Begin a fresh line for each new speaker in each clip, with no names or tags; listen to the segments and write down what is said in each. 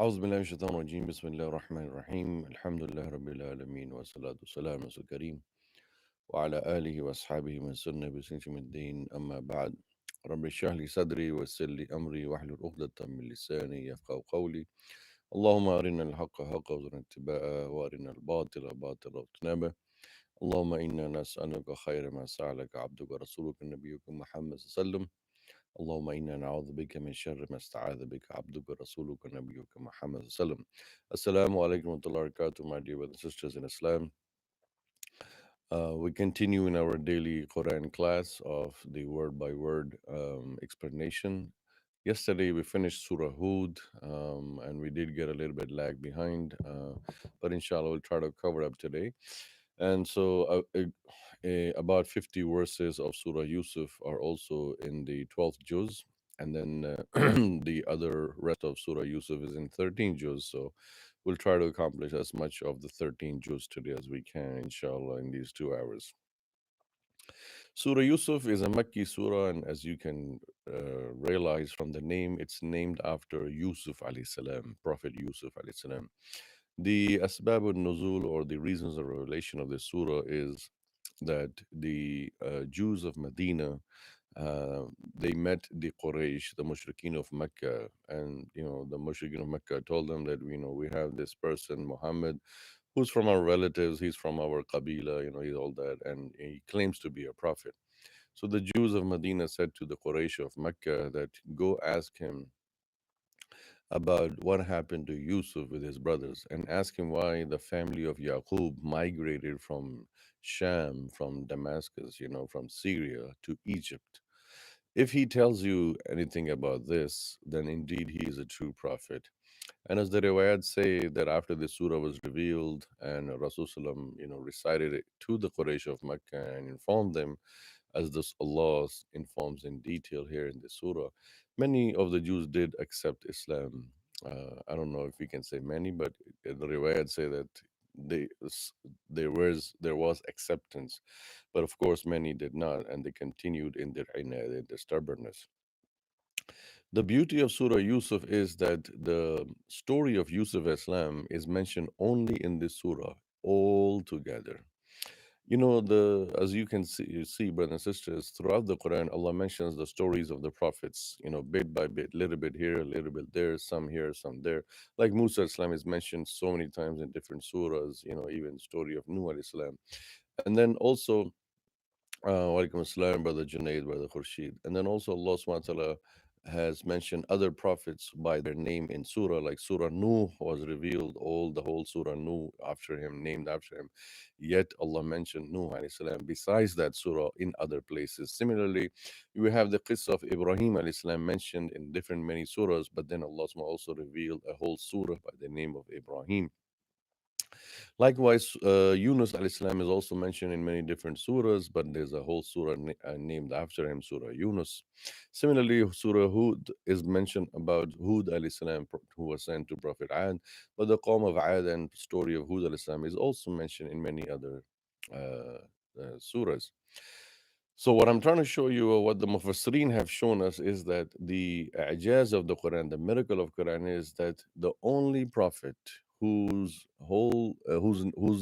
أعوذ بالله من الشيطان الرجيم بسم الله الرحمن الرحيم الحمد لله رب العالمين والصلاة والسلام على رسول الكريم وعلى آله وأصحابه من سنة بسنة الدين أما بعد رب اشرح لي صدري ويسر لي أمري واحلل عقدة من لساني يفقهوا قولي اللهم أرنا الحق حقا وارزقنا اتباعه وأرنا الباطل باطلا واجتنابه اللهم إنا نسألك خير ما سألك عبدك ورسولك نبيك محمد صلى الله عليه وسلم اللهم إنا نعوذ بك من شر ما استعاذ بك عبدك ورسولك نبيك محمد صلى الله عليه وسلم. Assalamu alaikum wa rahmatullahi wa barakatuh, my dear brothers and sisters in Islam. We continue in our daily Quran class of the word by word explanation. Yesterday we finished Surah Hud, and we did get a little bit lag behind, but inshallah we'll try to cover up today. And so about 50 verses of Surah Yusuf are also in the 12th juz, and then the other rest of Surah Yusuf is in 13 juz. So we'll try to accomplish as much of the 13 juz today as we can, inshallah, in these 2 hours. Surah Yusuf is a Makki surah, and as you can realize from the name, it's named after Yusuf alayhi salam, Prophet Yusuf alayhi salam. The Asbab al-Nuzul, or the reasons of revelation of this surah, is that the Jews of Medina, they met the Quraysh, the Mushrikeen of Mecca, and the Mushrikeen of Mecca told them that we have this person Muhammad, who's from our relatives, he's from our Qabila, he's all that, and he claims to be a prophet. So the Jews of Medina said to the Quraysh of Mecca that go ask him about what happened to Yusuf with his brothers, and ask him why the family of Yaqub migrated from Sham, from Damascus, from Syria to Egypt. If he tells you anything about this, then indeed he is a true prophet. And as the riwayat say that after the surah was revealed and Rasulullah recited it to the Quraysh of Mecca and informed them, as this Allah informs in detail here in the surah, many of the Jews did accept Islam. I don't know if we can say many, but the riwayat say that they there was acceptance, but of course many did not, and they continued in their inad, in their stubbornness. The beauty of Surah Yusuf is that the story of Yusuf Islam is mentioned only in this surah all together. As you can see, brothers and sisters, throughout the Quran, Allah mentions the stories of the prophets, bit by bit, little bit here, a little bit there, some here, some there. Like Musa Islam is mentioned so many times in different surahs, even story of Nuh alayhi salam. And then also, Walaikum Assalam, Brother Junaid, Brother Khurshid. And then also Allah subhanahu wa ta'ala has mentioned other prophets by their name in Surah, like Surah Nuh was revealed, the whole Surah Nuh after him, named after him. Yet Allah mentioned Nuh alayhi salam besides that Surah in other places. Similarly, we have the Qissa of Ibrahim alayhi salam mentioned in different many surahs, but then Allah subhanahu wa ta'ala also revealed a whole surah by the name of Ibrahim. Likewise, Yunus alayhi salam is also mentioned in many different surahs, but there's a whole surah named after him, Surah Yunus. Similarly, Surah Hud is mentioned about Hud alayhi salam, who was sent to Prophet Ad, but the Qawm of Ad and story of Hud alayhi salam is also mentioned in many other surahs. So what I'm trying to show you, or what the Mufassirin have shown us, is that the ijaz of the Quran, the miracle of Quran, is that the only prophet whose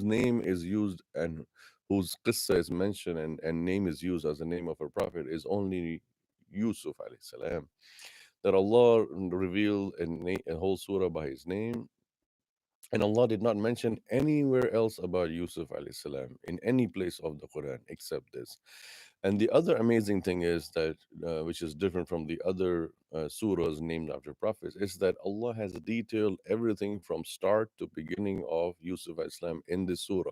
name is used and whose qissa is mentioned and name is used as the name of a prophet is only Yusuf alayhi salam. That Allah revealed a whole surah by his name, and Allah did not mention anywhere else about Yusuf alayhi salam in any place of the Quran except this. And the other amazing thing is that, which is different from the other surahs named after prophets, is that Allah has detailed everything from start to beginning of Yusuf alayhi salam in this surah.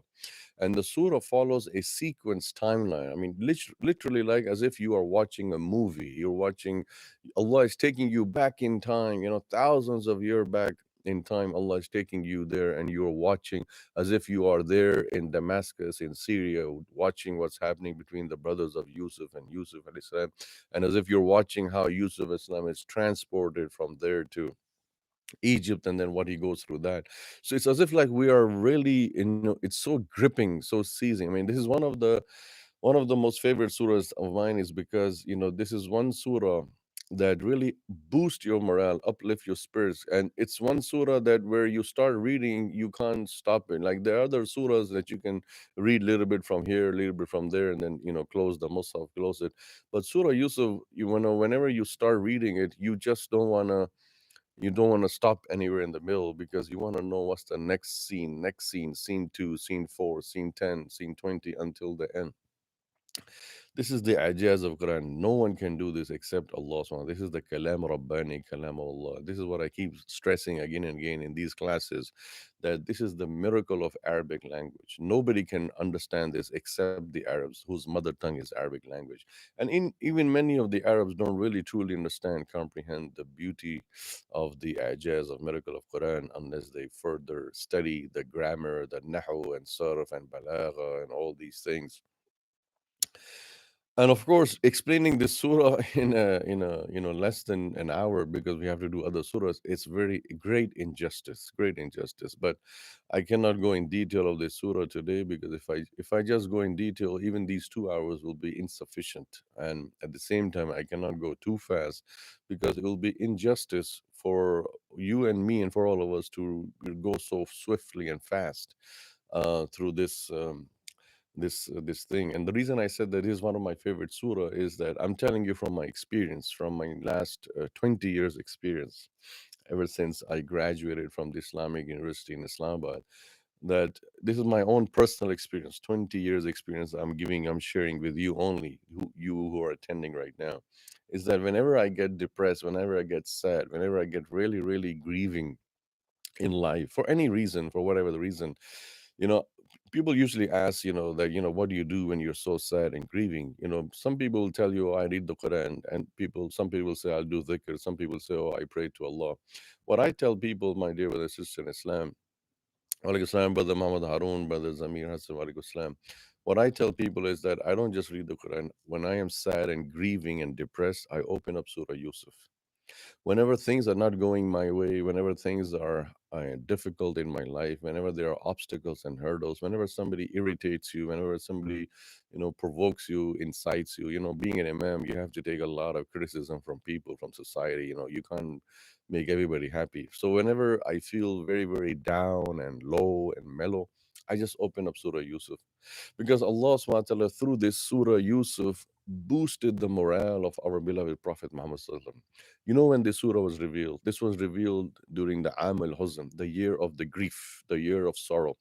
And the surah follows a sequence timeline. I mean, literally, like as if you are watching a movie. Allah is taking you back in time, thousands of years back in time. Allah is taking you there, and you're watching as if you are there in Damascus, in Syria, watching what's happening between the brothers of Yusuf and Yusuf alayhi salam, and as if you're watching how Yusuf Islam is transported from there to Egypt, and then what he goes through that. So it's as if like we are really, it's so gripping, so seizing. I mean, this is one of the most favorite surahs of mine, is because this is one surah that really boost your morale, uplift your spirits. And it's one surah that where you start reading, you can't stop it. Like there are other surahs that you can read a little bit from here, a little bit from there, and then close the musaf, close it. But Surah Yusuf, whenever you start reading it, you don't want to stop anywhere in the middle, because you want to know what's the next scene, scene 2, scene 4, scene 10, scene 20, until the end. This is the ajaz of Quran. No one can do this except Allah subhanahu wa ta'ala. This is the kalam Rabbani, kalam of Allah. This is what I keep stressing again and again in these classes, that this is the miracle of Arabic language. Nobody can understand this except the Arabs, whose mother tongue is Arabic language. And even many of the Arabs don't really truly understand, comprehend the beauty of the ajaz of miracle of Quran unless they further study the grammar, the nahu and sarf and balagha and all these things. And of course, explaining this surah in a less than an hour, because we have to do other surahs, it's very great injustice, great injustice. But I cannot go in detail of this surah today, because if I just go in detail, even these 2 hours will be insufficient. And at the same time, I cannot go too fast, because it will be injustice for you and me and for all of us to go so swiftly and fast through this thing. And the reason I said that is one of my favorite surah is that I'm telling you from my experience, from my last 20 years experience, ever since I graduated from the Islamic University in Islamabad, that this is my own personal experience, 20 years experience I'm sharing with you only, who are attending right now, is that whenever I get depressed, whenever I get sad, whenever I get really, really grieving in life for any reason, for whatever the reason, you know people usually ask, that, what do you do when you're so sad and grieving? Some people will tell you, "Oh, I read the Quran," and some people say, "I'll do dhikr." Some people say, "Oh, I pray to Allah." What I tell people, my dear brother, sister in Islam, alaikum salam, brother Muhammad Harun, brother Zamir Hassan, alaikum salam, what I tell people is that I don't just read the Quran. When I am sad and grieving and depressed, I open up Surah Yusuf. Whenever things are not going my way, whenever things are difficult in my life, whenever there are obstacles and hurdles, whenever somebody irritates you, whenever somebody provokes you, incites you, being an imam, you have to take a lot of criticism from people, from society. You can't make everybody happy. So whenever I feel very, very down and low and mellow, I just open up Surah Yusuf, because Allah subhanahu wa ta'ala, through this Surah Yusuf, boosted the morale of our beloved Prophet Muhammad sallallahu alaihi wasallam. When this surah was revealed, this was revealed during the Am al Huzn, the year of the grief, the year of sorrow,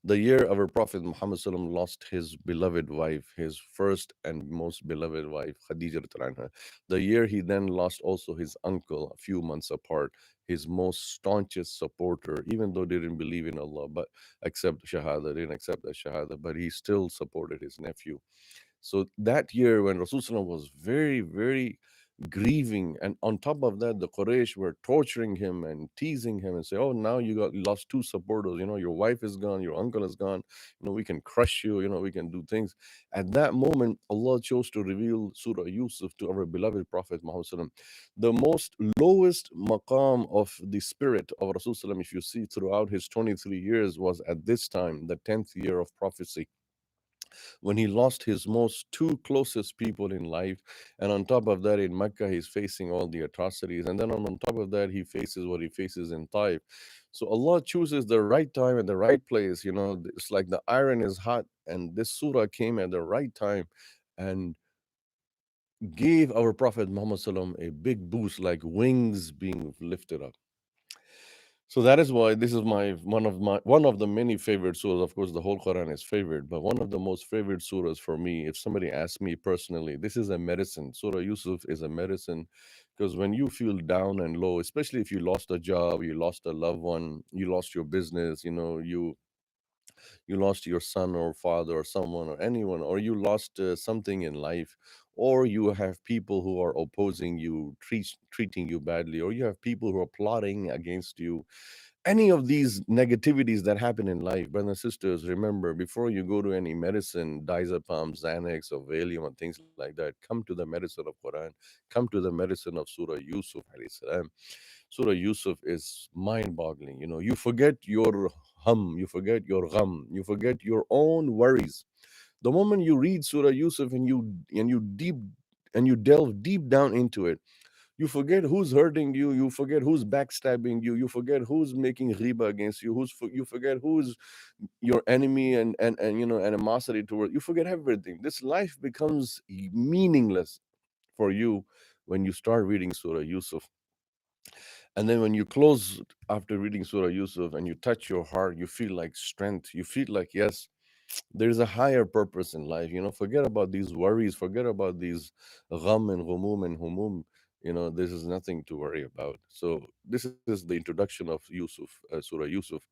the year our Prophet Muhammad sallam lost his beloved wife, his first and most beloved wife, Khadija radhiyallahu anha. The year he then lost also his uncle a few months apart, his most staunchest supporter, even though they didn't believe in Allah, but accept Shahada, didn't accept that Shahada, but he still supported his nephew. So that year when Rasulullah was very, very grieving, and on top of that, the Quraysh were torturing him and teasing him and say, "Oh, now you lost two supporters. Your wife is gone, your uncle is gone. We can crush you. We can do things." At that moment, Allah chose to reveal Surah Yusuf to our beloved Prophet Muhammad Sallam. The most lowest maqam of the spirit of Rasulullah, if you see throughout his 23 years, was at this time, the 10th year of prophecy, when he lost his most two closest people in life. And on top of that, in Mecca, he's facing all the atrocities. And then on top of that, he faces what he faces in Taif. So Allah chooses the right time and the right place. It's like the iron is hot, and this surah came at the right time and gave our Prophet Muhammad Sallam a big boost, like wings being lifted up. So that is why this is one of the many favorite surahs. Of course, the whole Quran is favorite, but one of the most favorite surahs for me, if somebody asks me personally, this is a medicine. Surah Yusuf is a medicine, because when you feel down and low, especially if you lost a job, you lost a loved one, you lost your business, you lost your son or father or someone or anyone, or you lost something in life, or you have people who are opposing you, treating you badly, or you have people who are plotting against you, any of these negativities that happen in life, brothers and sisters, remember, before you go to any medicine, diazepam, Xanax, or Valium, and things like that, come to the medicine of Quran, come to the medicine of Surah Yusuf alayhi salam. Surah Yusuf is mind-boggling. You forget your you forget your gham, you forget your own worries. The moment you read Surah Yusuf and you deep and you delve deep down into it, you forget who's hurting you, you forget who's backstabbing you, you forget who's making riba against you, you forget who's your enemy, and animosity toward you, forget everything. This life becomes meaningless for you when you start reading Surah Yusuf. And then when you close after reading Surah Yusuf and you touch your heart, you feel like strength. You feel like, yes, there's a higher purpose in life. Forget about these worries, forget about these gham and ghumum and humum. This is nothing to worry about. So this is the introduction of Yusuf, Surah Yusuf.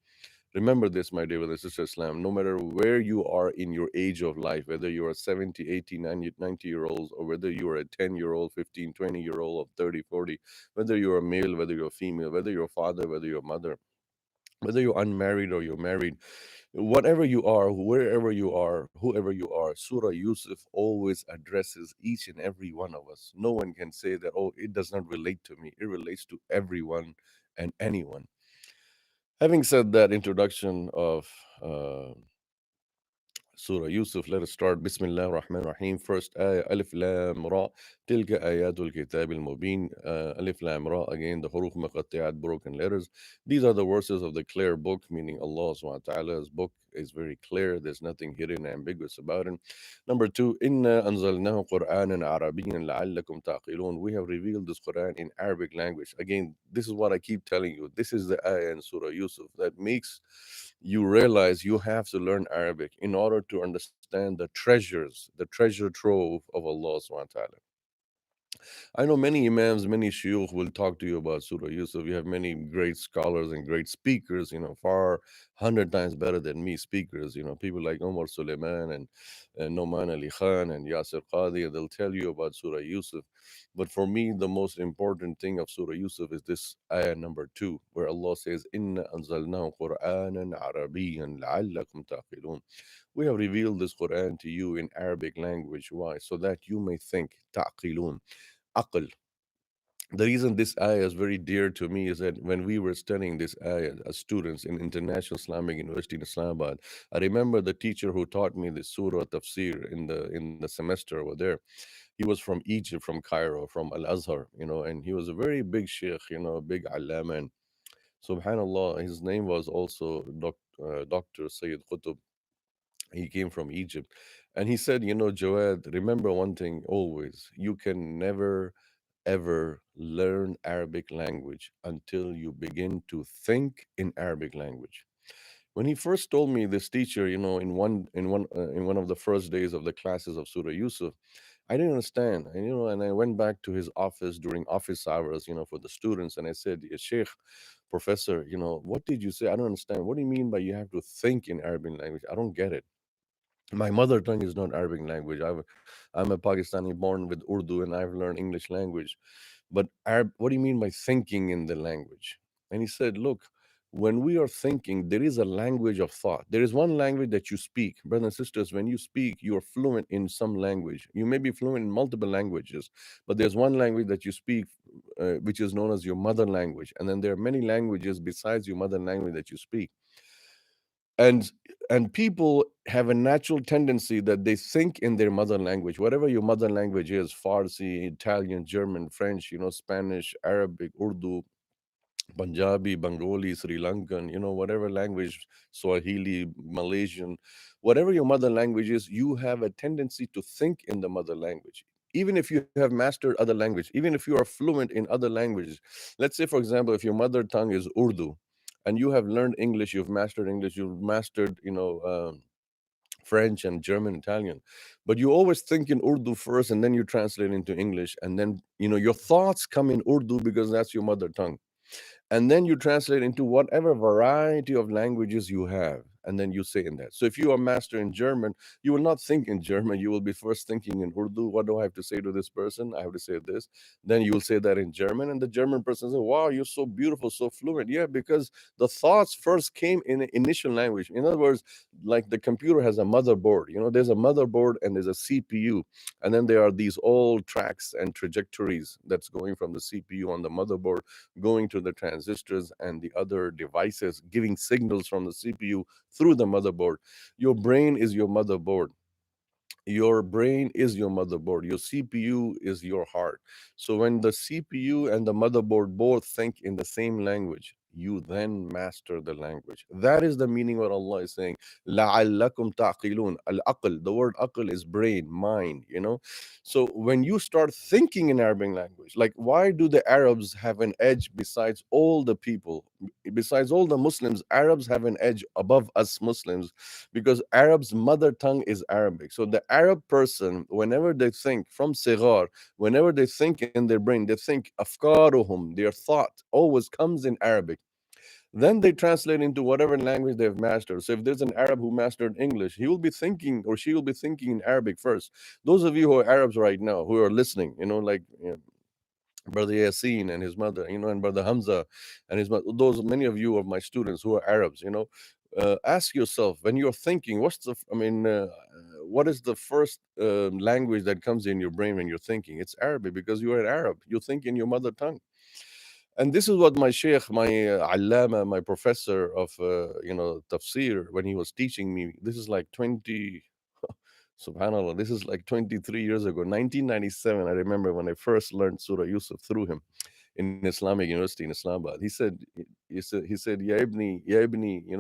Remember this, my dear brother and sister Islam, no matter where you are in your age of life, whether you are 70, 80, 90 year olds, or whether you are a 10-year-old, 15, 20-year-old, or 30, 40, whether you're a male, whether you're a female, whether you're a father, whether you're a mother, whether you're unmarried or you're married, whatever you are, wherever you are, whoever you are, Surah Yusuf always addresses each and every one of us. No one can say that, oh, it does not relate to me. It relates to everyone and anyone. Having said that introduction of Surah Yusuf, let us start. Bismillah ar-Rahman ar-Rahim. First ayah, Alif Lam Ra. Tilka ayatul kitab al-mubin. Alif Lam Ra, again, the huruf maqatti'at, broken letters. These are the verses of the clear book, meaning Allah subhanahu wa ta'ala's book is very clear. There's nothing hidden and ambiguous about it. Number two, Inna anzalnahu Qur'anan Arabiyyan la'allakum taqilun. We have revealed this Quran in Arabic language. Again, this is what I keep telling you. This is the ayah in Surah Yusuf that makes you realize you have to learn Arabic in order to understand the treasures, the treasure trove of Allah subhanahu wa ta'ala. I know many imams, many shuyukh will talk to you about Surah Yusuf. You have many great scholars and great speakers, far 100 times better than me speakers, people like Omar Suleiman and Noman Ali Khan and Yasir Qadi, and they'll tell you about Surah Yusuf. But for me, the most important thing of Surah Yusuf is this ayah number 2, where Allah says, Inna anzalnahu Qur'anan Arabiyyan la'allakum taqilun. We have revealed this Quran to you in Arabic language. Why? So that you may think. Taqilun. Aql. The reason this ayah is very dear to me is that when we were studying this ayah as students in International Islamic University in Islamabad, I remember the teacher who taught me the Surah Tafsir in the semester over there. He was from Egypt, from Cairo, from Al Azhar, and he was a very big sheikh, a big alama. And subhanallah, his name was also Dr. Sayyid Qutb. He came from Egypt. And he said, Jawad, remember one thing always. You can never, ever learn Arabic language until you begin to think in Arabic language. When he first told me, this teacher, in one of the first days of the classes of Surah Yusuf, I didn't understand. And I went back to his office during office hours, for the students, and I said, "Ya Sheikh, professor, what did you say? I don't understand. What do you mean by you have to think in Arabic language? I don't get it. My mother tongue is not Arabic language. I'm a Pakistani born with Urdu, and I've learned English language. But what do you mean by thinking in the language?" And he said, look, when we are thinking, there is a language of thought. There is one language that you speak. Brothers and sisters, when you speak, you are fluent in some language. You may be fluent in multiple languages, but there's one language that you speak, which is known as your mother language. And then there are many languages besides your mother language that you speak. And people have a natural tendency that they think in their mother language, whatever your mother language is: Farsi, Italian, German, French, Spanish, Arabic, Urdu, Punjabi, Bengali, Sri Lankan, whatever language, Swahili, Malaysian, whatever your mother language is, you have a tendency to think in the mother language. Even if you have mastered other language, even if you are fluent in other languages. Let's say, for example, if your mother tongue is Urdu and you have learned English, you've mastered English, you've mastered, French and German, Italian, but you always think in Urdu first and then you translate into English. And then, your thoughts come in Urdu because that's your mother tongue, and then you translate into whatever variety of languages you have, and then you say in that. So if you are master in German, you will not think in German. You will be first thinking in Urdu. What do I have to say to this person? I have to say this. Then you will say that in German, and the German person says, wow, you're so beautiful, so fluent. Yeah, because the thoughts first came in the initial language. In other words, like the computer has a motherboard. There's a motherboard and there's a CPU, and then there are these all tracks and trajectories that's going from the CPU on the motherboard, going to the transistors and the other devices, giving signals from the CPU through the motherboard. Your brain is your motherboard. Your brain is your motherboard. Your CPU is your heart. So when the CPU and the motherboard both think in the same language, you then master the language. That is the meaning what Allah is saying. لَعَلَّكُمْ تَعْقِلُونَ. Al-aql, the word aql is brain, mind, you know. So when you start thinking in Arabic language, like why do the Arabs have an edge besides all the people? Besides all the Muslims, Arabs have an edge above us Muslims because Arab's mother tongue is Arabic. So the Arab person, whenever they think from sigar, whenever they think in their brain, they think afkaruhum, their thought always comes in Arabic. Then they translate into whatever language they've mastered. So if there's an Arab who mastered English, he will be thinking or she will be thinking in Arabic first. Those of you who are Arabs right now, who are listening, like Brother Yassine and his mother, and Brother Hamza and his mother, those many of you are my students who are Arabs, ask yourself when you're thinking, what is the first language that comes in your brain when you're thinking? It's Arabic because you're an Arab. You think in your mother tongue. And this is what my sheikh, my allama, my professor of, tafsir, when he was teaching me, this is like 20, subhanAllah, this is like 23 years ago, 1997. I remember when I first learned Surah Yusuf through him in Islamic University in Islamabad. He said, Ya Ibni,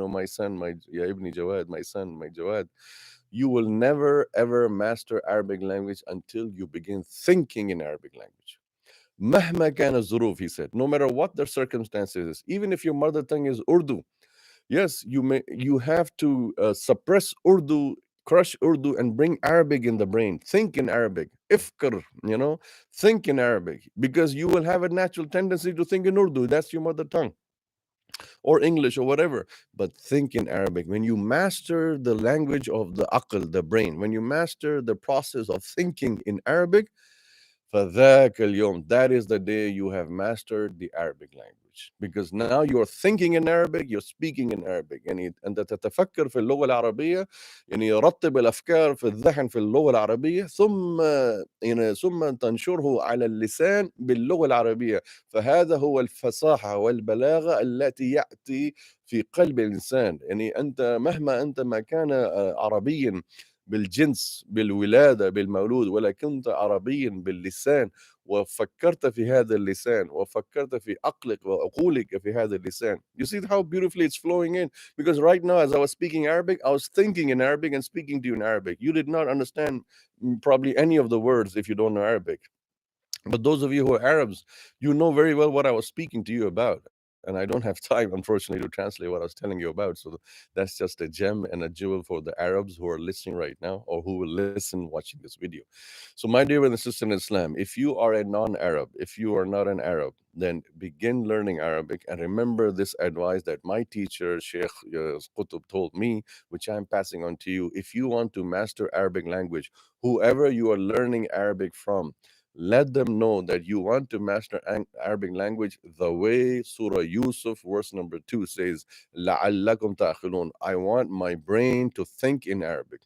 my son, Ya Ibni Jawad, my son, my Jawad, you will never ever master Arabic language until you begin thinking in Arabic language. Mahma kana zuruf, he said, no matter what the circumstances is, even if your mother tongue is Urdu, yes, you have to suppress Urdu, crush Urdu, and bring Arabic in the brain. Think in Arabic. Ifkar, think in Arabic because you will have a natural tendency to think in Urdu. That's your mother tongue or English or whatever. But think in Arabic. When you master the language of the aql, the brain, when you master the process of thinking in Arabic, فذاك اليوم, that is the day you have mastered the Arabic language. Because now you're thinking in Arabic, you're speaking in Arabic. يعني أنت تتفكر في اللغة العربية، يعني يرتب الأفكار في الذهن في اللغة العربية، ثم تنشره على اللسان باللغة العربية. فهذا هو الفصاحة والبلاغة التي يأتي في قلب الإنسان. يعني أنت مهما أنت ما كان عربيا بالجنس، بالولادة، بالمولود، ولكنت عربيا باللسان، وفكرت في هذا اللسان، وفكرت في عقلك وعقولك في هذا اللسان. You see how beautifully it's flowing in? Because right now, as I was speaking Arabic, I was thinking in Arabic and speaking to you in Arabic. You did not understand probably any of the words if you don't know Arabic. But those of you who are Arabs, you know very well what I was speaking to you about. And I don't have time, unfortunately, to translate what I was telling you about. So that's just a gem and a jewel for the Arabs who are listening right now or who will listen watching this video. So, my dear brothers and sisters in Islam, if you are a non Arab, if you are not an Arab, then begin learning Arabic and remember this advice that my teacher, Sheikh Qutb, told me, which I'm passing on to you. If you want to master Arabic language, whoever you are learning Arabic from, let them know that you want to master Arabic language the way Surah Yusuf, verse number 2 says, لَعَلَّكُمْ تَأْخِلُونَ. I want my brain to think in Arabic.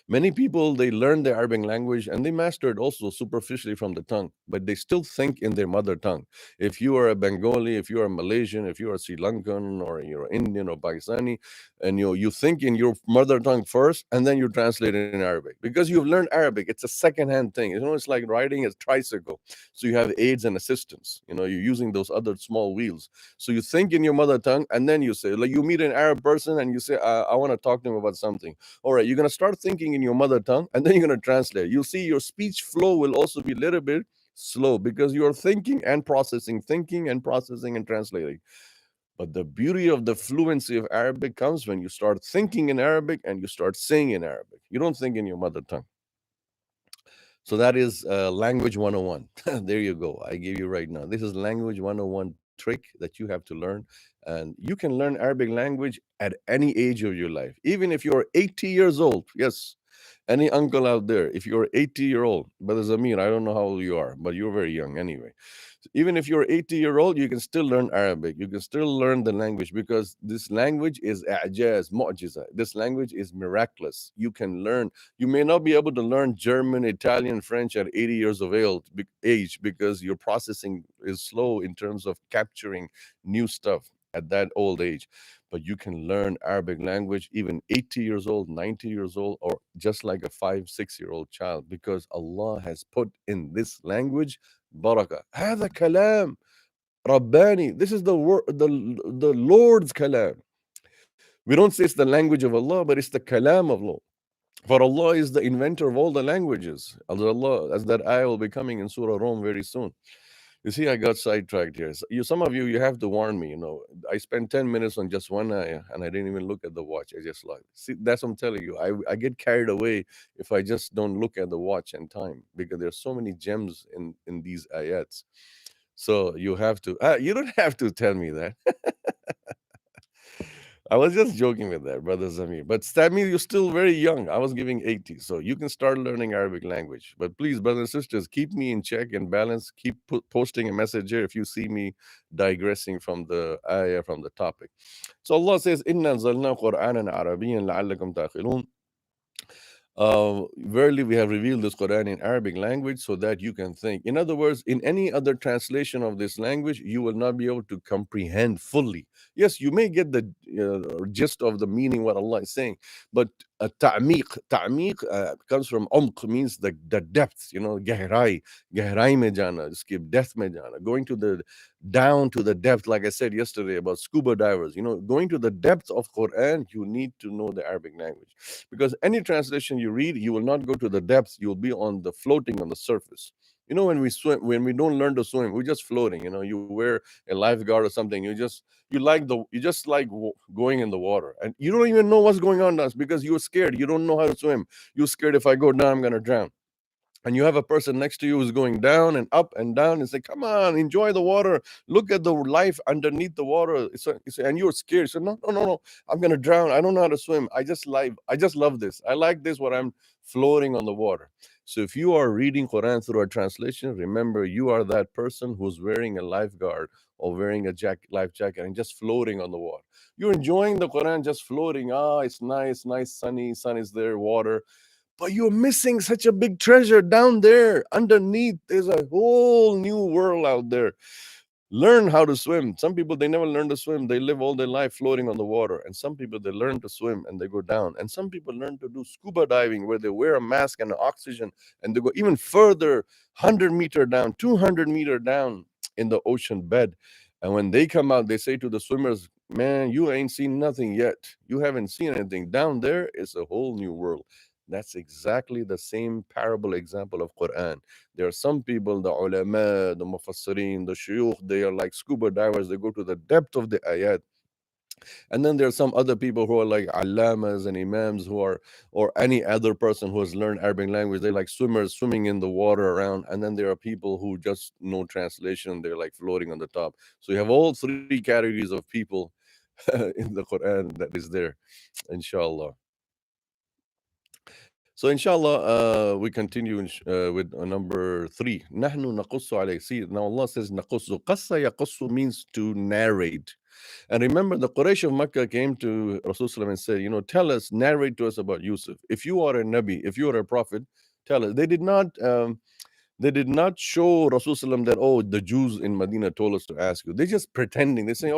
Many people, they learn the Arabic language and they master it also superficially from the tongue, but they still think in their mother tongue. If you are a Bengali, if you are a Malaysian, if you are Sri Lankan or you're Indian or Pakistani, and you think in your mother tongue first and then you translate it in Arabic because you've learned Arabic. It's a second-hand thing. It's like riding a tricycle. So you have aids and assistance. You're using those other small wheels. So you think in your mother tongue and then you say, like you meet an Arab person and you say, I want to talk to him about something. All right, you're going to start thinking in your mother tongue and then you're going to translate. You'll see your speech flow will also be a little bit slow because you're thinking and processing and translating. But the beauty of the fluency of Arabic comes when you start thinking in Arabic and you start saying in Arabic. You don't think in your mother tongue. So that is language 101. There you go. I gave you right now. This is language 101 trick that you have to learn. And you can learn Arabic language at any age of your life. Even if you're 80 years old. Yes. Any uncle out there, if you're 80-year-old, Brother Zamir, I don't know how old you are, but you're very young anyway. Even if you're 80-year-old, you can still learn Arabic. You can still learn the language because this language is i'jaz, mu'jiza. This language is miraculous. You can learn. You may not be able to learn German, Italian, French at 80 years of age because your processing is slow in terms of capturing new stuff. at that old age. But you can learn Arabic language even 80 years old, 90 years old, or just like a 5, 6 year old child, because Allah has put in this language barakah. هذا كلام رباني. This is the Lord's kalam. We don't say it's the language of Allah, but it's the kalam of Allah. For Allah is the inventor of all the languages. As that ayah will be coming in Surah Rum very soon. You see, I got sidetracked here. Some of you have to warn me. I spent 10 minutes on just one ayah, and I didn't even look at the watch. I just like, see, that's what I'm telling you. I get carried away if I just don't look at the watch and time, because there's so many gems in these ayats. So you have to. You don't have to tell me that. I was just joking with that, brother Zamir. But Stamir, you're still very young. I was giving 80, so you can start learning Arabic language. But please, brothers and sisters, keep me in check and balance. Keep posting a message here if you see me digressing from the ayah, from the topic. So Allah says, "Inna anzalna Qur'anan Arabiyyan la'allakum ta'qilun." Verily, we have revealed this Quran in Arabic language so that you can think. In other words, in any other translation of this language, you will not be able to comprehend fully. Yes, you may get the gist of the meaning, what Allah is saying, but ta'miq comes from umq, means the depth, gehrai mein jana, iske depth mein jana, going to the down to the depth, like I said yesterday about scuba divers. Going to the depth of Quran, you need to know the Arabic language, because any translation you read, you will not go to the depths. You'll be floating on the surface. When we swim, when we don't learn to swim, we're just floating. You wear a lifeguard or something. You just like going in the water, and you don't even know what's going on to us because you're scared. You don't know how to swim. You're scared, if I go down, I'm gonna drown. And you have a person next to you who's going down and up and down and say, come on, enjoy the water. Look at the life underneath the water. And you're scared. So no, I'm going to drown. I don't know how to swim. I just love this. I like this when I'm floating on the water. So if you are reading Quran through a translation, remember you are that person who's wearing a lifeguard or wearing a life jacket and just floating on the water. You're enjoying the Quran, just floating. It's nice, sunny, sun is there, water. But you're missing such a big treasure down there. Underneath, there's a whole new world out there. Learn how to swim. Some people, they never learn to swim. They live all their life floating on the water. And some people, they learn to swim and they go down. And some people learn to do scuba diving, where they wear a mask and oxygen and they go even further, 100-meter down, 200-meter down in the ocean bed. And when they come out, they say to the swimmers, man, you ain't seen nothing yet. You haven't seen anything. Down there is a whole new world. That's exactly the same parable example of Quran. There are some people, the ulama, the mufassirin, the shuyukh, they are like scuba divers. They go to the depth of the ayat. And then there are some other people who are like allamas and imams or any other person who has learned Arabic language. They're like swimmers swimming in the water around. And then there are people who just know translation. They're like floating on the top. So you have all three categories of people in the Quran that is there, inshallah. So inshallah, we continue with number 3. نحن نقص عليك. See, now Allah says نقص. قص يقص means to narrate. And remember, the Quraysh of Makkah came to Rasulullah and said, tell us, narrate to us about Yusuf. If you are a Nabi, if you are a prophet, tell us. They did not show Rasulullah that, the Jews in Medina told us to ask you. They're just pretending. They say,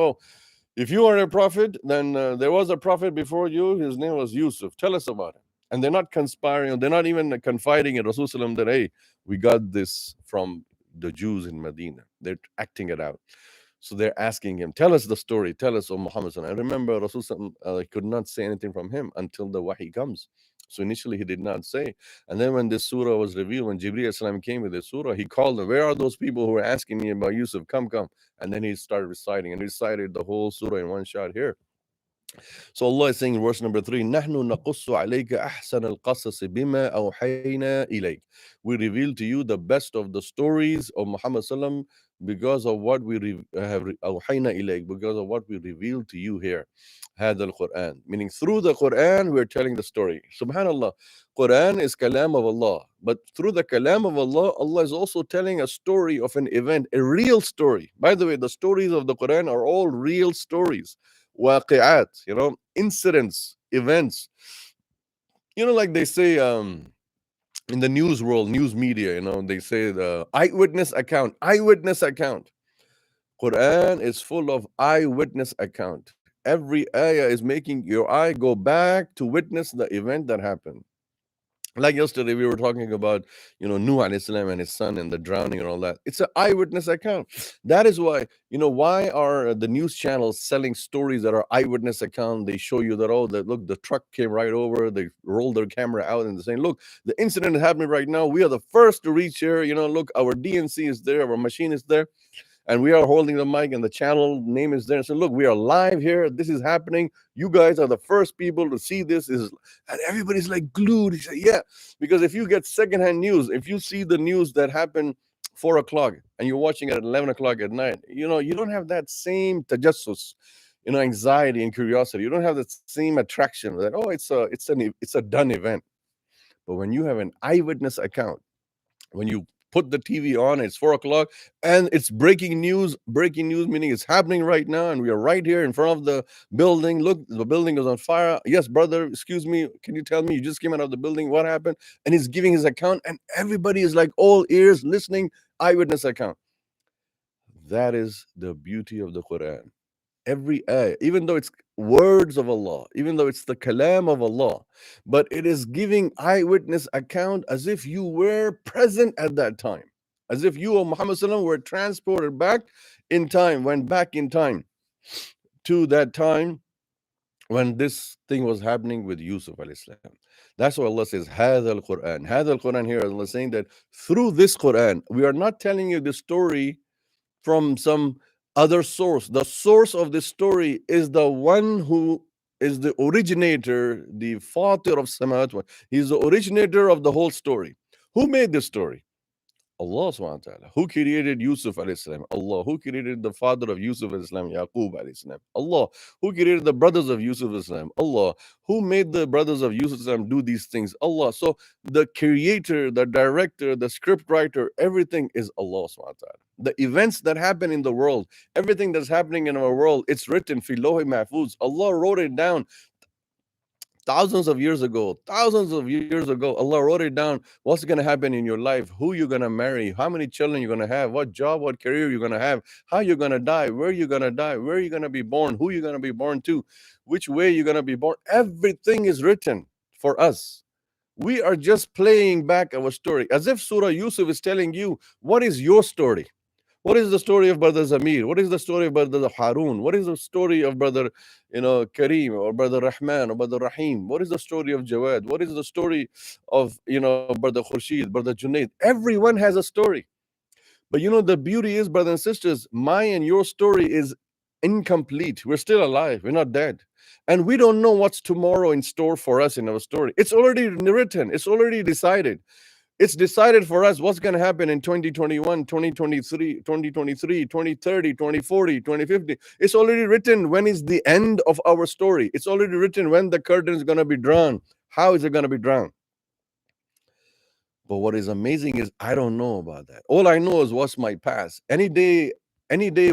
if you are a prophet, then there was a prophet before you. His name was Yusuf. Tell us about him. And they're not conspiring. They're not even confiding in Rasulullah that, hey, we got this from the Jews in Medina. They're acting it out. So they're asking him, tell us the story. Tell us, O Muhammad. And remember, Rasulullah could not say anything from him until the wahi comes. So initially he did not say. And then when this surah was revealed, when Jibreel Islam came with this surah, he called them, where are those people who are asking me about Yusuf? Come. And then he started reciting, and he recited the whole surah in one shot here. So Allah is saying in verse number 3, نَحْنُ نَقُصُّ عَلَيْكَ أَحْسَنَ الْقَصَصِ بِمَا أَوْحَيْنَا إِلَيْكَ. We reveal to you the best of the stories of Muhammad sallam because of what we have أَوْحَيْنَا إِلَيْكَ, because of what we reveal to you here. هذا القرآن, meaning through the Quran we're telling the story. Subhanallah, Quran is kalam of Allah, but through the kalam of Allah, Allah is also telling a story of an event, a real story. By the way, the stories of the Quran are all real stories. Waqi'at, incidents, events. Like they say in the news world, news media, they say the eyewitness account. Quran is full of eyewitness account. Every ayah is making your eye go back to witness the event that happened. Like yesterday, we were talking about, Nuh alayhi salam and his son and the drowning and all that. It's an eyewitness account. That is why, why are the news channels selling stories that are eyewitness account? They show you that, oh, that look, the truck came right over. They rolled their camera out and they're saying, look, the incident is happening right now. We are the first to reach here. Look, our DNC is there, our machine is there, and we are holding the mic and the channel name is there. So look, we are live here. This is happening. You guys are the first people to see this. And everybody's like glued. He said, yeah, because if you get secondhand news, if you see the news that happened 4 o'clock and you're watching it at 11 o'clock at night, you don't have that same tajassus, anxiety and curiosity. You don't have that same attraction that, oh, it's a done event. But when you have an eyewitness account, when you put the TV on, it's 4 o'clock and it's breaking news. Breaking news meaning it's happening right now, and we are right here in front of the building. Look, the building is on fire. Yes, brother, excuse me, can you tell me, you just came out of the building, what happened? And he's giving his account, and everybody is like all ears listening. Eyewitness account. That is the beauty of the Quran. Every ayah, even though it's words of Allah, even though it's the kalam of Allah, but it is giving eyewitness account as if you were present at that time, as if you, O Muhammad sallam, were transported back in time, went back in time to that time when this thing was happening with Yusuf alayhi salam. That's why Allah says, Hadha al-Quran. Hadha al-Quran here, Allah is saying that through this Quran, we are not telling you the story from some other source. The source of this story is the one who is the originator, the fatir of Samawat. He's the originator of the whole story. Who made this story? Allah subhanahu wa ta'ala. Who created Yusuf alayhi salam? Allah. Who created the father of Yusuf alayhi salam, Yaqub alayhi salam? Allah. Who created the brothers of Yusuf alayhi salam? Allah. Who made the brothers of Yusuf alayhi salam do these things? Allah. So the creator, the director, the script writer, everything is Allah subhanahu wa ta'ala. The events that happen in the world, everything that's happening in our world, it's written fi lawh mahfuz. Allah wrote it down thousands of years ago, Allah wrote it down. What's going to happen in your life? Who you're going to marry? How many children you're going to have? What job, what career you're going to have? How you're going to die? Where you're going to die? Where you're going to be born? Who you're going to be born to? Which way you're going to be born? Everything is written for us. We are just playing back our story. As if Surah Yusuf is telling you, what is your story? What is the story of brother Zamir? What is the story of brother Harun? What is the story of brother, Kareem, or brother Rahman, or brother Rahim? What is the story of Jawad? What is the story of, brother Khurshid, brother Junaid? Everyone has a story. But the beauty is, brothers and sisters, my and your story is incomplete. We're still alive. We're not dead. And we don't know what's tomorrow in store for us in our story. It's already written. It's already decided. It's decided for us what's going to happen in 2021, 2023, 2030, 2040, 2050. It's already written when is the end of our story. It's already written when the curtain is going to be drawn. How is it going to be drawn? But what is amazing is I don't know about that. All I know is what's my past. Any day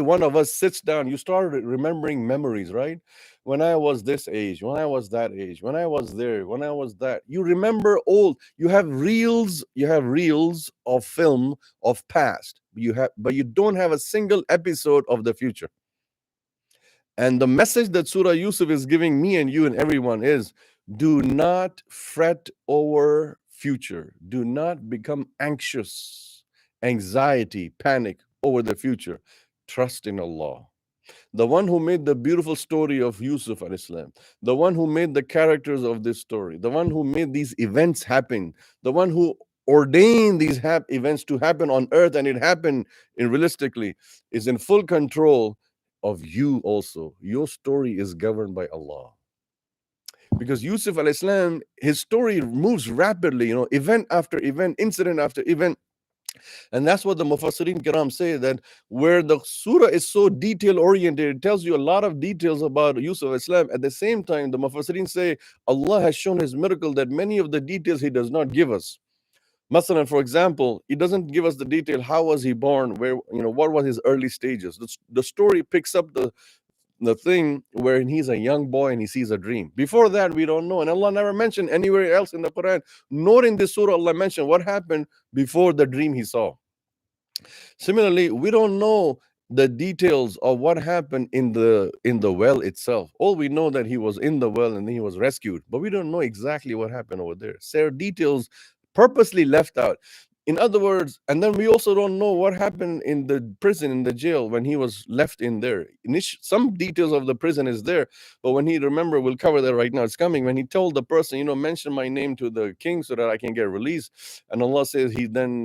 one of us sits down, you start remembering memories, right? When I was this age, when I was that age, when I was there, when I was that. You remember old. You have reels of film of past. But you don't have a single episode of the future. And the message that Surah Yusuf is giving me and you and everyone is, do not fret over future. Do not become anxious, anxiety, panic over the future. Trust in Allah. The one who made the beautiful story of Yusuf alayhi salam, the one who made the characters of this story, the one who made these events happen, the one who ordained these events to happen on earth, and it happened realistically, is in full control of you also. Your story is governed by Allah. Because Yusuf alayhi salam, his story moves rapidly, event after event, incident after event. And that's what the Mufassirin Kiram say, that where the surah is so detail oriented, it tells you a lot of details about Yusuf alayhi salam. At the same time, the Mufassirin say Allah has shown his miracle that many of the details he does not give us. Masalan, for example, he doesn't give us the detail, how was he born, where, what was his early stages. The story picks up the thing where he's a young boy and he sees a dream. Before that, we don't know. And Allah never mentioned anywhere else in the Quran, nor in this surah Allah mentioned what happened before the dream he saw. Similarly, we don't know the details of what happened in the well itself. All we know that he was in the well and then he was rescued, but we don't know exactly what happened over there. There are details purposely left out. In other words, and then we also don't know what happened in the prison, in the jail, when he was left in there. Some details of the prison is there, but when he, remember, we'll cover that right now, it's coming, when he told the person, mention my name to the king so that I can get released. And Allah says he then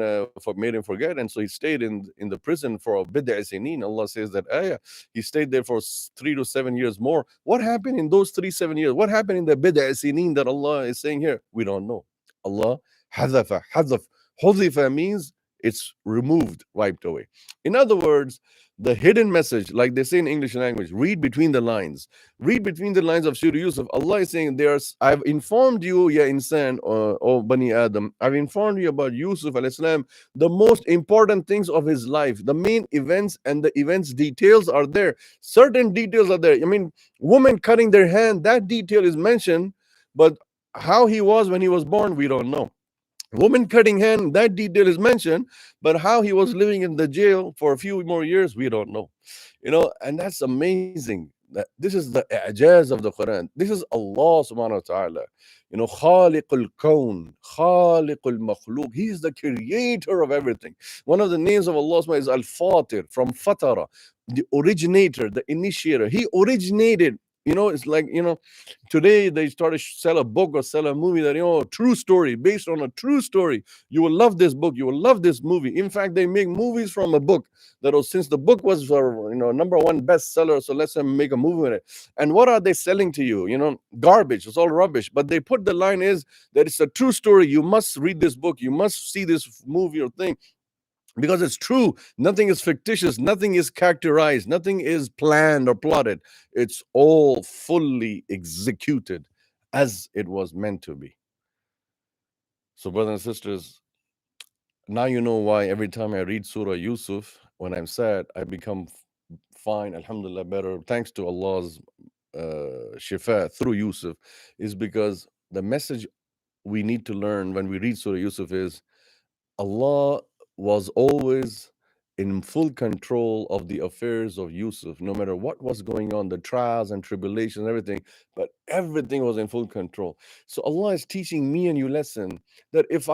made him forget, and so he stayed in the prison for a bid'a sinin. Allah says that ayah, he stayed there for 3 to 7 years more. What happened in those 7 years? What happened in the bid'a sinin that Allah is saying here? We don't know. Allah hadafa, hadaf. Hudifa means it's removed, wiped away. In other words, the hidden message, like they say in English language, read between the lines. Read between the lines of Surah Yusuf. Allah is saying, I've informed you, ya insan, or Bani Adam, I've informed you about Yusuf alayhi salam, the most important things of his life, the main events, and the events details are there. Certain details are there. I mean, women cutting their hand, that detail is mentioned, but how he was when he was born, we don't know. Woman cutting hand, that detail is mentioned, but how he was living in the jail for a few more years, we don't know. And that's amazing. That this is the i'jaz of the Quran. This is Allah subhanahu wa ta'ala. Khaliqul Kawn, Khaliqul Makhluq. He is the creator of everything. One of the names of Allah subhanahu wa ta'ala is Al-Fatir, from Fatara, the originator, the initiator. He originated. It's like, today they start to sell a book or sell a movie that, true story, based on a true story. You will love this book. You will love this movie. In fact, they make movies from a book that was, since the book was, number one bestseller, so let's make a movie with it. And what are they selling to you? Garbage. It's all rubbish. But they put the line is that it's a true story. You must read this book. You must see this movie or thing. Because it's true. Nothing is fictitious. Nothing is characterized. Nothing is planned or plotted. It's all fully executed as it was meant to be. So, brothers and sisters, now you know why every time I read Surah Yusuf, when I'm sad, I become fine, alhamdulillah, better, thanks to Allah's shifa through Yusuf, is because the message we need to learn when we read Surah Yusuf is Allah was always in full control of the affairs of Yusuf, no matter what was going on, the trials and tribulations, everything, but everything was in full control. So Allah is teaching me and you lesson that if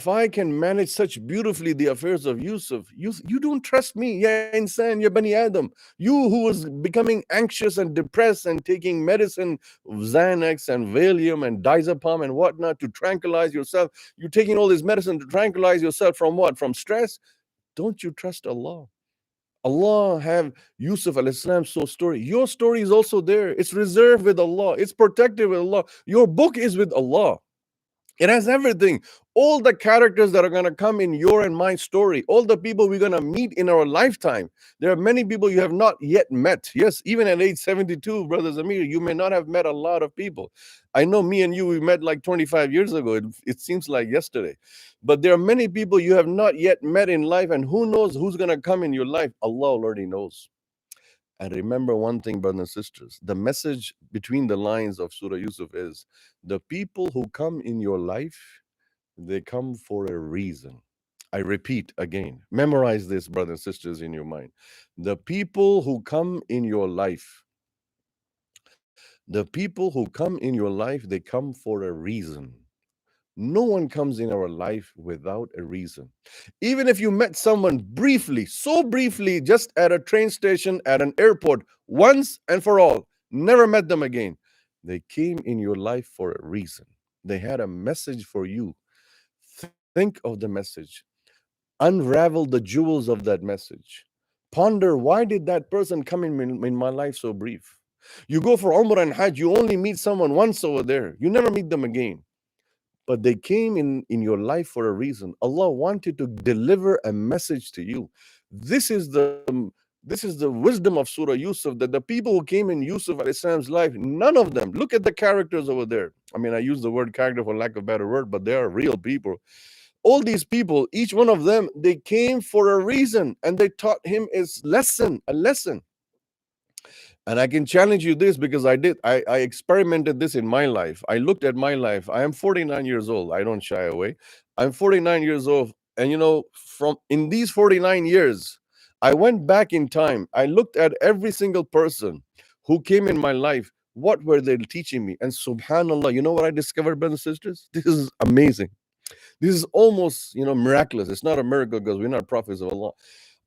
I can manage such beautifully the affairs of Yusuf, you don't trust me, ya insan, ya Bani Adam. You who was becoming anxious and depressed and taking medicine, Xanax and Valium and diazepam and whatnot to tranquilize yourself. You're taking all this medicine to tranquilize yourself from what? From stress? Don't you trust Allah? Allah have Yusuf alayhi salam story. Your story is also there. It's reserved with Allah. It's protected with Allah. Your book is with Allah. It has everything. All the characters that are going to come in your and my story, all the people we're going to meet in our lifetime. There are many people you have not yet met. Yes, even at age 72, Brother Zamir, you may not have met a lot of people. I know me and you, we met like 25 years ago. It seems like yesterday. But there are many people you have not yet met in life, and who knows who's going to come in your life? Allah already knows. And remember one thing, brothers and sisters, the message between the lines of Surah Yusuf is the people who come in your life, they come for a reason. I repeat again, memorize this, brothers and sisters, in your mind. The people who come in your life, they come for a reason. No one comes in our life without a reason. Even if you met someone briefly, so briefly, just at a train station, at an airport, once and for all, never met them again, they came in your life for a reason. They had a message for you. Think of the message. Unravel the jewels of that message. Ponder, why did that person come in my life so brief? You go for Umrah and Hajj, you only meet someone once over there. You never meet them again. But they came in your life for a reason. Allah wanted to deliver a message to you. This is the wisdom of Surah Yusuf, that the people who came in Yusuf alayhi salam's life, none of them, look at the characters over there. I mean, I use the word character for lack of a better word, but they are real people. All these people, each one of them, they came for a reason, and they taught him a lesson. And I can challenge you this because I experimented this in my life. I looked at my life. I am 49 years old. I don't shy away. I'm 49 years old. And from in these 49 years, I went back in time. I looked at every single person who came in my life. What were they teaching me? And subhanallah, you know what I discovered, brothers and sisters? This is amazing. This is almost, miraculous. It's not a miracle because we're not prophets of Allah.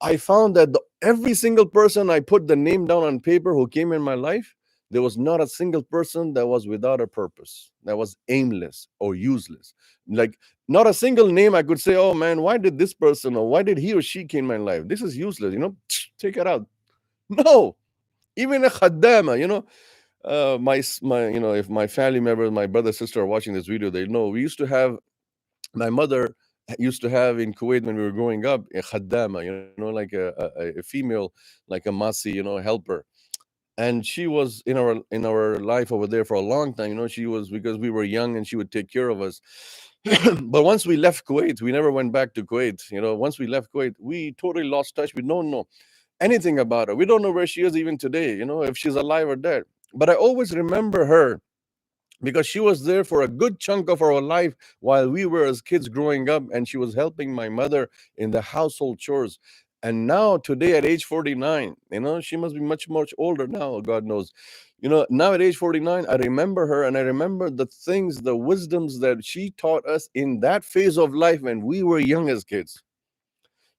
I found that every single person I put the name down on paper who came in my life, there was not a single person that was without a purpose, that was aimless or useless. Like, not a single name I could say, oh man, why did this person or why did he or she came in my life? This is useless, take it out. No, even a khaddama, if my family members, my brother, sister are watching this video, they know we used to have, my mother used to have in Kuwait when we were growing up, a khaddama, like a female, like a masi, helper. And she was in our life over there for a long time. She was, because we were young, and she would take care of us. But once we left Kuwait, we never went back to Kuwait. Once we left Kuwait, we totally lost touch. We don't know anything about her. We don't know where she is even today, if she's alive or dead. But I always remember her because she was there for a good chunk of our life while we were as kids growing up, and she was helping my mother in the household chores. And now today at age 49, she must be much, much older now, God knows. Now at age 49, I remember her, and I remember the things, the wisdoms that she taught us in that phase of life when we were young as kids.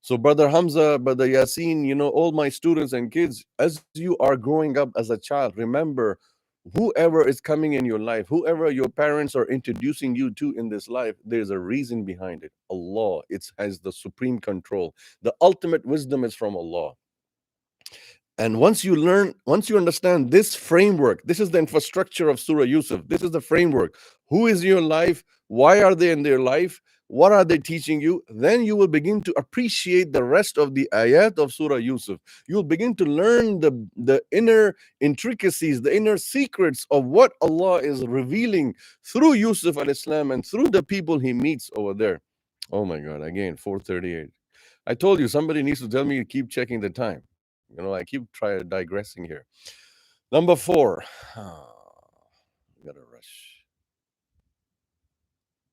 So Brother Hamza, Brother Yasin, all my students and kids, as you are growing up as a child, remember, whoever is coming in your life, whoever your parents are introducing you to in this life, there's a reason behind it. Allah, it has the supreme control. The ultimate wisdom is from Allah. And once you understand this framework, this is the infrastructure of Surah Yusuf. This is the framework. Who is your life? Why are they in their life? What are they teaching you? Then you will begin to appreciate the rest of the ayat of Surah Yusuf. You'll begin to learn the inner intricacies, the inner secrets of what Allah is revealing through Yusuf al-Islam and through the people he meets over there. Oh my God, again, 4:38. I told you, somebody needs to tell me to keep checking the time. I keep digressing here. Number 4. Gotta rush.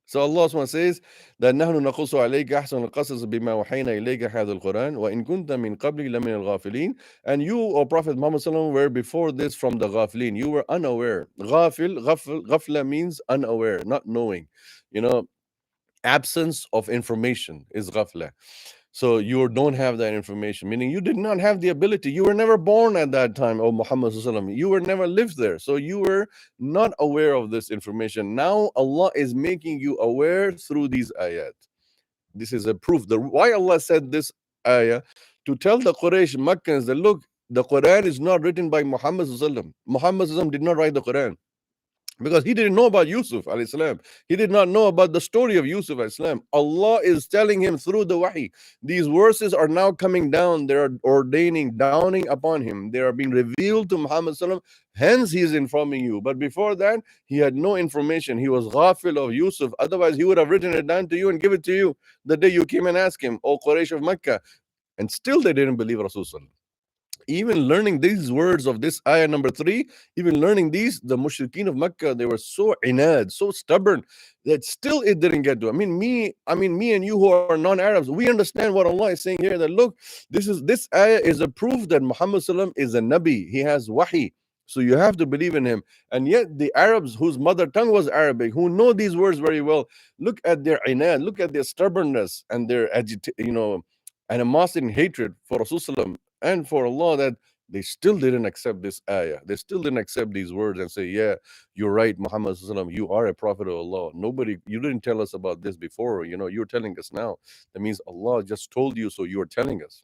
So Allah SWT says that نحن نقص عليك أحسن القصص بما وحينا إليك هذا القرآن وإن كنت من قبل لمن الغافلين. And you, O Prophet Muhammad SAW, were before this from the ghafilin. You were unaware. Ghafla means unaware, not knowing. Absence of information is ghafla. So you don't have that information, meaning you did not have the ability. You were never born at that time, O Muhammad sallallahu alaihi wasallam. You were never lived there. So you were not aware of this information. Now Allah is making you aware through these ayat. This is a proof. Why Allah said this ayah? To tell the Quraysh, Makkans that look, the Quran is not written by Muhammad sallallahu alaihi wasallam. Muhammad sallallahu alaihi wasallam did not write the Quran. Because he didn't know about Yusuf alayhi salam. He did not know about the story of Yusuf alayhi salam. Allah is telling him through the wahi. These verses are now coming down. They are downing upon him. They are being revealed to Muhammad sallam. Hence he is informing you. But before that, he had no information. He was ghafil of Yusuf. Otherwise, he would have written it down to you and give it to you the day you came and asked him, O Quraysh of Mecca. And still they didn't believe Rasulullah. Even learning these words of this ayah number 3, even learning these, the mushrikeen of Mecca, they were so inad, so stubborn that still it didn't get to. Me and you who are non-Arabs, we understand what Allah is saying here. That look, this ayah is a proof that Muhammad sallam is a Nabi. He has wahi. So you have to believe in him. And yet the Arabs whose mother tongue was Arabic, who know these words very well, look at their inad, look at their stubbornness and their animosity and hatred for Rasulullah and for Allah, that they still didn't accept this ayah. They still didn't accept these words and say, yeah, you're right, Muhammad sallallahu alaihi wasallam, you are a prophet of Allah. You didn't tell us about this before. You're telling us now. That means Allah just told you, so you're telling us.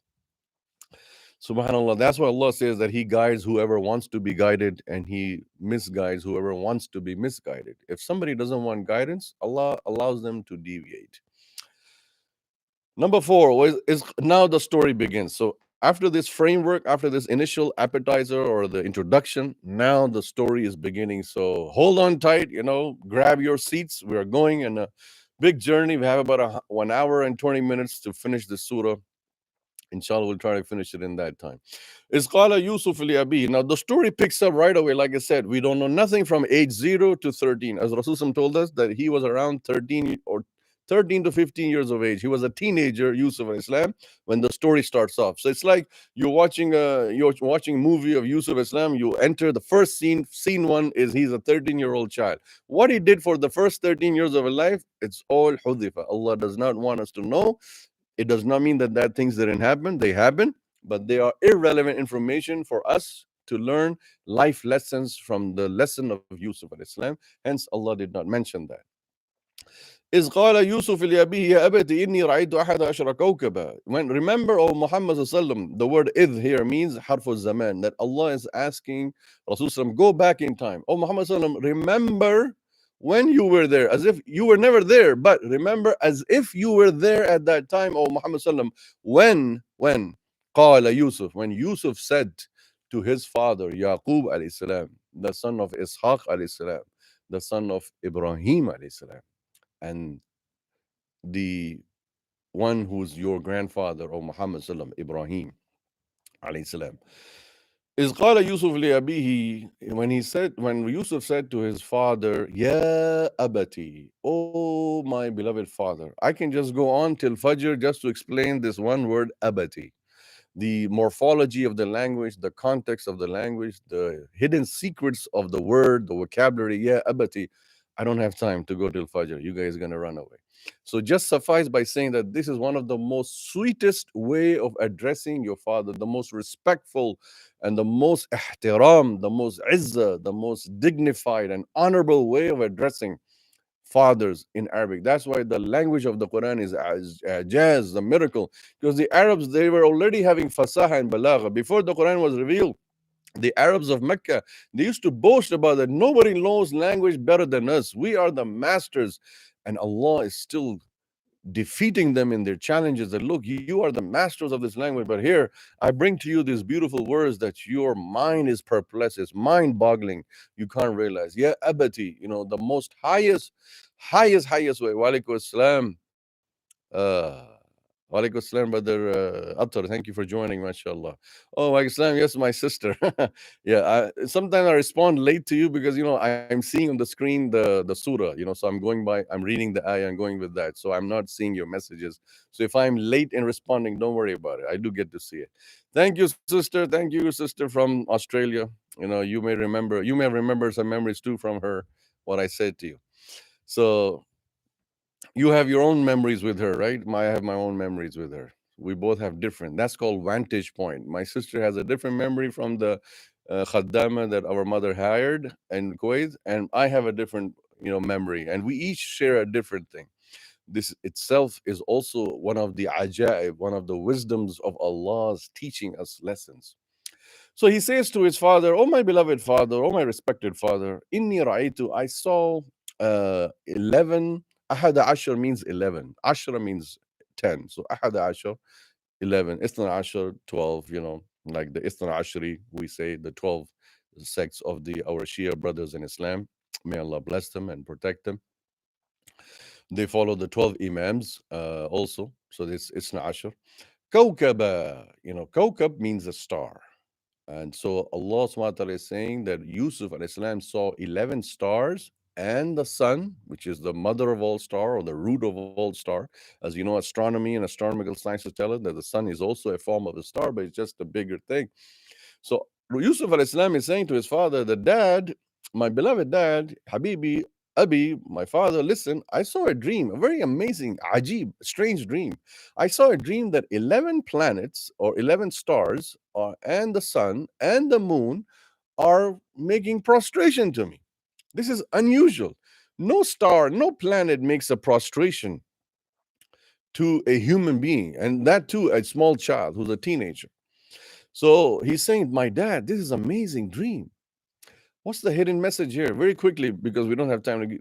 Subhanallah. That's why Allah says that he guides whoever wants to be guided and he misguides whoever wants to be misguided. If somebody doesn't want guidance, Allah allows them to deviate. Number 4 is now the story begins. So after this framework, after this initial appetizer or the introduction, now the story is beginning. So hold on tight, grab your seats. We are going in a big journey. We have about 1 hour and 20 minutes to finish the surah. Inshallah, we'll try to finish it in that time. Is qala Yusuf li abi. Now the story picks up right away. Like I said, we don't know nothing from age 0 to 13. As Rasulullah told us that he was around 13 13 to 15 years of age. He was a teenager, Yusuf alayhi salam, when the story starts off. So it's like you're watching a movie of Yusuf alayhi salam. You enter the first scene. Scene one is he's a 13-year-old child. What he did for the first 13 years of his life, it's all hudifa. Allah does not want us to know. It does not mean that things didn't happen. They happen, but they are irrelevant information for us to learn life lessons from the lesson of Yusuf alayhi salam. Hence, Allah did not mention that. إذ قال يوسف لأبيه يا أبت إني رأيت أحد عشر كوكبا. When remember, O Muhammad sallam, the word إذ here means حرف الزمان, that Allah is asking Rasul sallam, go back in time. O Muhammad sallam, remember when you were there, as if you were never there, but remember as if you were there at that time, O Muhammad sallam, when قال Yusuf, when Yusuf said to his father Yaqub alayhi salam, the son of Ishaq alayhi salam, the son of Ibrahim alayhi salam, and the one who's your grandfather, O Muhammad sallam, Ibrahim alayhi salam. إذ قال يوسف لأبيه, when Yusuf said to his father, Ya abati, oh my beloved father. I can just go on till Fajr just to explain this one word, abati. The morphology of the language, the context of the language, the hidden secrets of the word, the vocabulary. Yeah, abati. I don't have time to go till Fajr. You guys are going to run away. So just suffice by saying that this is one of the most sweetest way of addressing your father, the most respectful and the most ihtiram, the most izzah, the most dignified and honorable way of addressing fathers in Arabic. That's why the language of the Quran is jazz, the miracle, because the Arabs, they were already having fasaha and balagha. Before the Quran was revealed, the Arabs of Mecca, they used to boast about that. Nobody knows language better than us. We are the masters. And Allah is still defeating them in their challenges, that look, you are the masters of this language, but here I bring to you these beautiful words that your mind is perplexed, it's mind-boggling, you can't realize. Yeah, abati, the most highest way. Wa alaikum assalam. Wa alaikum assalam, brother Attar, thank you for joining, mashallah. Oh, wa alaikum assalam, yes, my sister. Yeah, sometimes I respond late to you because I'm seeing on the screen the surah, so I'm reading the ayah and going with that, so I'm not seeing your messages. So if I'm late in responding, don't worry about it, I do get to see it. Thank you, sister from Australia. You may remember some memories too from her, what I said to you. So you have your own memories with her, right? I have my own memories with her. We both have different. That's called vantage point. My sister has a different memory from the khaddama that our mother hired in Kuwait, and I have a different, memory, and we each share a different thing. This itself is also one of the ajaib, one of the wisdoms of Allah's teaching us lessons. So he says to his father, "Oh my beloved father, oh my respected father, inni ra'aytu, I saw 11. Ahada ashar means 11. Ashra means 10. So ahada ashar, 11. Isna ashar, 12. Like the Isna Ashri, we say the 12 sects of our Shia brothers in Islam. May Allah bless them and protect them. They follow the 12 imams also. So this Isna ashar. Kawkaba, Kawkab means a star. And so Allah subhanahu wa ta'ala is saying that Yusuf alayhi salam saw 11 stars and the sun, which is the mother of all star or the root of all star. As you know, astronomy and astronomical sciences tell us that the sun is also a form of a star, but it's just a bigger thing. So Yusuf alayhi salam is saying to his father, the dad, my beloved dad, Habibi, Abi, my father, listen, I saw a dream, a very amazing, ajib, strange dream. I saw a dream that 11 planets or 11 stars and the sun and the moon are making prostration to me. This is unusual. No star, no planet makes a prostration to a human being, and that too a small child who's a teenager. So he's saying, my dad, this is an amazing dream. What's the hidden message here? Very quickly, because we don't have time to.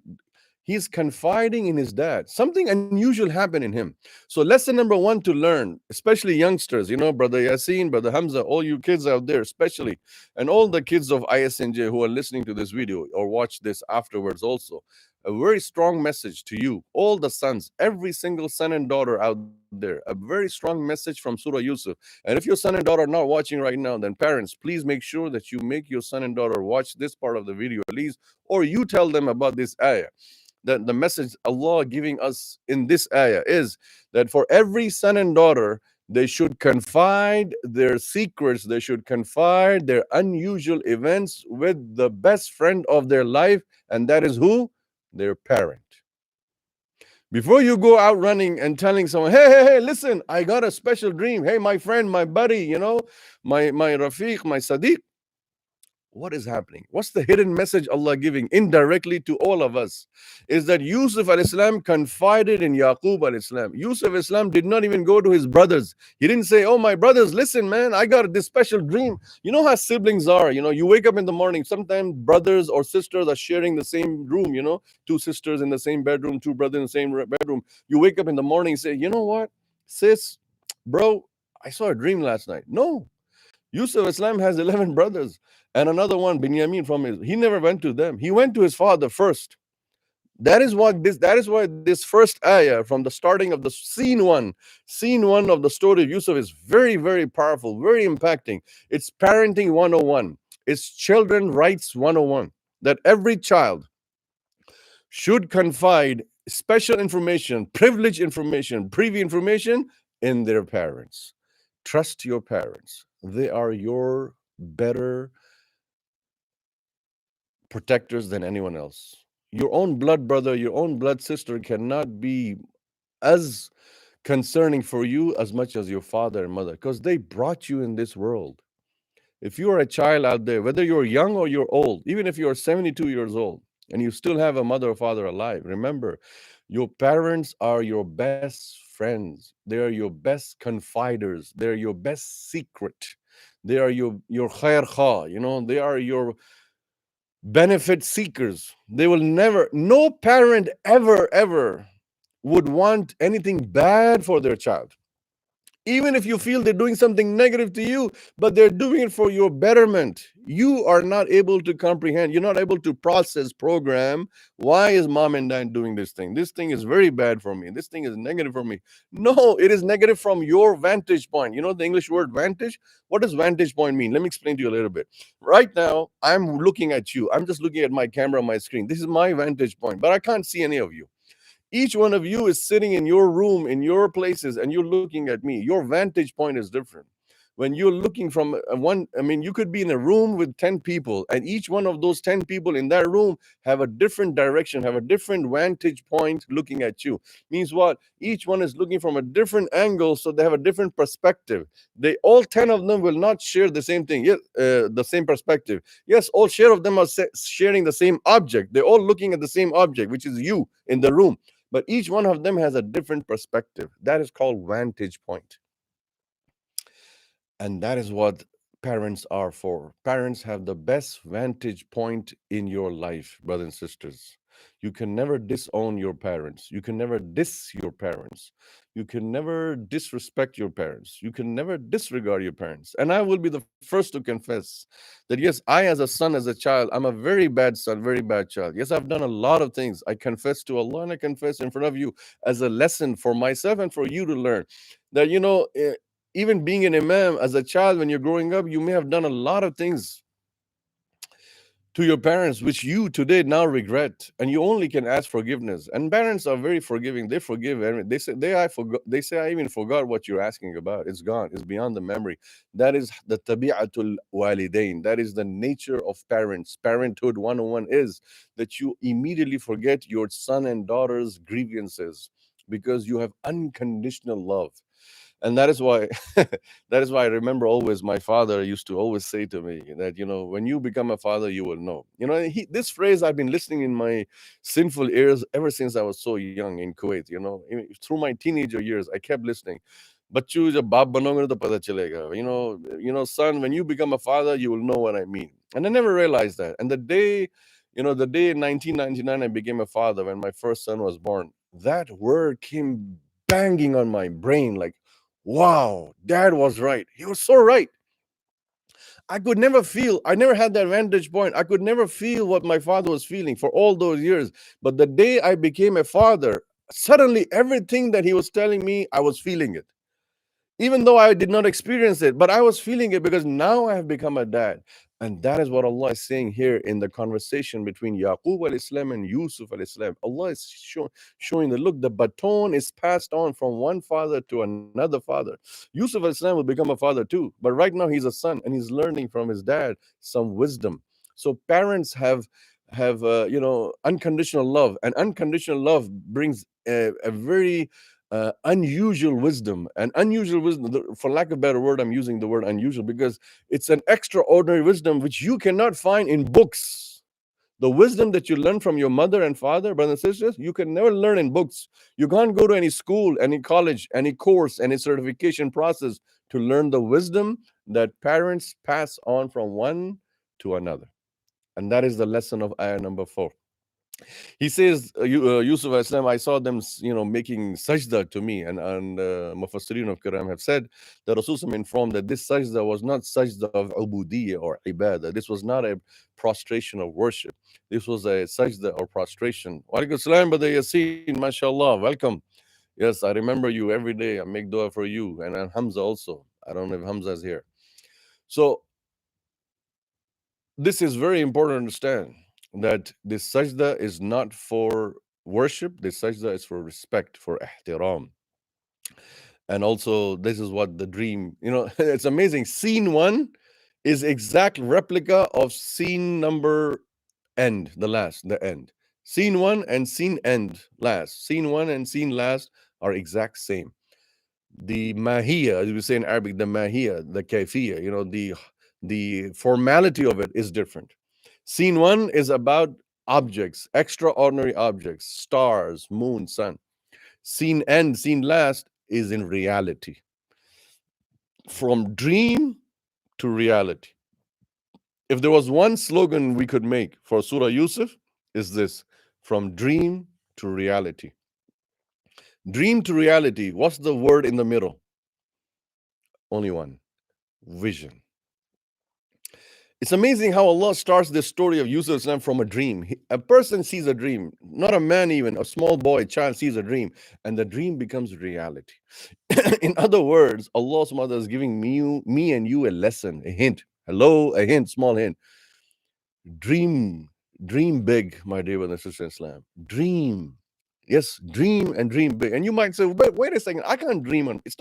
He's confiding in his dad. Something unusual happened in him. So lesson number one to learn, especially youngsters, Brother Yassine, Brother Hamza, all you kids out there, especially, and all the kids of ISNJ who are listening to this video or watch this afterwards also. a very strong message to you, all the sons, every single son and daughter out there, a very strong message from Surah Yusuf. And if your son and daughter are not watching right now, then parents, please make sure that you make your son and daughter watch this part of the video at least, or you tell them about this ayah. That the message Allah giving us in this ayah is that for every son and daughter, they should confide their secrets, they should confide their unusual events with the best friend of their life, and that is who? Their parent. Before you go out running and telling someone, hey, listen, I got a special dream. Hey, my friend, my buddy, my Rafiq, my Sadiq. What is happening? What's the hidden message Allah giving indirectly to all of us? Is that Yusuf al-Islam confided in Yaqub al-Islam. Yusuf al-Islam did not even go to his brothers. He didn't say, oh, my brothers, listen, man, I got this special dream. You know how siblings are. You wake up in the morning. Sometimes brothers or sisters are sharing the same room, two sisters in the same bedroom, two brothers in the same bedroom. You wake up in the morning and say, you know what, sis, bro, I saw a dream last night. No. Yusuf Islam has 11 brothers, and another one, Binyamin, he never went to them. He went to his father first. That is why this first ayah from the starting of the scene one of the story of Yusuf is very, very powerful, very impacting. It's parenting 101. It's children rights 101. That every child should confide special information, privileged information, privy information in their parents. Trust your parents. They are your better protectors than anyone else. Your own blood brother, your own blood sister cannot be as concerning for you as much as your father and mother, because they brought you in this world. If you are a child out there, whether you're young or you're old, even if you're 72 years old and you still have a mother or father alive, remember, your parents are your best friends. They are your best confiders. They're your best secret. They are your khair kha, they are your benefit seekers. They will never, no parent ever would want anything bad for their child. Even if you feel they're doing something negative to you, but they're doing it for your betterment. You are not able to comprehend. You're not able to process, program. Why is mom and dad doing this thing? This thing is very bad for me. This thing is negative for me. No, it is negative from your vantage point. You know the English word vantage? What does vantage point mean? Let me explain to you a little bit. Right now, I'm looking at you. I'm just looking at my camera on my screen. This is my vantage point, but I can't see any of you. Each one of you is sitting in your room, in your places, and you're looking at me. Your vantage point is different. When you're looking from you could be in a room with 10 people, and each one of those 10 people in that room have a different direction, have a different vantage point looking at you. Means what? Each one is looking from a different angle, so they have a different perspective. All 10 of them will not share the same thing, the same perspective. Yes, all share of them are sharing the same object. They're all looking at the same object, which is you in the room. But each one of them has a different perspective. That is called vantage point. And that is what parents are for. Parents have the best vantage point in your life, brothers and sisters. You can never disown your parents. You can never diss your parents. You can never disrespect your parents. You can never disregard your parents. And I will be the first to confess that, yes, I, as a son, as a child, I'm a very bad son, very bad child. Yes, I've done a lot of things. I confess to Allah and I confess in front of you as a lesson for myself and for you to learn that, even being an imam as a child, when you're growing up, you may have done a lot of things to your parents which you today now regret, and you only can ask forgiveness. And parents are very forgiving. They forgive everything. They say I even forgot what you're asking about. It's gone. It's beyond the memory. That is the tabi'atul walidain. That is the nature of parents. Parenthood 101 is that you immediately forget your son and daughter's grievances because you have unconditional love. And that is why I remember always my father used to always say to me that, when you become a father, you will know. This phrase I've been listening in my sinful ears ever since I was so young in Kuwait. Through my teenager years, I kept listening. Bachchu jab baap banoge to pata chalega. Son, when you become a father, you will know what I mean. And I never realized that. And the day in 1999 I became a father, when my first son was born, that word came banging on my brain like, wow, dad was right. He was so right. I could never feel, I never had that vantage point. I could never feel what my father was feeling for all those years. But the day I became a father, suddenly everything that he was telling me, I was feeling it. Even though I did not experience it, but I was feeling it because now I have become a dad. And that is what Allah is saying here in the conversation between Yaqub al-Islam and Yusuf al-Islam. Allah is showing that, look, the baton is passed on from one father to another father. Yusuf al-Islam will become a father too, but right now he's a son and he's learning from his dad some wisdom. So parents have unconditional love, and unconditional love brings a very unusual wisdom. And unusual wisdom, for lack of a better word, I'm using the word unusual because it's an extraordinary wisdom which you cannot find in books. The wisdom that you learn from your mother and father, brothers and sisters, you can never learn in books. You can't go to any school, any college, any course, any certification process to learn the wisdom that parents pass on from one to another. And that is the lesson of ayah number 4. He says, Yusuf Islam, I saw them, making sajda to me. And Mufassirin of Quran have said that Rasul informed that this sajda was not sajda of ubudiyya or ibadah. This was not a prostration of worship. This was a sajda or prostration. Wa alaikum salam, Brother Yasin, mashallah, welcome. Yes, I remember you every day. I make dua for you. And Hamza also. I don't know if Hamza is here. So this is very important to understand, that this sajda is not for worship. This sajda is for respect, for ihtiram. And also, this is what the dream, it's amazing. Scene 1 is exact replica of scene number end, the end. Scene 1 and scene end last. Scene 1 and scene last are exact same. The mahiyya, as we say in Arabic, the mahiyya, the kayfiyya, the formality of it is different. Scene 1 is about objects, extraordinary objects, stars, moon, sun. Scene end, scene last is in reality. From dream to reality. If there was one slogan we could make for Surah Yusuf, is this: from dream to reality. Dream to reality. What's the word in the middle? Only one: vision. It's amazing how Allah starts this story of Yusuf from a dream. A person sees a dream, not a man even, a small boy, child sees a dream, and the dream becomes reality. In other words, Allah's mother is giving me and you a lesson, a hint. Hello, a hint, small hint. Dream big, my dear brother and sister in Islam. Dream. Yes, dream and dream big. And you might say, but wait a second, I can't dream on. It's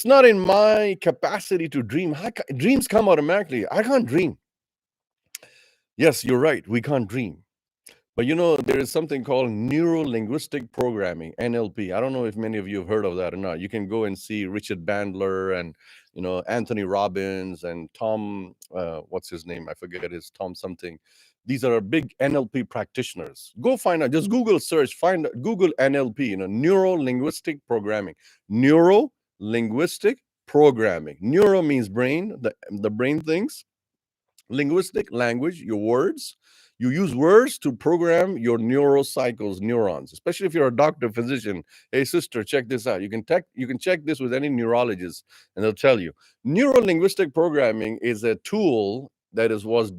not in my capacity to dream. Dreams come automatically. I can't dream. Yes, you're right. We can't dream. But there is something called neuro-linguistic programming, NLP. I don't know if many of you have heard of that or not. You can go and see Richard Bandler and Anthony Robbins and Tom, what's his name? I forget his Tom something. These are big NLP practitioners. Go find out. Just Google search. Google NLP. Neuro-linguistic programming. Neuro-linguistic programming. Neuro means brain. The brain thinks. Linguistic, language, your words. You use words to program your neurocycles, neurons, especially if you're a doctor, physician. Hey, sister, check this out. You can check this with any neurologist, and they'll tell you. Neuro-linguistic programming is a tool that was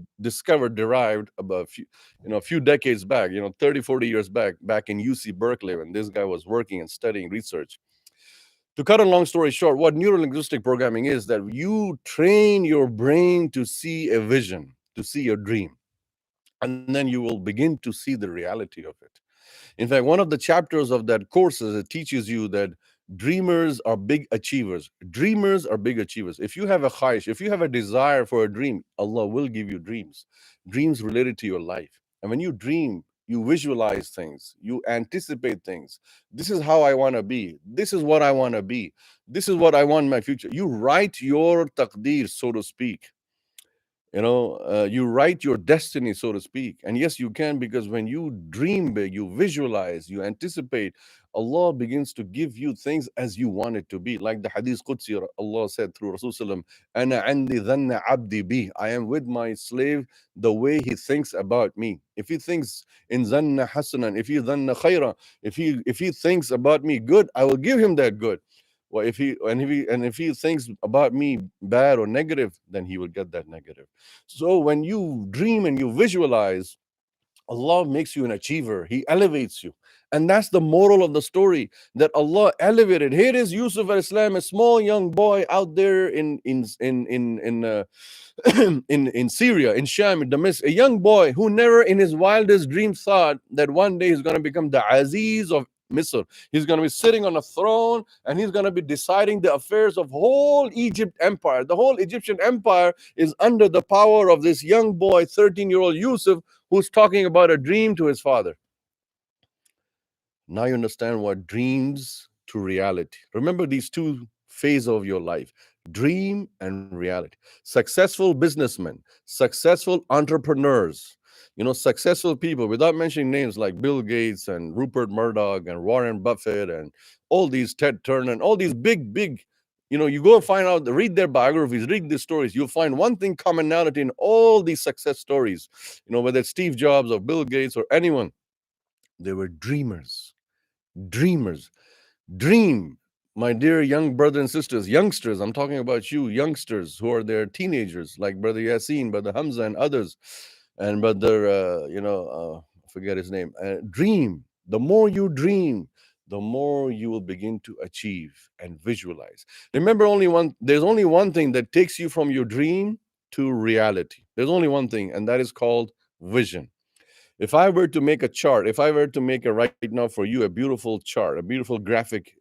derived about a few decades back, 30, 40 years back in UC Berkeley, when this guy was working and studying research. To cut a long story short, what neuro-linguistic programming is, that you train your brain to see a vision, to see your dream. And then you will begin to see the reality of it. In fact, one of the chapters of that course it teaches you that dreamers are big achievers. Dreamers are big achievers. If you have a khaish, if you have a desire for a dream, Allah will give you dreams related to your life. And when you dream, you visualize things, you anticipate things. This is how I want to be. This is what I want to be. This is what I want in my future. You write your taqdeer, so to speak. You write your destiny, so to speak. And yes, you can, because when you dream big, you visualize, you anticipate, Allah begins to give you things as you want it to be. Like the Hadith Qudsi, Allah said through Rasulullah, Ana andi dhanna abdi bih. I am with my slave the way he thinks about me. If he thinks in dhanna hasanan, if he dhanna khaira, if he thinks about me good, I will give him that good. Well, if he thinks about me bad or negative, then he will get that negative. So when you dream and you visualize, Allah makes you an achiever. He elevates you. And that's the moral of the story, that Allah elevated. Here is Yusuf al-Islam, a small young boy out there in Syria, in Sham, in Damascus, a young boy who never in his wildest dreams thought that one day he's going to become the Aziz of Misr. He's going to be sitting on a throne and he's going to be deciding the affairs of whole Egypt empire. The whole Egyptian empire is under the power of this young boy, 13-year-old Yusuf, who's talking about a dream to his father. Now you understand what dreams to reality. Remember these two phases of your life, dream and reality. Successful businessmen, successful entrepreneurs, successful people, without mentioning names like Bill Gates and Rupert Murdoch and Warren Buffett and all these Ted Turner and all these big, you go find out, read their biographies, read these stories. You'll find one thing commonality in all these success stories, whether it's Steve Jobs or Bill Gates or anyone, they were dreamers. Dream, my dear young brothers and sisters, youngsters. I'm talking about you, youngsters who are there, teenagers, like Brother Yassine, Brother Hamza, and others, and Brother, forget his name. Dream. The more you dream, the more you will begin to achieve and visualize. Remember, there's only one thing that takes you from your dream to reality. There's only one thing, and that is called vision. If I were to make a chart, if I were to make right now for you a beautiful chart, a beautiful graphic,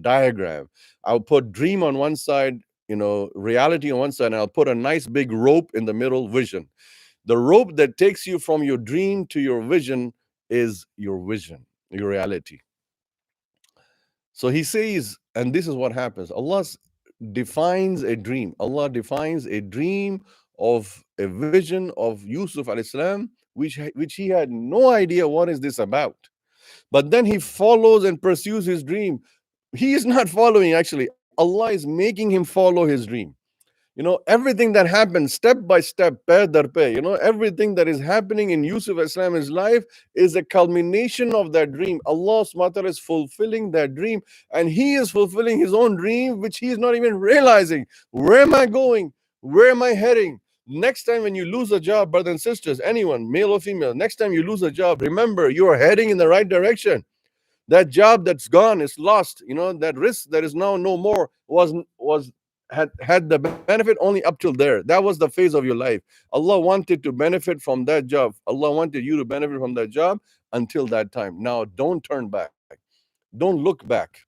diagram, I'll put dream on one side, reality on one side, and I'll put a nice big rope in the middle, vision. The rope that takes you from your dream to your vision is your vision, your reality. So he says, and this is what happens. Allah defines a dream. Allah defines a dream of a vision of Yusuf alayhi salam, which he had no idea what is this about. But then he follows and pursues his dream. He is not following, actually. Allah is making him follow his dream. Everything that happens step by step, pair dar pair, everything that is happening in Yusuf Islam's life is a culmination of that dream. Allah subhanahu wa ta'ala is fulfilling that dream, and he is fulfilling his own dream, which he is not even realizing. Where am I going? Where am I heading? Next time when you lose a job, brothers and sisters, anyone, male or female, next time you lose a job, remember you are heading in the right direction. That job that's gone is lost. That risk that is now no more had the benefit only up till there. That was the phase of your life. Allah wanted to benefit from that job. Allah wanted you to benefit from that job until that time. Now don't turn back. Don't look back.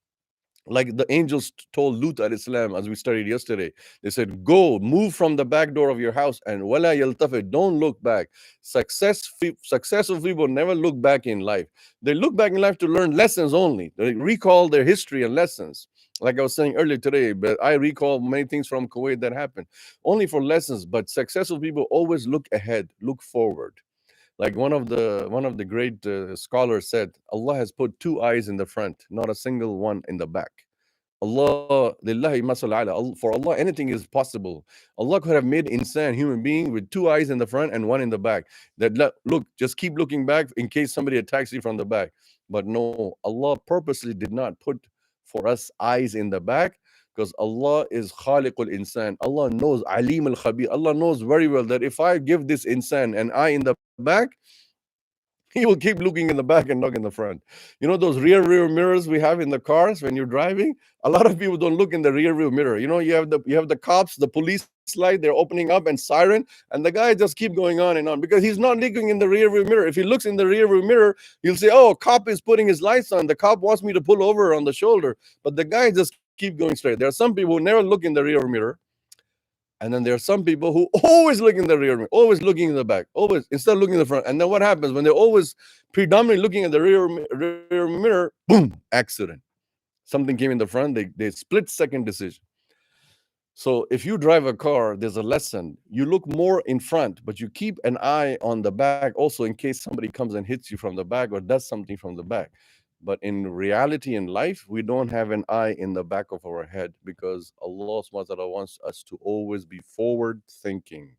Like the angels told Lut alayhi salam, as we studied yesterday, they said, go, move from the back door of your house and wala yaltafit, don't look back. Successful people never look back in life. They look back in life to learn lessons only. They recall their history and lessons. Like I was saying earlier today, but I recall many things from Kuwait that happened only for lessons. But successful people always look ahead, look forward. Like one of the great scholars said, Allah has put two eyes in the front, not a single one in the back. Allah, lillahi masal ala. For Allah, anything is possible. Allah could have made insan, human being, with two eyes in the front and one in the back. That look, just keep looking back in case somebody attacks you from the back. But no, Allah purposely did not put for us eyes in the back, because Allah is Khaliqul Insan. Allah knows, Alim al Khabir. Allah knows very well that if I give this insan an eye in the back, he will keep looking in the back and not in the front. Those rear mirrors we have in the cars when you're driving? A lot of people don't look in the rear view mirror. You have the cops, the police light, they're opening up and siren, and the guy just keep going on and on because he's not looking in the rear view mirror. If he looks in the rear view mirror, he'll say, oh, cop is putting his lights on. The cop wants me to pull over on the shoulder. But the guy just keep going straight. There are some people who never look in the rear view mirror. And then there are some people who always look in the rear mirror, always looking in the back, always, instead of looking in the front. And then what happens when they're always predominantly looking at the rear mirror? Boom, accident. Something came in the front, they split-second decision. So if you drive a car, there's a lesson. You look more in front, but you keep an eye on the back also in case somebody comes and hits you from the back or does something from the back. But in reality, in life, we don't have an eye in the back of our head because Allah subhanahu wa ta'ala wants us to always be forward thinking.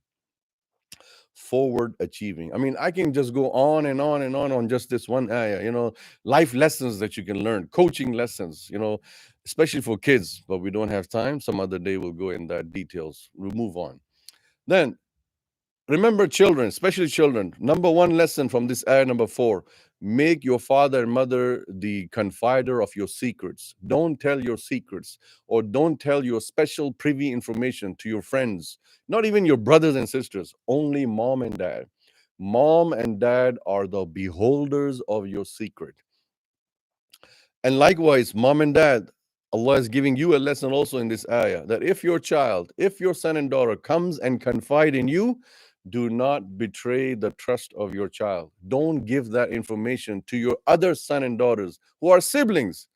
forward achieving. I mean, I can just go on and on and on just this one ayah, life lessons that you can learn, coaching lessons, especially for kids, but we don't have time. Some other day we'll go in that details. We'll move on. Then remember, children, especially children, number one lesson from this ayah number 4, make your father and mother the confider of your secrets. Don't tell your secrets, or don't tell your special privy information to your friends, not even your brothers and sisters, only mom and dad. Mom and dad are the beholders of your secret. And likewise, mom and dad, Allah is giving you a lesson also in this ayah, that if your child, if your son and daughter comes and confide in you, do not betray the trust of your child. Don't give that information to your other son and daughters who are siblings.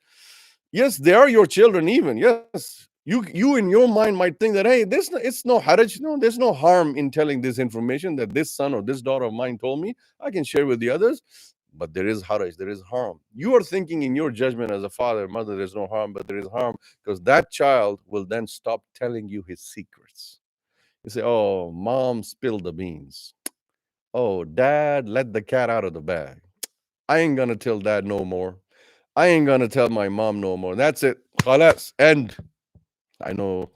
Yes, they are your children even. Yes, you in your mind might think that, hey, it's no haraj, no, there's no harm in telling this information that this son or this daughter of mine told me. I can share with the others. But there is haraj, there is harm. You are thinking in your judgment as a father, mother, there's no harm, but there is harm, because that child will then stop telling you his secrets. You say, oh, mom spilled the beans. Oh, dad let the cat out of the bag. I ain't gonna tell dad no more. I ain't gonna tell my mom no more. That's it. Khalas. End. I know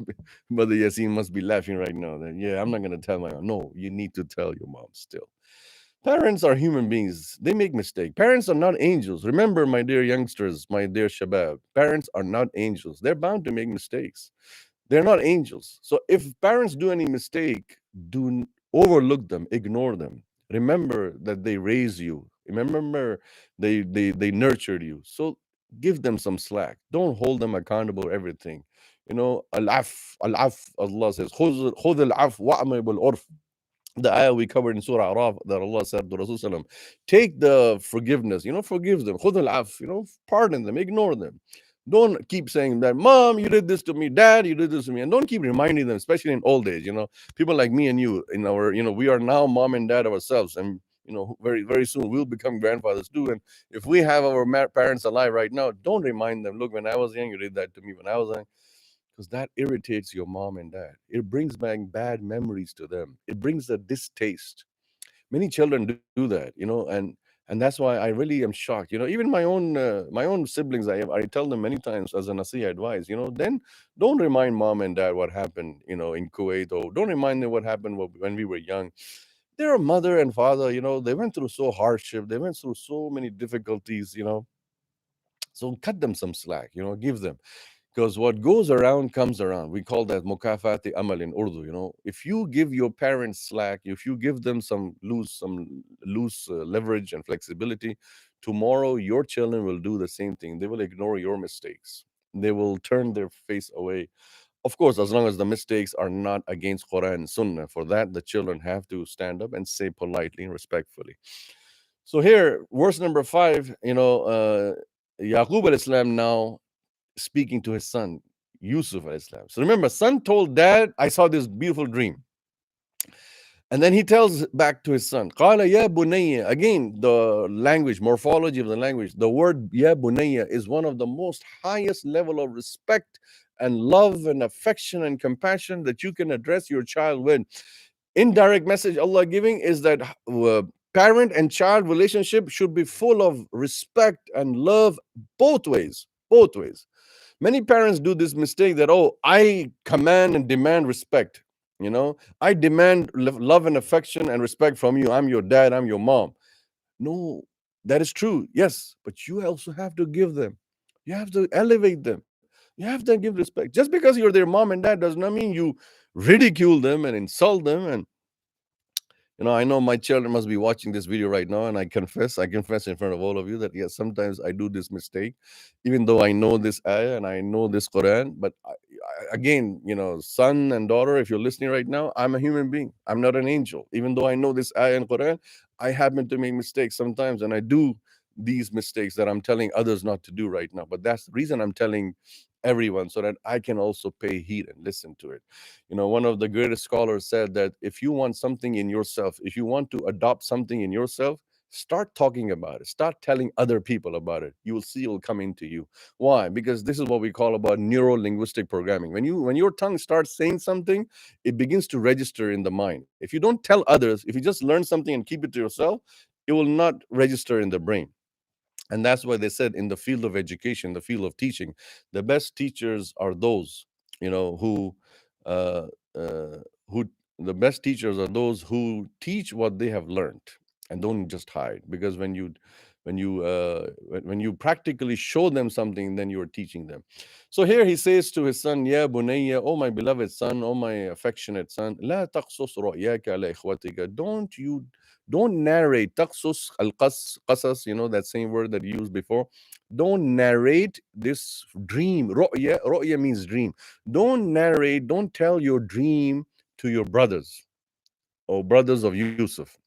Mother Yasin must be laughing right now. That, yeah, I'm not gonna tell my mom. No, you need to tell your mom still. Parents are human beings. They make mistakes. Parents are not angels. Remember, my dear youngsters, my dear shabab, parents are not angels. They're bound to make mistakes. They're not angels. So if parents do any mistake, do overlook them, ignore them. Remember that they raised you. Remember they nurtured you. So give them some slack. Don't hold them accountable for everything. Al-af, al-af, Allah says, khudh al-af wa'amr bil-urf. The ayah we covered in Surah Araf, that Allah said to Rasul, take the forgiveness, forgive them, khudh al-af, pardon them, ignore them. Don't keep saying that, mom, you did this to me, dad, you did this to me, and don't keep reminding them, especially in old age. People like me and you, in our, we are now mom and dad ourselves, and very very soon we'll become grandfathers too. And if we have our parents alive right now, don't remind them, look, when I was young, you did that to me when I was young, because that irritates your mom and dad. It brings back bad memories to them. It brings a distaste. Many children do that, and that's why I really am shocked. Even my own siblings, I tell them many times as a nasiha advice. Then don't remind mom and dad what happened, in Kuwait, or don't remind them what happened when we were young. Their mother and father, they went through so hardship. They went through so many difficulties. So cut them some slack. Give them, because what goes around comes around. We call that mukafati amal in Urdu. If you give your parents slack, if you give them some loose leverage and flexibility, tomorrow your children will do the same thing. They will ignore your mistakes. They will turn their face away. Of course, as long as the mistakes are not against Quran and Sunnah. For that, the children have to stand up and say politely and respectfully. So here, verse number 5, Yaqub al-Islam now speaking to his son, Yusuf al-Islam. So remember, son told dad, I saw this beautiful dream. And then he tells back to his son, Qala ya bunayya. Again, the language, morphology of the language, the word ya bunayya is one of the most highest level of respect and love and affection and compassion that you can address your child with. Indirect message Allah giving is that parent and child relationship should be full of respect and love both ways. Both ways. Many parents do this mistake that, oh, I command and demand respect. I demand love and affection and respect from you. I'm your dad, I'm your mom. No, that is true. Yes, but you also have to give them. You have to elevate them. You have to give respect. Just because you're their mom and dad does not mean you ridicule them and insult them. And I know my children must be watching this video right now, and I confess in front of all of you that yes, sometimes I do this mistake, even though I know this ayah and I know this Quran. But again, son and daughter, if you're listening right now, I'm a human being. I'm not an angel. Even though I know this ayah and Quran, I happen to make mistakes sometimes, and I do these mistakes that I'm telling others not to do right now. But that's the reason I'm telling everyone, so that I can also pay heed and listen to it. One of the greatest scholars said that if you want something in yourself, if you want to adopt something in yourself, Start talking about it. Start telling other people about it. You will see it will come into you. Why? Because this is what we call about neuro-linguistic programming. When your tongue starts saying something, it begins to register in the mind. If you don't tell others, if you just learn something and keep it to yourself, it will not register in the brain. And that's why they said in the field of education, the field of teaching, the best teachers are those, who, uh, uh, who, the best teachers are those who teach what they have learned and don't just hide. Because when you practically show them something, then you are teaching them. So here he says to his son, Ya bunayya, oh my beloved son, oh my affectionate son, la taqsus ru'yaka ala ikhwatika. Don't narrate. Taqsus qasas, that same word that you used before. Don't narrate this dream. Ru'ya means dream. Don't tell your dream to your brothers or brothers of Yusuf.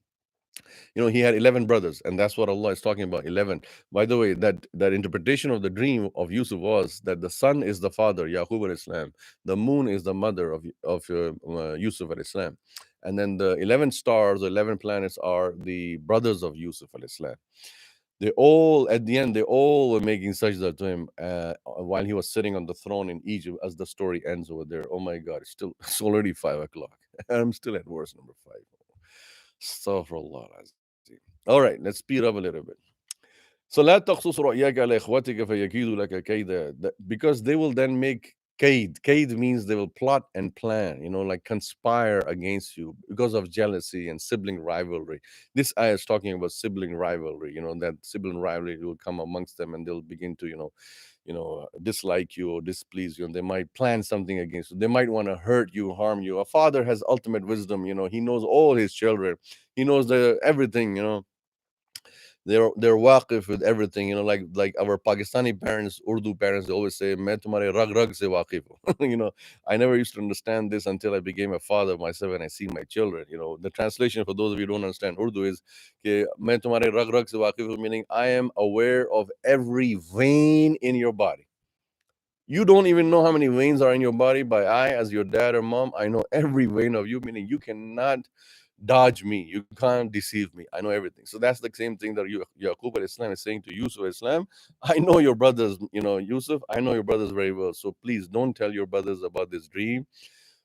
He had 11 brothers, and that's what Allah is talking about, 11. By the way, that interpretation of the dream of Yusuf was that the sun is the father, Yaqub al-Islam. The moon is the mother of Yusuf al-Islam. And then the 11 stars, the 11 planets are the brothers of Yusuf al-Islam. They all, at the end, they all were making sajda to him while he was sitting on the throne in Egypt, as the story ends over there. Oh my God, it's already 5 o'clock. I'm still at verse number 5. Astaghfirullah. All right, let's speed up a little bit. So لا تقصص رؤياك على إخوتك فيكيدوا لك كيدا. Because they will then make kaid. Kaid means they will plot and plan, like conspire against you because of jealousy and sibling rivalry. This ayah is talking about sibling rivalry, that sibling rivalry will come amongst them and they'll begin to, dislike you or displease you, and they might plan something against you. They might want to hurt you, harm you. A father has ultimate wisdom, he knows all his children. He knows everything, they're waqif with everything, like our Pakistani parents, Urdu parents, they always say, "Main tumhare rag rag se waqif hu." I never used to understand this until I became a father myself and I see my children. The translation for those of you who don't understand Urdu is कि मैं तुम्हारे रग रग से वाकिफ हूं, meaning I am aware of every vein in your body. You don't even know how many veins are in your body, but I, as your dad or mom, I know every vein of you, meaning you cannot dodge me. You can't deceive me. I know everything. So that's the same thing that Yaqub al-Islam is saying to Yusuf al-Islam. I know your brothers, Yusuf, I know your brothers very well. So please don't tell your brothers about this dream,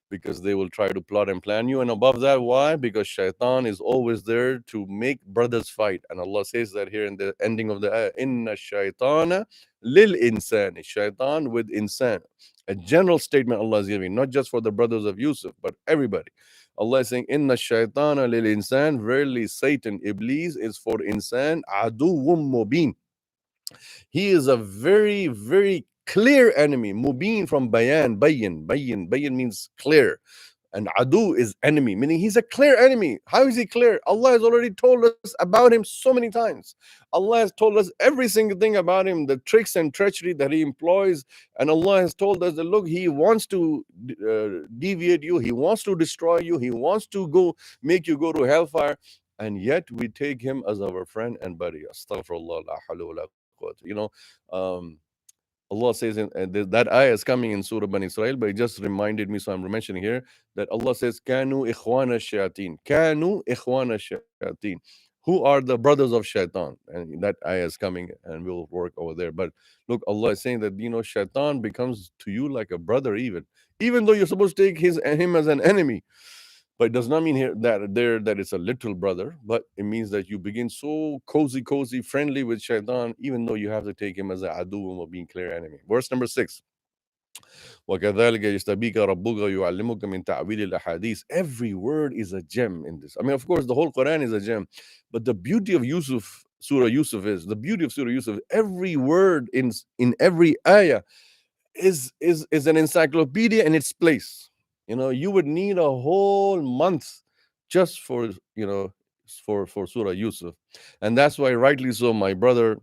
because they will try to plot and plan you. And above that, why? Because shaitan is always there to make brothers fight. And Allah says that here in the ending of the ayah, Inna shaitana lil insan. Shaitan with insan. A general statement Allah is giving, not just for the brothers of Yusuf, but everybody. Allah is saying, Inna shaitana lil insan. Verily Satan, Iblis, is for insan, aduwwum mubin. He is a very, very clear enemy. Mubin from bayan, bayin means clear. And adu is enemy, meaning he's a clear enemy. How is he clear? Allah has already told us about him so many times. Allah has told us every single thing about him, the tricks and treachery that he employs. And Allah has told us that, look, he wants to deviate you. He wants to destroy you. He wants to make you go to hellfire. And yet we take him as our friend and buddy. Astaghfirullah, la hawla wa la quwwata. Allah says that ayah is coming in Surah Bani Israel, but it just reminded me, so I'm mentioning here that Allah says, Kanu ikhwana shayateen. Kanu ikhwana shayateen. Who are the brothers of shaitan? And that ayah is coming and we'll work over there. But look, Allah is saying that, shaitan becomes to you like a brother, even though you're supposed to take him as an enemy. But it does not mean here that it's a literal brother, but it means that you begin so cozy, friendly with shaitan, even though you have to take him as a adu or being clear enemy. Verse number 6. وَكَذَلِكَ يَجْتَبِيكَ رَبُّكَ يُعَلِّمُكَ مِنْ تَعْوِيلِ الْأَحَادِيثِ. Every word is a gem in this. I mean, of course, the whole Quran is a gem, but the beauty of Surah Yusuf every word in every ayah is an encyclopedia in its place. You would need a whole month just for Surah Yusuf. And that's why, rightly so, my brother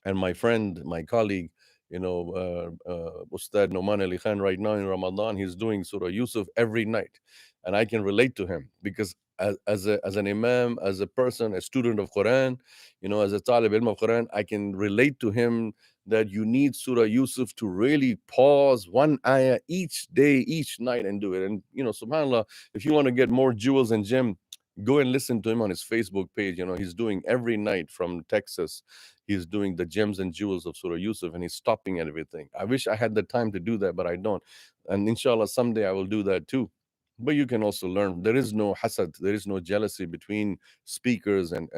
and my friend, my colleague, Ustad Noman Ali Khan, right now in Ramadan, he's doing Surah Yusuf every night. And I can relate to him because as an imam, as a person, a student of Quran, as a talib ilm of Quran, I can relate to him that you need Surah Yusuf to really pause one ayah each day, each night, and do it. And, subhanAllah, if you want to get more jewels and gems, Go and listen to him on his Facebook page. He's doing every night from Texas. He's doing the gems and jewels of Surah Yusuf, and he's stopping at everything. I wish I had the time to do that, but I don't. And inshallah, someday I will do that too. But you can also learn. There is no hasad, there is no jealousy between speakers and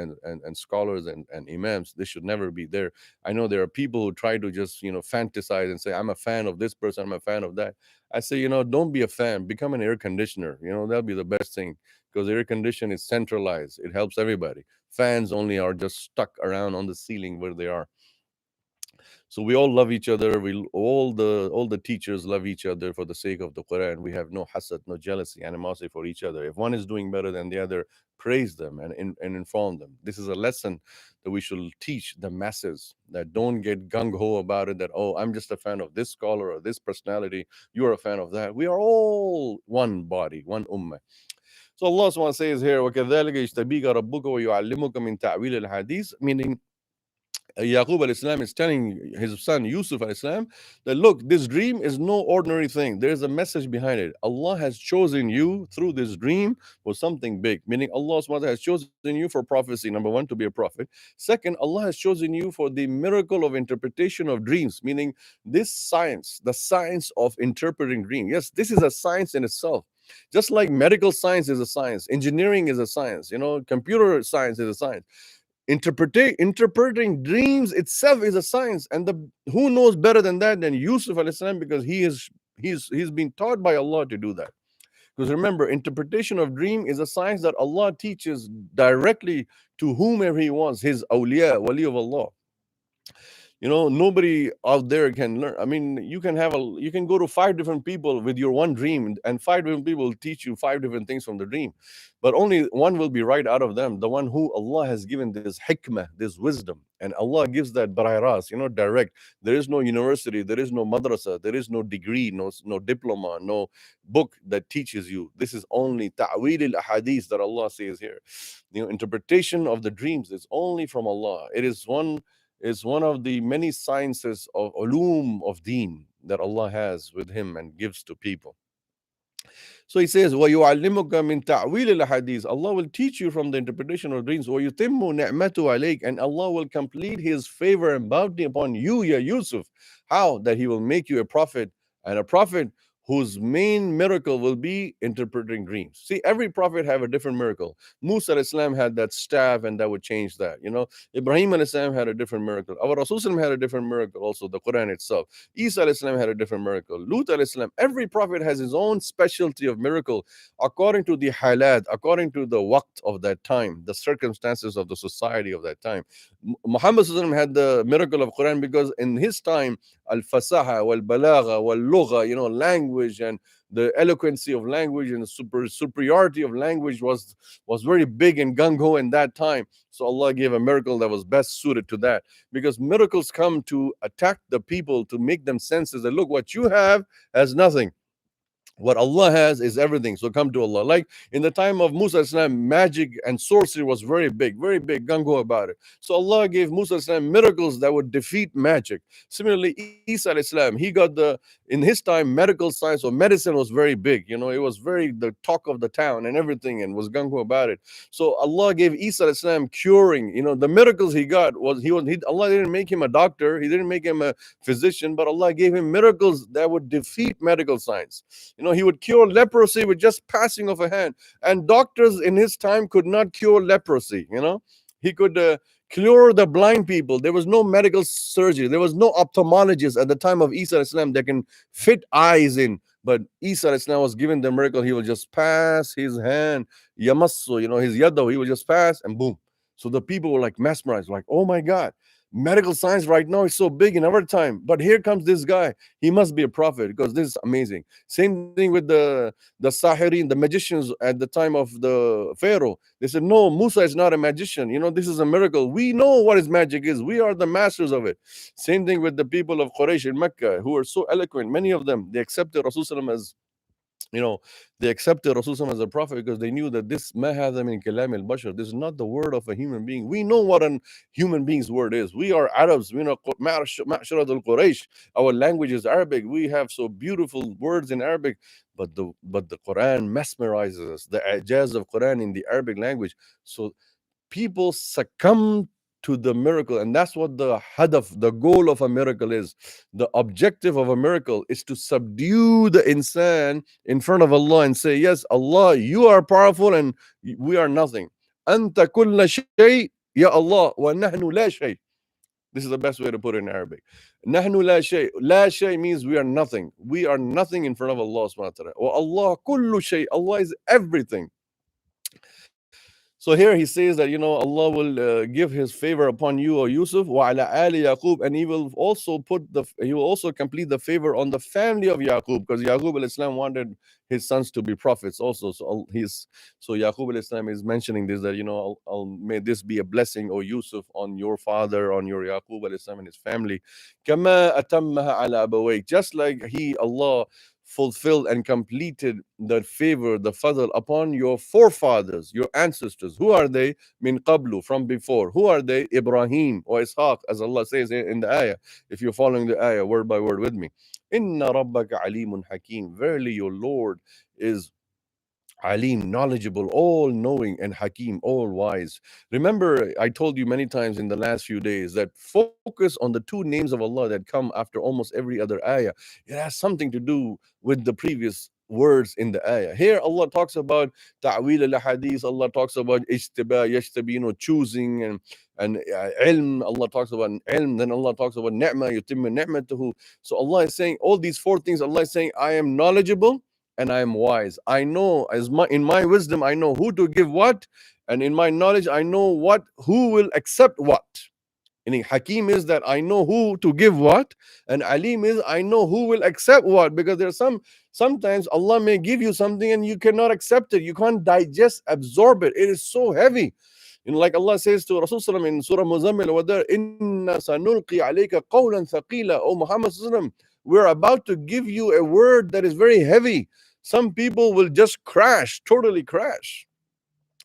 scholars and imams. This should never be there. I know there are people who try to just, fantasize and say, I'm a fan of this person, I'm a fan of that. I say, don't be a fan, become an air conditioner. That'll be the best thing, because air condition is centralized. It helps everybody. Fans only are just stuck around on the ceiling where they are. So we all love each other. We all the teachers love each other for the sake of the Quran. We have no hasad, no jealousy, animosity for each other. If one is doing better than the other, praise them and inform them. This is a lesson that we should teach the masses, that don't get gung-ho about it, that, oh, I'm just a fan of this scholar or this personality, you're a fan of that. We are all one body, one ummah. So Allah SWT says here, وَكَذَلِكَ يَجْتَبِيكَ رَبُّكَ وَيُعَلِّمُكَ مِنْ تَعْوِيلِ الْحَدِيثِ, meaning Yaqub al-Islam is telling his son Yusuf al-Islam that, look, this dream is no ordinary thing. There is a message behind it. Allah has chosen you through this dream for something big, meaning Allah SWT has chosen you for prophecy, number one, to be a prophet. Second, Allah has chosen you for the miracle of interpretation of dreams, meaning this science, the science of interpreting dreams. Yes, this is a science in itself. Just like medical science is a science, engineering is a science, computer science is a science. Interpreting dreams itself is a science, and who knows better than that than Yusuf al-Islam, because he's been taught by Allah to do that. Because remember, interpretation of dream is a science that Allah teaches directly to whomever He wants, His awliya, wali of Allah. Nobody out there can learn. I mean, you can go to 5 different people with your one dream, and 5 different people will teach you 5 different things from the dream, but only one will be right out of them, the one who Allah has given this hikmah, this wisdom. And Allah gives that barai ras, direct. There is no university, there is no madrasa, there is no degree, no diploma, no book that teaches you. This is only ta'wil al-ahadith that Allah says here. Interpretation of the dreams is only from Allah. It is one of the many sciences of ulum of deen that Allah has with Him and gives to people. So He says, وَيُعَلِّمُكَ مِنْ تَعْوِيلِ الْحَدِيثِ, Allah will teach you from the interpretation of dreams. وَيُتِمُّ نِعْمَتُ عَلَيْكَ, and Allah will complete His favor and bounty upon you, Ya Yusuf. How? That He will make you a prophet, and a prophet whose main miracle will be interpreting dreams. See, every prophet have a different miracle. Musa al-Islam had that staff, and that would change that. Ibrahim al-Islam had a different miracle. Our Rasul had a different miracle also, the Quran itself. Isa al-Islam had a different miracle. Lut al-Islam, every prophet has his own specialty of miracle according to the halat, according to the waqt of that time, the circumstances of the society of that time. Muhammad had the miracle of Quran because in his time, al-fasaha wal-balagha wal-lugha, language and the eloquency of language and the superiority of language was very big and gung-ho in that time. So Allah gave a miracle that was best suited to that, because miracles come to attack the people, to make them senses that, look, what you have has nothing. What Allah has is everything. So come to Allah. Like in the time of Musa Islam, magic and sorcery was very big, gung-ho about it. So Allah gave Musa Islam miracles that would defeat magic. Similarly, Isa Islam, he got in his time, medical science or medicine was very big. It was the talk of the town and everything, and was gung-ho about it. So Allah gave Isa Islam curing. The miracles he got Allah didn't make him a doctor, He didn't make him a physician, but Allah gave him miracles that would defeat medical science. He would cure leprosy with just passing of a hand. And doctors in his time could not cure leprosy. He could cure the blind people. There was no medical surgery. There was no ophthalmologist at the time of Isa Islam that can fit eyes in. But Isa Islam was given the miracle. He would just pass his hand, yamassu, his yadaw. He would just pass and boom. So the people were like mesmerized, like, oh my God. Medical science right now is so big in our time, but here comes this guy. He must be a prophet, because this is amazing. Same thing with the Sahirin, the magicians at the time of the Pharaoh. They said, no, Musa is not a magician. This is a miracle. We know what his magic is. We are the masters of it. Same thing with the people of Quraysh in Mecca, who are so eloquent. Many of them, they accepted Rasulullah as You know, they accepted Rasulullah as a prophet because they knew that this ma hadha min kalam al bashar, this is not the word of a human being. We know what a human being's word is. We are Arabs, we know ma'sharat al Quraysh. Our language is Arabic. We have so beautiful words in Arabic, but the Quran mesmerizes us. The ijaz of Quran in the Arabic language. So people succumb to the miracle, and that's what the hadaf, the goal of a miracle is. The objective of a miracle is to subdue the insan in front of Allah and say, yes, Allah, you are powerful and we are nothing. Anta kulla shay ya Allah wa nahnu la shay. This is the best way to put it in Arabic. Nahnu la shay. La shay means we are nothing. We are nothing in front of Allah subhanahu wa ta'ala. Wa Allah kullu shay. Allah is everything. So here he says that, Allah will give his favor upon you, O Yusuf, wa ala ali Yaqub, and he will also complete the favor on the family of Yaqub, because Yaqub al-Islam wanted his sons to be prophets also. So Yaqub al-Islam is mentioning this, that, may this be a blessing, O Yusuf, on your father, on your Yaqub al-Islam and his family. Kama atammaha ala abawayk, just like Allah fulfilled and completed the favor, the fadl upon your forefathers, your ancestors. Who are they? Min qablu, from before. Who are they? Ibrahim or Ishaq, as Allah says in the ayah, if you're following the ayah word by word with me. Inna rabbaka alimun hakim. Verily your Lord is Alim, knowledgeable, all knowing, and Hakim, all wise. Remember, I told you many times in the last few days that focus on the two names of Allah that come after almost every other ayah. It has something to do with the previous words in the ayah. Here, Allah talks about ta'wil al-hadith, Allah talks about ijtiba, yashtabi, choosing, and ilm. Allah talks about ilm, then Allah talks about ni'mah, yutimmu ni'matahu. So Allah is saying all these four things. Allah is saying, I am knowledgeable and I am wise. I know, in my wisdom, I know who to give what, and in my knowledge, I know who will accept what. And Hakim is that I know who to give what, and Alim is I know who will accept what, because there's sometimes Allah may give you something and you cannot accept it. You can't digest, absorb it. It is so heavy. Like Allah says to Rasulullah in Surah Muzammil, Inna sanulqi alayka qawlan thaqila. O Muhammad, we're about to give you a word that is very heavy. Some people will just crash, totally crash,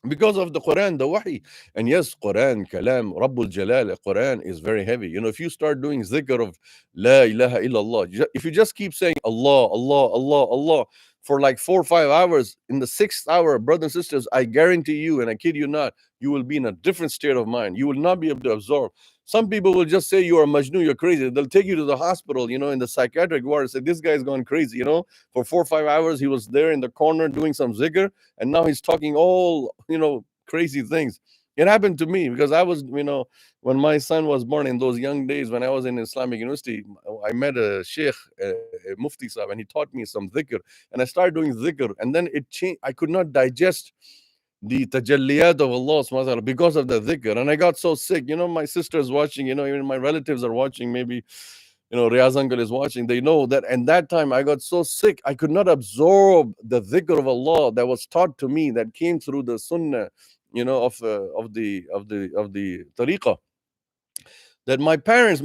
because of the Quran, the Wahi. And yes, Quran, Kalam, Rabbul Jalal, Quran is very heavy. If you start doing zikr of La ilaha illallah, if you just keep saying Allah, Allah, Allah, Allah for like 4 or 5 hours, in the 6th hour, brothers and sisters, I guarantee you, and I kid you not, you will be in a different state of mind. You will not be able to absorb. Some people will just say you are Majnun, you're crazy. They'll take you to the hospital, in the psychiatric ward, and say, this guy's gone crazy, For 4 or 5 hours, he was there in the corner doing some zikr, and now he's talking all, crazy things. It happened to me because I was, when my son was born, in those young days when I was in Islamic University, I met a sheikh, a mufti sahab, and he taught me some dhikr, and I started doing dhikr, and then it changed. I could not digest the tajalliyat of Allah subhanahu wa ta'ala because of the dhikr, and I got so sick. My sister's watching, even my relatives are watching, maybe Riaz uncle is watching, they know that. And that time I got so sick, I could not absorb the dhikr of Allah that was taught to me, that came through the sunnah, of the tariqah. That my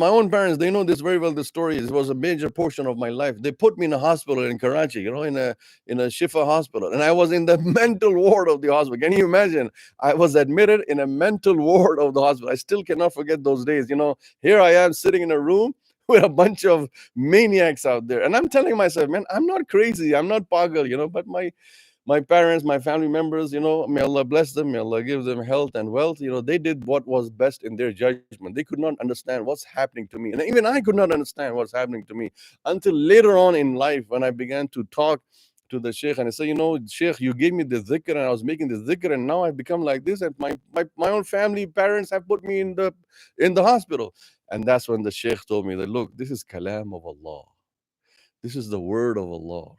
own parents, they know this very well. The story it was a major portion of my life. They put me in a hospital in Karachi, in a Shifa hospital, and I was in the mental ward of the hospital. Can you imagine? I was admitted in a mental ward of the hospital. I still cannot forget those days. Here I am sitting in a room with a bunch of maniacs out there, and I'm telling myself, man, I'm not crazy, I'm not pagal, but my parents, my family members, may Allah bless them, may Allah give them health and wealth. They did what was best in their judgment. They could not understand what's happening to me. And even I could not understand what's happening to me until later on in life, when I began to talk to the sheikh and I say, sheikh, you gave me the dhikr and I was making the dhikr, and now I've become like this, and my own family, parents have put me in the hospital. And that's when the sheikh told me that, look, this is kalam of Allah. This is the word of Allah.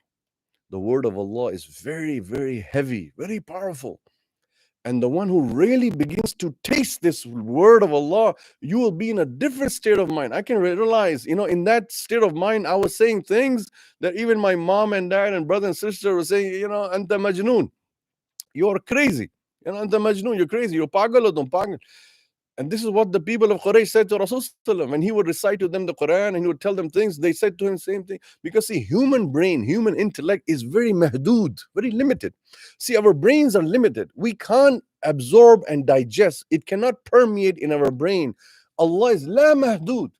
The word of Allah is very, very heavy, very powerful. And the one who really begins to taste this word of Allah, you will be in a different state of mind. I can realize, in that state of mind, I was saying things that even my mom and dad and brother and sister were saying, Anta Majnoon, you're crazy. Anta Majnoon, you're crazy, you're pagal or don't pagal. And this is what the people of Quraysh said to Rasulullah. When he would recite to them the Quran and he would tell them things, they said to him the same thing. Because see, human brain, human intellect is very mahdood, very limited. See, our brains are limited. We can't absorb and digest. It cannot permeate in our brain. Allah is la mahdood.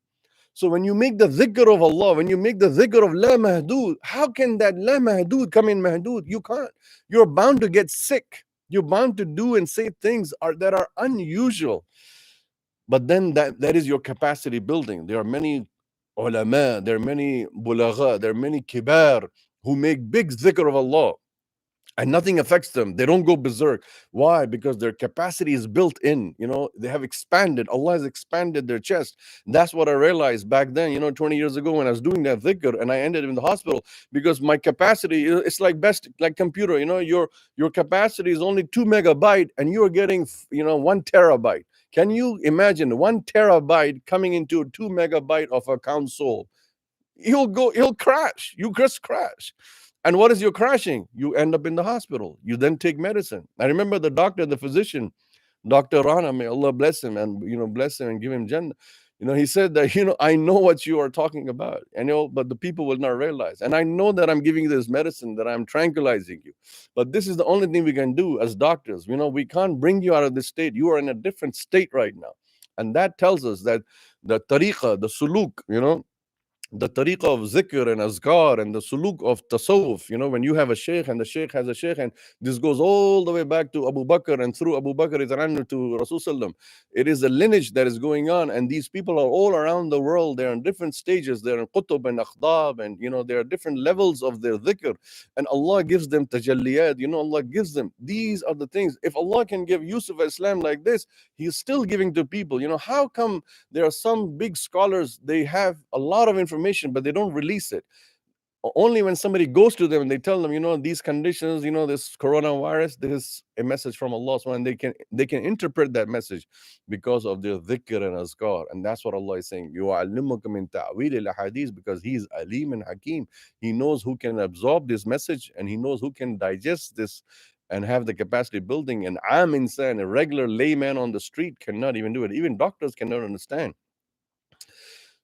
So when you make the dhikr of Allah, when you make the dhikr of la mahdood, how can that la mahdood come in mahdood? You can't. You're bound to get sick. You're bound to do and say things that are unusual. But then that is your capacity building. There are many ulama, there are many bulagha, there are many kibar who make big dhikr of Allah and nothing affects them. They don't go berserk. Why? Because their capacity is built in. They have expanded. Allah has expanded their chest. That's what I realized back then, 20 years ago when I was doing that dhikr and I ended in the hospital because my capacity, it's like computer, your capacity is only 2 megabyte and you are getting, 1 terabyte. Can you imagine 1 terabyte coming into 2 megabyte of a console? He'll crash. You just crash. And what is your crashing? You end up in the hospital. You then take medicine. I remember the doctor, the physician, Dr. Rana, may Allah bless him and bless him and give him Jannah. He said that, I know what you are talking about. But the people will not realize. And I know that I'm giving you this medicine, that I'm tranquilizing you. But this is the only thing we can do as doctors. We can't bring you out of this state. You are in a different state right now. And that tells us that the tariqah, the suluk, the tariqah of zikr and azkar and the suluk of tasawwuf, when you have a sheikh and the sheikh has a sheikh, and this goes all the way back to Abu Bakr, and through Abu Bakr to Rasulullah. It is a lineage that is going on, and these people are all around the world. They're in different stages. They're in qutub and akhdab, and there are different levels of their dhikr, and Allah gives them tajalliyat. Allah gives them. These are the things. If Allah can give Yusuf Islam like this, He's still giving to people. How come there are some big scholars, they have a lot of information, but they don't release it? Only when somebody goes to them and they tell them, these conditions, this coronavirus, this is a message from Allah, and they can interpret that message because of their dhikr and azkar. And that's what Allah is saying. يُعَلِّمُكَ مِن تَعْوِيلِ الْأَحَادِيثِ, because He is Alim and Hakim. He knows who can absorb this message, and He knows who can digest this and have the capacity building. And Am Insan, a regular layman on the street, cannot even do it. Even doctors cannot understand.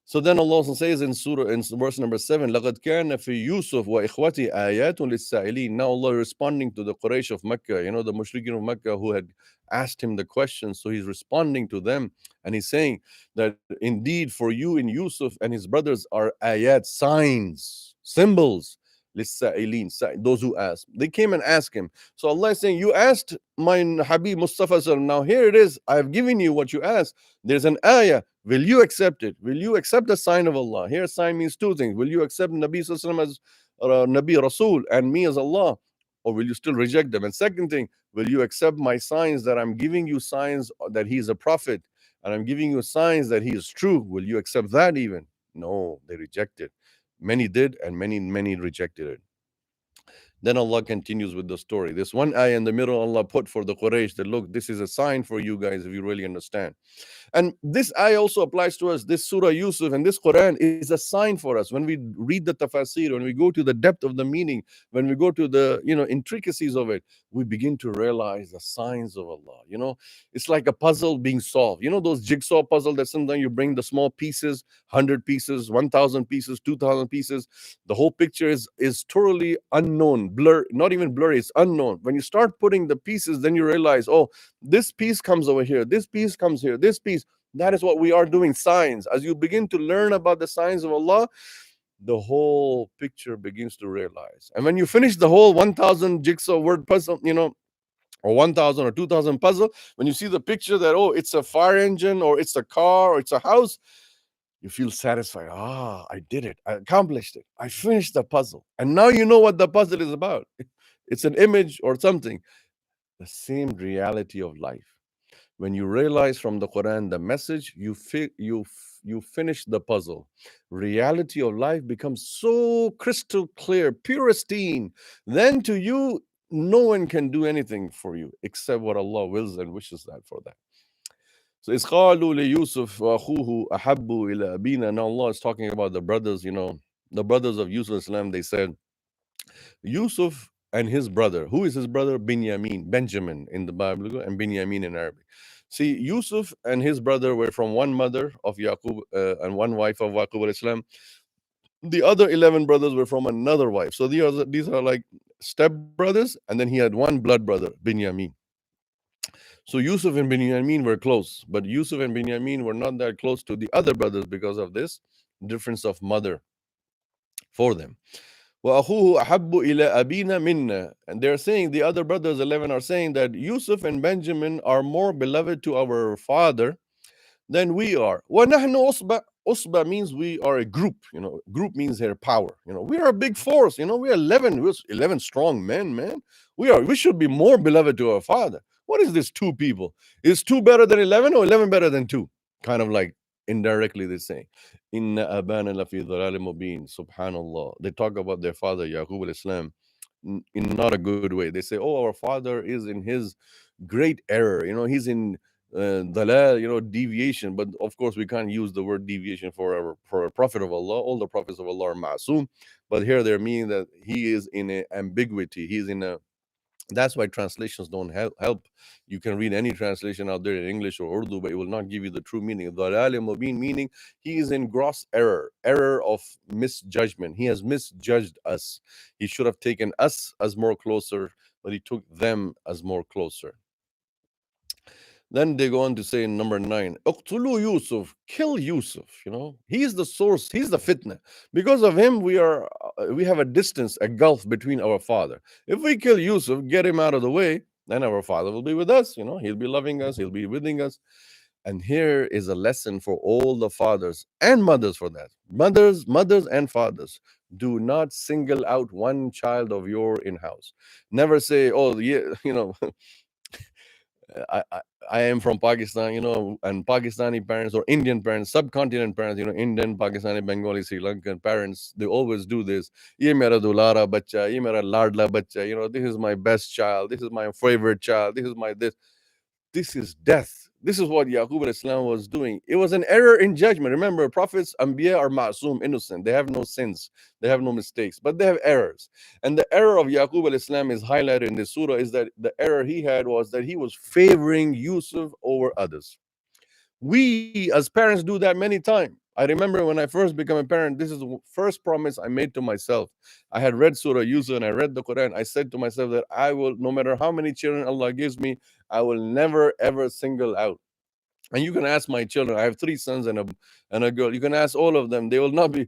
So then Allah also says in Surah, in verse number 7, لَقَدْ كَانَ فِي يُوسُفْ وَإِخْوَتِهِ آيَاتٌ لِلسَّائِلِينَ. Now Allah responding to the Quraysh of Mecca, the mushrikeen of Mecca who had asked him the question. So He's responding to them, and He's saying that indeed for you in Yusuf and his brothers are ayat, signs, symbols, لِلسَّائِلِينَ, those who ask. They came and asked him. So Allah is saying, you asked my Habib Mustafa, now here it is. I have given you what you asked. There's an ayah. Will you accept it? Will you accept the sign of Allah? Here, sign means two things. Will you accept Nabi Sallallahu Alaihi Wasallam as Nabi Rasul and me as Allah? Or will you still reject them? And second thing, will you accept my signs, that I'm giving you signs that He is a prophet, and I'm giving you signs that He is true? Will you accept that even? No, they rejected. Many did, and many rejected it. Then Allah continues with the story. This one ayah in the middle, Allah put for the Quraysh that, look, this is a sign for you guys if you really understand. And this ayah also applies to us. This Surah Yusuf and this Quran is a sign for us. When we read the tafasir, when we go to the depth of the meaning, when we go to the intricacies of it, we begin to realize the signs of Allah. It's like a puzzle being solved. Those jigsaw puzzle that sometimes you bring the small pieces, 100 pieces, 1,000 pieces, 2,000 pieces. The whole picture is totally unknown, blur, not even blurry, it's unknown. When you start putting the pieces, then you realize, oh, this piece comes over here, this piece comes here, this piece. That is what we are doing, signs. As you begin to learn about the signs of Allah, the whole picture begins to realize. And when you finish the whole 1,000 jigsaw word puzzle, or 1,000 or 2,000 puzzle, when you see the picture that, oh, it's a fire engine, or it's a car, or it's a house, you feel satisfied. I did it. I accomplished it. I finished the puzzle. And now you know what the puzzle is about. It's an image or something. The same reality of life. When you realize from the Quran the message, you finish the puzzle. Reality of life becomes so crystal clear, pristine. Then to you, no one can do anything for you except what Allah wills and wishes that for that. So إِذْ قَالُوا لِيُوسُفَ وَأَخُوهُ أَحَبُّ إِلَىٰ أَبِينَا. Now Allah is talking about the brothers, the brothers of Yusuf Islam. They said, Yusuf and his brother. Who is his brother? Benjamin in the Bible, and Binyamin in Arabic. See, Yusuf and his brother were from one mother of Yaqub and one wife of Yaqub al-Islam. The other 11 brothers were from another wife. So these are like step brothers, and then he had one blood brother, Binyamin. So Yusuf and Binyamin were close, but Yusuf and Binyamin were not that close to the other brothers because of this difference of mother for them. وَأَخُوهُ أَحَبُّ إِلَىٰ أَبِينَا مِنَّا. And they're saying, the other brothers, 11, are saying that Yusuf and Benjamin are more beloved to our father than we are. وَنَحْنُ أُصْبَةٌ. Usba means we are a group. Group means their power. We are a big force. We are 11. We're 11 strong men, man. We should be more beloved to our father. What is this two people? Is two better than 11 or 11 better than two? Kind of like indirectly they're saying. Inna abana lafi dhalal mubin. Subhanallah. They talk about their father, Yaqub al-Islam, in not a good way. They say, oh, our father is in his great error. He's in dalal, deviation. But of course, we can't use the word deviation for a prophet of Allah. All the prophets of Allah are ma'soom. But here they're meaning that he is in an ambiguity. He's in a That's why translations don't help. You can read any translation out there in English or Urdu, but it will not give you the true meaning. Dhalal mubin, meaning he is in gross error of misjudgment. He has misjudged us. He should have taken us as more closer, but he took them as more closer. Then they go on to say in number 9, Uqtulu Yusuf, kill Yusuf. He's the source, he's the fitna. Because of him, we have a distance, a gulf between our father. If we kill Yusuf, get him out of the way, then our father will be with us. He'll be loving us, he'll be within us. And here is a lesson for all the fathers and mothers for that. Mothers and fathers. Do not single out one child of your in-house. Never say, oh, yeah, I am from Pakistan, and Pakistani parents or Indian parents, subcontinent parents, Indian, Pakistani, Bengali, Sri Lankan parents, they always do this. Ye mera dulara bacha, ye mera ladla bacha, this is my best child, this is my favorite child, this is my this. This is death. This is what Yaqub al-Islam was doing. It was an error in judgment. Remember, prophets, Anbiya, are ma'soom, innocent. They have no sins. They have no mistakes. But they have errors. And the error of Yaqub al-Islam is highlighted in this surah, is that the error he had was that he was favoring Yusuf over others. We as parents do that many times. I remember when I first became a parent, this is the first promise I made to myself. I had read Surah Yusuf and I read the Quran. I said to myself that I will, no matter how many children Allah gives me, I will never ever single out. And you can ask my children. I have 3 sons and a girl. You can ask all of them. They will never be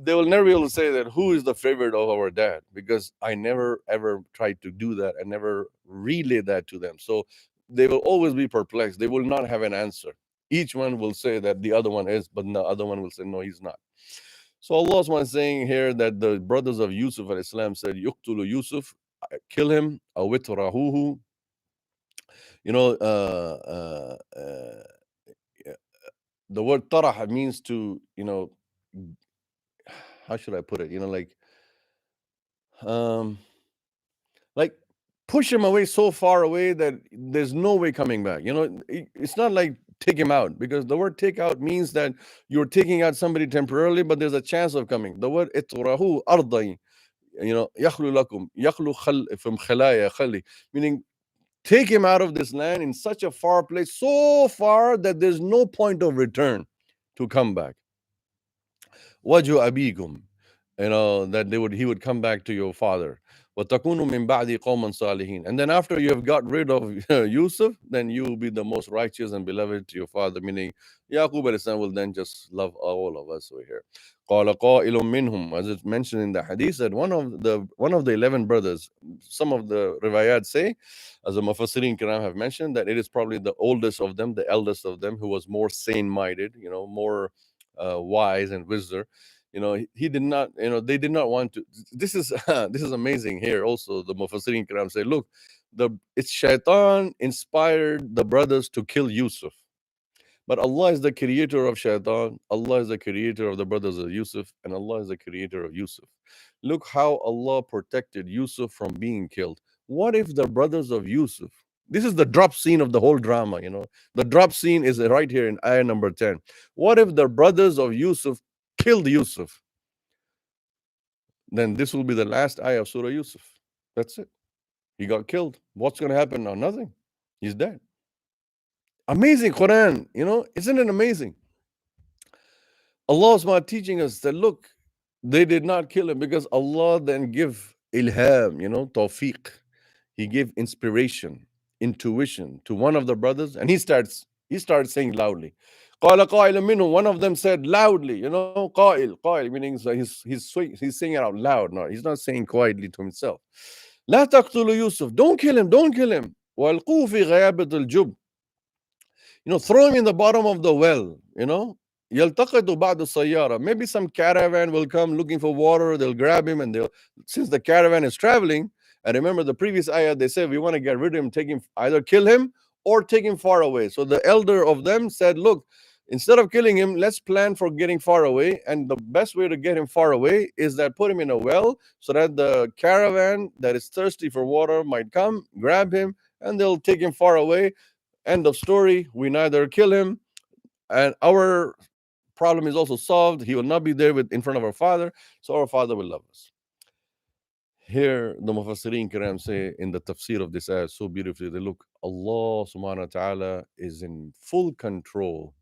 able to say that who is the favorite of our dad, because I never ever tried to do that. I never relayed that to them. So they will always be perplexed. They will not have an answer. Each one will say that the other one is, but the other one will say, no, he's not. So Allah is saying here that the brothers of Yusuf al-Islam said, Yuqtulu Yusuf, kill him, awitrahuhu. The word tarah means to, how should I put it? Like push him away so far away that there's no way coming back. It's not like take him out, because the word take out means that you're taking out somebody temporarily, but there's a chance of coming. The word itrahu ardain, yakhlu lakum, yakhlu from khalaya khali, meaning take him out of this land in such a far place, so far that there's no point of return to come back. Waju abikum, that he would come back to your father. وَتَكُونُوا مِن بَعْدِ قَوْمًا صَالِحِينَ. And then after you have got rid of Yusuf, then you will be the most righteous and beloved to your father, meaning Yaqub al-Islam will then just love all of us over here. قَالَ قَائِلٌ مِّنْهُمْ, as it's mentioned in the hadith, that one of the 11 brothers, some of the riwayat say, as the Mufassirin Kiram have mentioned, that it is probably the oldest of them, the eldest of them, who was more sane-minded, more wise and wisdom. He did not, they did not want to. This is this is amazing here. Also, the Mufassirin Kiram say, look, it's Shaitan inspired the brothers to kill Yusuf. But Allah is the creator of Shaitan. Allah is the creator of the brothers of Yusuf, and Allah is the creator of Yusuf. Look how Allah protected Yusuf from being killed. What if the brothers of Yusuf, this is the drop scene of the whole drama, the drop scene is right here in ayah number 10. What if the brothers of Yusuf killed Yusuf? Then this will be the last ayah of Surah Yusuf. That's it. He got killed. What's going to happen now? Nothing. He's dead. Amazing Quran, isn't it amazing? Allah is teaching us that, look, they did not kill him because Allah then give ilham, tawfiq. He gave inspiration, intuition to one of the brothers, and he starts saying loudly. قال قائل منهم, one of them said loudly, قائل meaning he's saying it out loud. No, he's not saying quietly to himself. لا تقتلوا يوسف, don't kill him, don't kill him. وَالْقُوهُ فِي غَيَابَةِ الْجُبِّ, throw him in the bottom of the well, يلتقط بعد السيارة. Maybe some caravan will come looking for water, they'll grab him, and since the caravan is traveling, and remember the previous ayah, they said we want to get rid of him, either kill him or take him far away. So the elder of them said, look, instead of killing him, let's plan for getting far away, and the best way to get him far away is that put him in a well so that the caravan that is thirsty for water might come, grab him, and they'll take him far away. End of story. We neither kill him, and our problem is also solved. He will not be there in front of our father, so our father will love us. Here, the Mufassirin Kiram say in the tafsir of this ayah so beautifully, they look, Allah subhanahu wa ta'ala is in full control.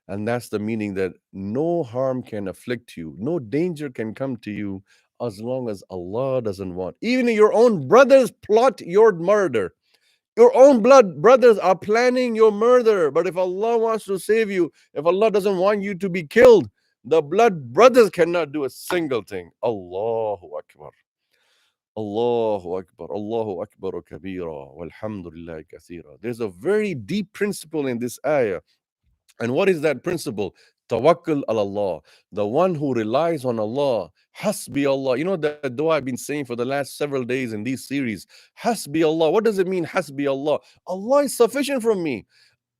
And that's the meaning that no harm can afflict you, no danger can come to you as long as Allah doesn't want. Even your own brothers plot your murder. Your own blood brothers are planning your murder. But if Allah wants to save you, if Allah doesn't want you to be killed, the blood brothers cannot do a single thing. Allahu Akbar. Allahu Akbar. Allahu Akbar kabira. Walhamdulillah kathira. There's a very deep principle in this ayah. And what is that principle? Tawakkul ala Allah. The one who relies on Allah. Hasbi Allah. You know that dua I've been saying for the last several days in these series. Hasbi Allah. What does it mean, Hasbi Allah? Allah is sufficient for me.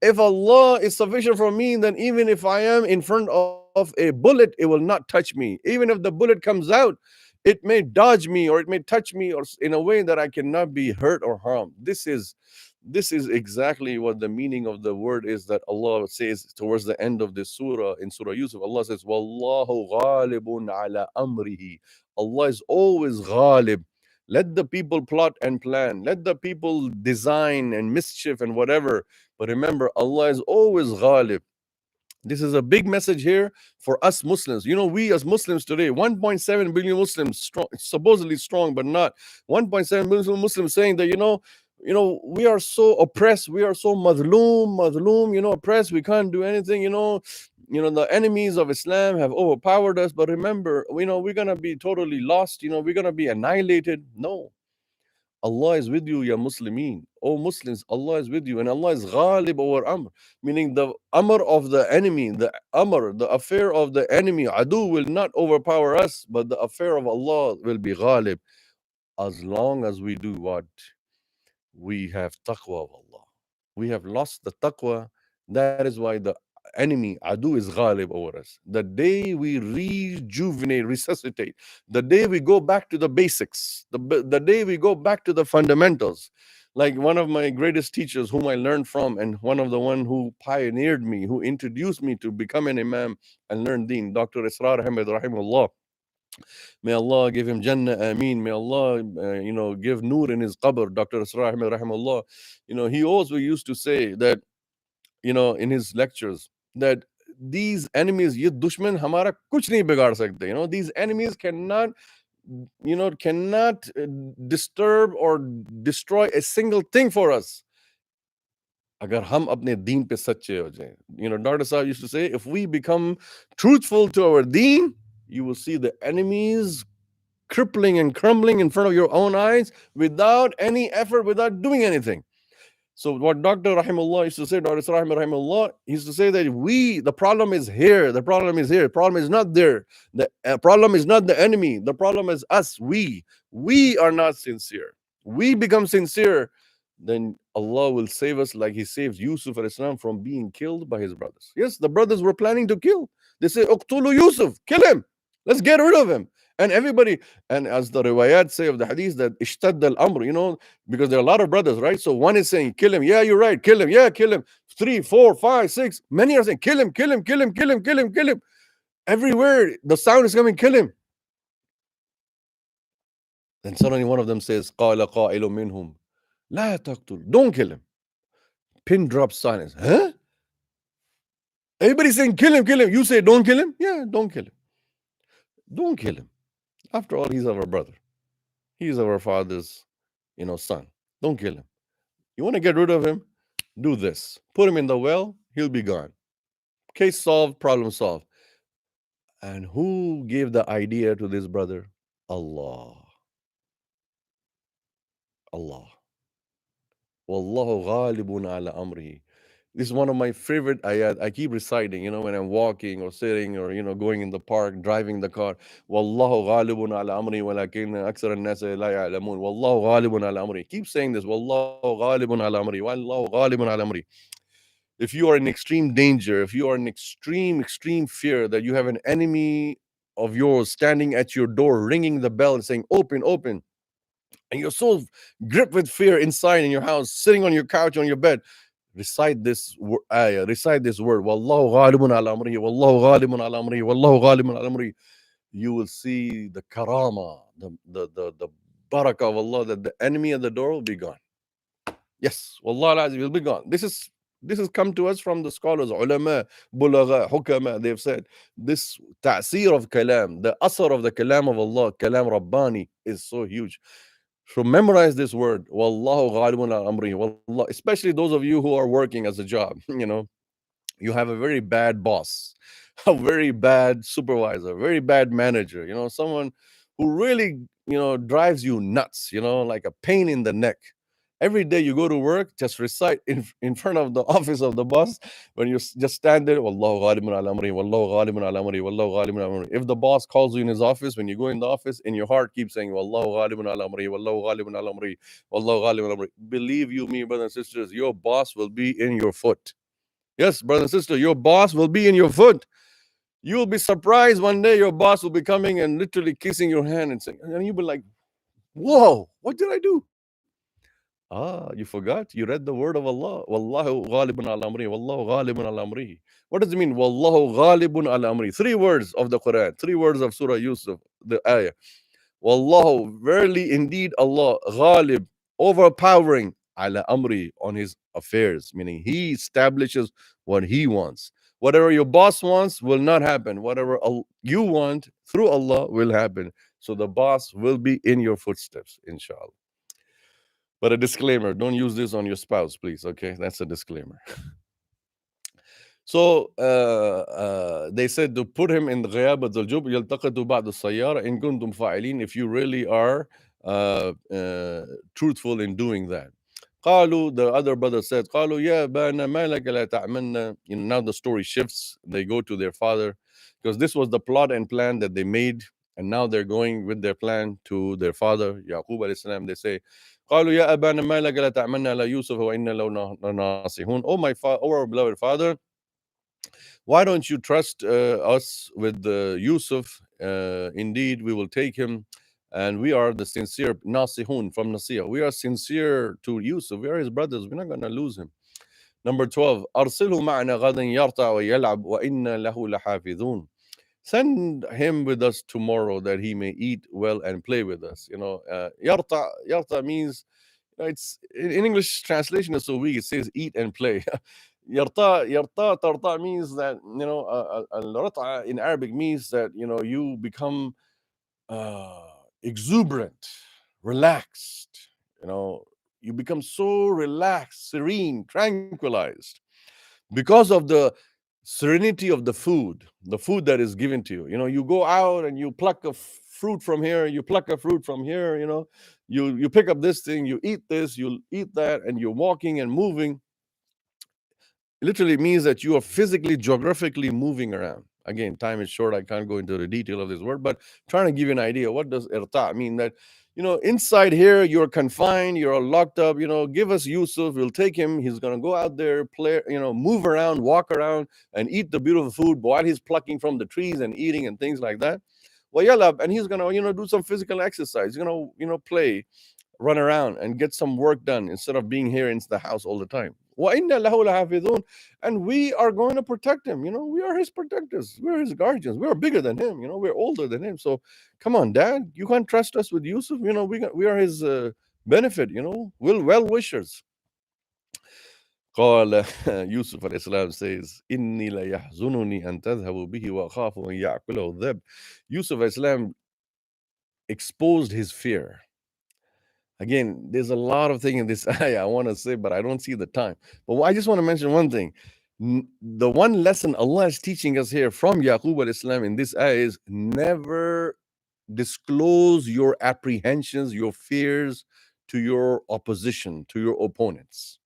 If Allah is sufficient for me, then even if I am in front of a bullet, it will not touch me. Even if the bullet comes out, it may dodge me or it may touch me or in a way that I cannot be hurt or harmed. This is exactly what the meaning of the word is that Allah says towards the end of this surah, in Surah Yusuf. Allah says, Wallahu ghalibun ala amrihi. Allah is always ghalib. Let the people plot and plan. Let the people design and mischief and whatever. But remember, Allah is always ghalib. This is a big message here for us Muslims. We as Muslims today, 1.7 billion Muslims, strong, supposedly strong, but not. 1.7 billion Muslims saying that, we are so oppressed, we are so madloom, oppressed, we can't do anything, the enemies of Islam have overpowered us. But remember, we're going to be totally lost, we're going to be annihilated. No. Allah is with you, ya Muslimin. O Muslims, Allah is with you. And Allah is ghalib over amr. Meaning the amr of the enemy, the affair of the enemy, adu, will not overpower us, but the affair of Allah will be ghalib. As long as we do what? We have taqwa of Allah. We have lost the taqwa. That is why the enemy, adu, is ghalib over us. The day we rejuvenate, resuscitate, the day we go back to the basics, the day we go back to the fundamentals, like one of my greatest teachers whom I learned from, and one who pioneered me, who introduced me to become an imam and learn deen, Dr. Israr Ahmed rahimahullah. May Allah give him Jannah, Ameen. May Allah, give Noor in his qabr, Dr. Israr Ahmed rahimahullah. He also used to say that, in his lectures, that these enemies, ye dushman hamara kuch nahi bigaad sakte. These enemies cannot disturb or destroy a single thing for us. Agar hum apne deen pe sache ho jaye. Dr. Sahib used to say, if we become truthful to our deen, you will see the enemies crippling and crumbling in front of your own eyes without any effort, without doing anything. So what Dr. Rahimullah used to say, Dr. Surah Rahimullah, he used to say that the problem is here. The problem is here. The problem is not there. The problem is not the enemy. The problem is us. We are not sincere. We become sincere, then Allah will save us like He saved Yusuf alayhi salam from being killed by his brothers. Yes, the brothers were planning to kill. They say, Uqtulu Yusuf, kill him. Let's get rid of him. And everybody, and as the riwayat say of the hadith, that ishtad al-amr, because there are a lot of brothers, right? So one is saying, kill him. Yeah, you're right. Kill him. Yeah, kill him. 3, 4, 5, 6. Many are saying, kill him, kill him, kill him, kill him, kill him, kill him. Everywhere the sound is coming, kill him. Then suddenly one of them says, قَالَ قَائِلٌ مِّنْهُمْ لَا تَقْتُلْ. Don't kill him. Pin drop silence. Huh? Everybody's saying, kill him, kill him. You say, don't kill him? Yeah, don't kill him. Don't kill him. After all, he's our brother. He's our father's, son. Don't kill him. You want to get rid of him? Do this. Put him in the well, he'll be gone. Case solved, problem solved. And who gave the idea to this brother? Allah. Allah. Wallahu ghalibun ala amrihi. This is one of my favorite ayat. I keep reciting, when I'm walking or sitting or, going in the park, driving the car. Wallahu ghalibun ala amri walakin aksar an-nas la ya'lamun. Wallahu ghalibun ala amri. Keep saying this. Wallahu ghalibun ala amri. Wallahu ghalibun ala amri. If you are in extreme danger, if you are in extreme fear that you have an enemy of yours standing at your door, ringing the bell and saying, open, open, and you're so gripped with fear inside in your house, sitting on your couch, on your bed, recite this ayah, recite this word, Wallahu ghalibun ala amrihi, Wallahu ghalibun ala amrihi, Wallahu ghalibun ala amrihi. You will see the karama, the barakah of Allah, that the enemy at the door will be gone. Yes, Wallah al-Azim will be gone. This has come to us from the scholars, ulama, bulagha, hukama. They've said this ta'seer of kalam, the asar of the kalam of Allah, kalam Rabbani, is so huge. So memorize this word, Wallahu ghalibun ala amrihi. Wallah, especially those of you who are working as a job, you have a very bad boss, a very bad supervisor, very bad manager, someone who really, drives you nuts, like a pain in the neck. Every day you go to work, just recite in front of the office of the boss. When you just stand there, Wallahu ghalibun ala amri, Wallahu ghalibun ala amri, Wallahu ghalibun ala amri. If the boss calls you in his office, when you go in the office, in your heart, keep saying, Wallahu ghalibun ala amri, Wallahu ghalibun ala amri, Wallahu ghalibun ala amri. Believe you me, brothers and sisters, your boss will be in your foot. Yes, brother and sister, your boss will be in your foot. You'll be surprised one day your boss will be coming and literally kissing your hand and saying, and you'll be like, whoa, what did I do? You forgot? You read the word of Allah. Wallahu ghalibun ala amri. Wallahu ghalibun ala amri. What does it mean? Wallahu ghalibun ala amri. 3 words of the Quran. 3 words of Surah Yusuf, the ayah. Wallahu, verily indeed Allah, ghalib, overpowering, ala amri, on his affairs. Meaning he establishes what he wants. Whatever your boss wants will not happen. Whatever you want through Allah will happen. So the boss will be in your footsteps, inshallah. But a disclaimer, don't use this on your spouse, please, okay? That's a disclaimer. So they said to put him in the ghayabat al-jub, yaltaqatu ba'd as-sayyara in kuntum fa'ilin, if you really are truthful in doing that. قالوا, the other brother said, قالوا يا أبانا ما لك لا تعملنا. Now the story shifts. They go to their father, because this was the plot and plan that they made, and now they're going with their plan to their father, Yaqub alayhi salam. They say, قالوا يا أبانا ما لك لا تعملنا على يوسف وإنا له ناصحون. Oh my our beloved father, why don't you trust us with Yusuf? Indeed, we will take him, and we are the sincere, nasihun from Nasiyah. We are sincere to Yusuf. We are his brothers. We're not going to lose him. Number 12, أرسله معنا غدا يرتع ويلعب وإنا له لحافظون. Send him with us tomorrow that he may eat well and play with us. Yarta means, it's in English translation is so weak. It says eat and play. Tarta means that, al-rat'a in Arabic means that, you become exuberant, relaxed, you become so relaxed, serene, tranquilized because of the serenity of the food that is given to you. You go out and you pluck a fruit from here, you pluck a fruit from here, you pick up this thing, you eat this, you eat that, and you're walking and moving. It literally means that you are physically, geographically moving around. Again, time is short. I can't go into the detail of this word, but trying to give you an idea. What does irta mean? That, inside here, you're confined, you're locked up. Give us Yusuf, we'll take him. He's going to go out there, play, move around, walk around, and eat the beautiful food while he's plucking from the trees and eating and things like that. And he's going to, do some physical exercise. He's going to, play, run around, and get some work done instead of being here in the house all the time. And we are going to protect him. We are his protectors. We're his guardians. We're bigger than him. We're older than him. So come on, Dad, you can't trust us with Yusuf. We are his benefit. We're well wishers. قال Yusuf alayhi salam says, إني ليحزنني أن تذهبوا به وأخاف أن يأكله الذئب. Yusuf alayhi salam exposed his fear. Again, there's a lot of things in this ayah I want to say, but I don't see the time. But I just want to mention one thing. The one lesson Allah is teaching us here from Yaqub alayhi salam in this ayah is never disclose your apprehensions, your fears to your opposition, to your opponents.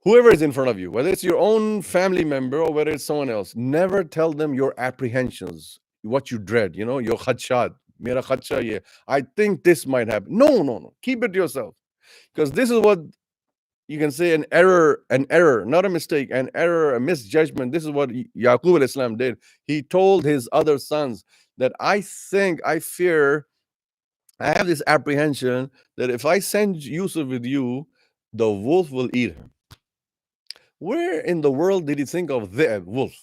Whoever is in front of you, whether it's your own family member or whether it's someone else, never tell them your apprehensions, what you dread, your khadshat. Mera khadsha ye. I think this might happen. No. Keep it to yourself. Because this is what you can say an error, not a mistake, an error, a misjudgment. This is what Yaqub alayhi salam did. He told his other sons that I fear, I have this apprehension that if I send Yusuf with you, the wolf will eat him. Where in the world did he think of the wolf?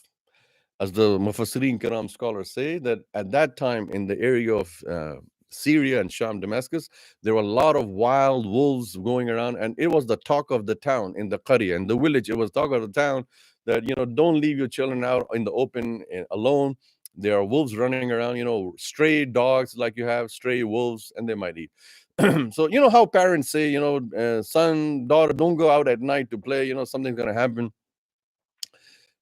As the Mufassirin Kiram scholars say, that at that time in the area of Syria and Sham, Damascus, there were a lot of wild wolves going around, and it was the talk of the town in the Qarya, in the village. It was talk of the town that, don't leave your children out in the open alone. There are wolves running around, stray dogs like you have, stray wolves, and they might eat. So, how parents say, son, daughter, don't go out at night to play, something's going to happen.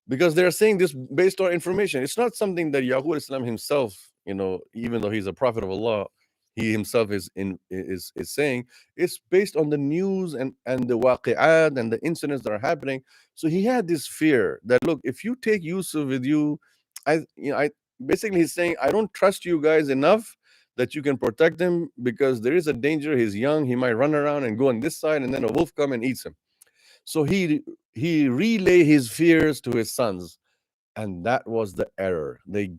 Because they're saying this based on information. It's not something that Yaqub Islam himself, even though he's a prophet of Allah, he himself is saying. It's based on the news and the waqi'at and the incidents that are happening. So he had this fear that, look, if you take Yusuf with you, I basically he's saying, I don't trust you guys enough that you can protect him, because there is a danger. He's young. He might run around and go on this side, and then a wolf come and eats him. So he relayed his fears to his sons, and that was the error. They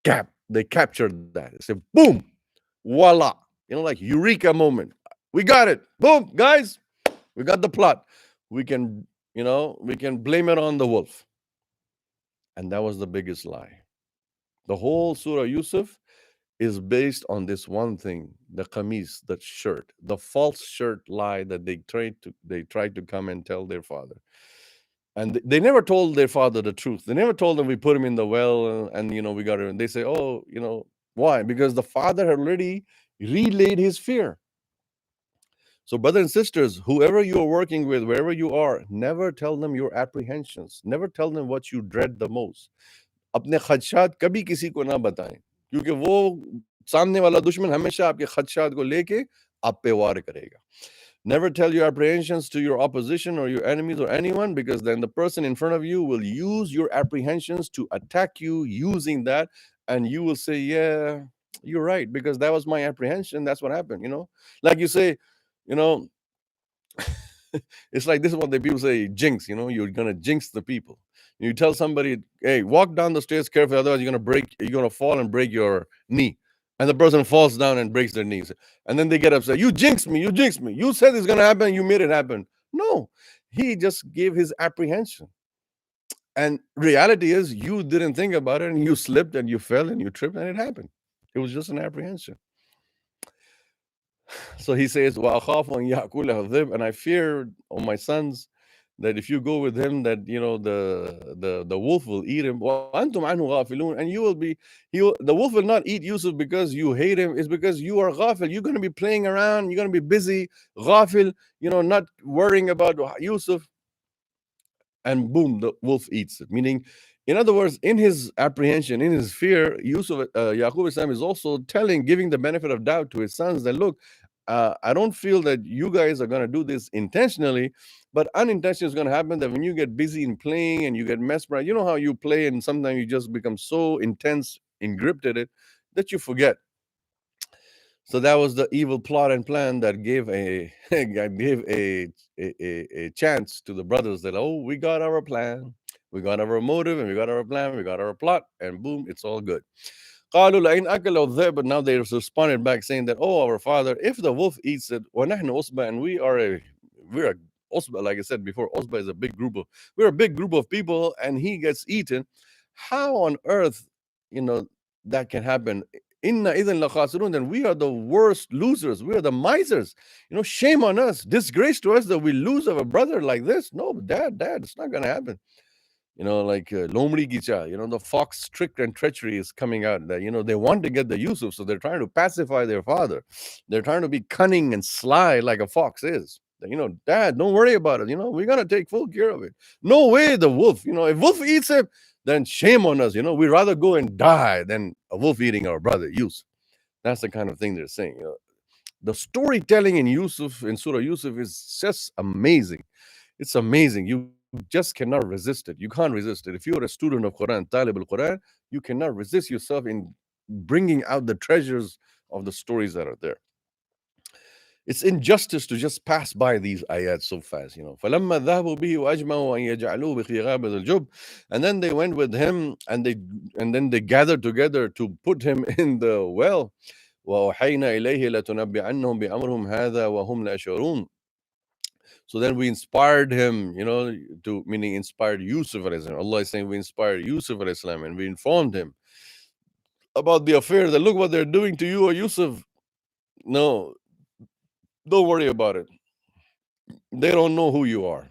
captured that. They said, boom, voila, like eureka moment. We got it. Boom, guys, we got the plot. We can blame it on the wolf. And that was the biggest lie. The whole Surah Yusuf is based on this one thing, the qamis, the shirt, the false shirt lie that they tried to come and tell their father. And they never told their father the truth. They never told them we put him in the well and we got him. They say, oh, why? Because the father had already relayed his fear. So brothers and sisters, whoever you are working with, wherever you are, never tell them your apprehensions. Never tell them what you dread the most. अपने खदशात कभी किसी को ना बताएं, क्योंकि वो सामने वाला दुश्मन हमेशा आपके खदशात को लेके आप पे वार करेगा. Never tell your apprehensions to your opposition or your enemies or anyone, because then the person in front of you will use your apprehensions to attack you using that, and you will say, yeah, you're right, because that was my apprehension. That's what happened, Like you say, it's like this is what the people say, jinx, you're going to jinx the people. You tell somebody, hey, walk down the stairs carefully, otherwise you're going to fall and break your knee. And the person falls down and breaks their knees. And then they get upset. You jinxed me. You said it's going to happen. You made it happen. No, he just gave his apprehension. And reality is you didn't think about it, and you slipped and you fell and you tripped and it happened. It was just an apprehension. So he says, and I fear, oh my sons, that if you go with him, that the wolf will eat him. And you will be, the wolf will not eat Yusuf because you hate him. It's because you are ghafil. You're going to be playing around. You're going to be busy, ghafil, not worrying about Yusuf. And boom, the wolf eats it. Meaning, in other words, in his apprehension, in his fear, Yusuf, Yaqub Islam is also giving the benefit of doubt to his sons that, look, I don't feel that you guys are going to do this intentionally, but unintentionally is going to happen that when you get busy in playing and you get mesmerized, you know how you play and sometimes you just become so intense, engripped at it, that you forget. So that was the evil plot and plan that gave a chance to the brothers that, oh, we got our plan, we got our motive, and we got our plan, we got our plot, and boom, it's all good. But now they responded back saying that, oh, our father, if the wolf eats it, and we're a Osba, like I said before, Osba is we're a big group of people, and he gets eaten. How on earth, that can happen? Inna idhan lakhasirun, then we are the worst losers. We are the misers. Shame on us. Disgrace to us that we lose our brother like this. No, dad, it's not going to happen. Like Lomri Gicha, the fox trick and treachery is coming out. That, they want to get the Yusuf, so they're trying to pacify their father. They're trying to be cunning and sly like a fox is. Dad, don't worry about it. We're going to take full care of it. No way, the wolf. If wolf eats it, then shame on us. We'd rather go and die than a wolf eating our brother, Yusuf. That's the kind of thing they're saying. The storytelling in Surah Yusuf is just amazing. It's amazing. You just cannot resist it. You can't resist it. If you're a student of Quran, Talib al-Quran, you cannot resist yourself in bringing out the treasures of the stories that are there. It's injustice to just pass by these ayats so fast. فَلَمَّا ذَهَبُوا بِهِ وَأَجْمَعُوا أَن يَجْعَلُوهُ بِخِغَابِ الْجُبِّ, and then they went with him, and then they gathered together to put him in the well. وَأَوْحَيْنَا إِلَيْهِ لَتُنَبِّئَنَّهُمْ بِأَمْرِهِمْ هَذَا وَهُمْ لَا يَشْعُرُونَ. So then we inspired him, meaning inspired Yusuf alayhi salam. Allah is saying we inspired Yusuf alayhi salam, and we informed him about the affair, that look what they're doing to you, O Yusuf. No, don't worry about it. They don't know who you are.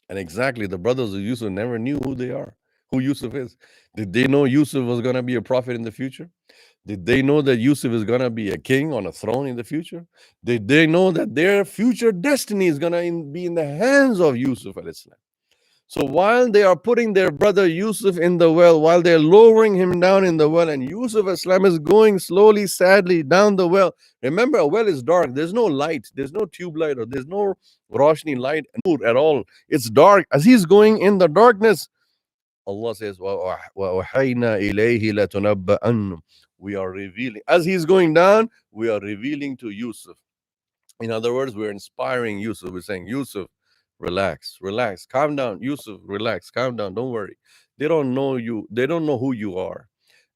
And exactly, the brothers of Yusuf never knew who they are, who Yusuf is. Did they know Yusuf was going to be a prophet in the future? Did they know that Yusuf is going to be a king on a throne in the future? Did they know that their future destiny is going to be in the hands of Yusuf alayhi salam? So while they are putting their brother Yusuf in the well, while they're lowering him down in the well, and Yusuf Islam is going slowly, sadly down the well. Remember, a well is dark. There's no light. There's no tube light, or there's no roshni light at all. It's dark. As he's going in the darkness, Allah says, وَأَوْحَيْنَا إِلَيْهِ لَتُنَبَّأَنَّ. We are revealing. As he's going down, we are revealing to Yusuf. In other words, we're inspiring Yusuf. We're saying, Yusuf, relax, calm down. Yusuf, relax, calm down. Don't worry. They don't know you. They don't know who you are.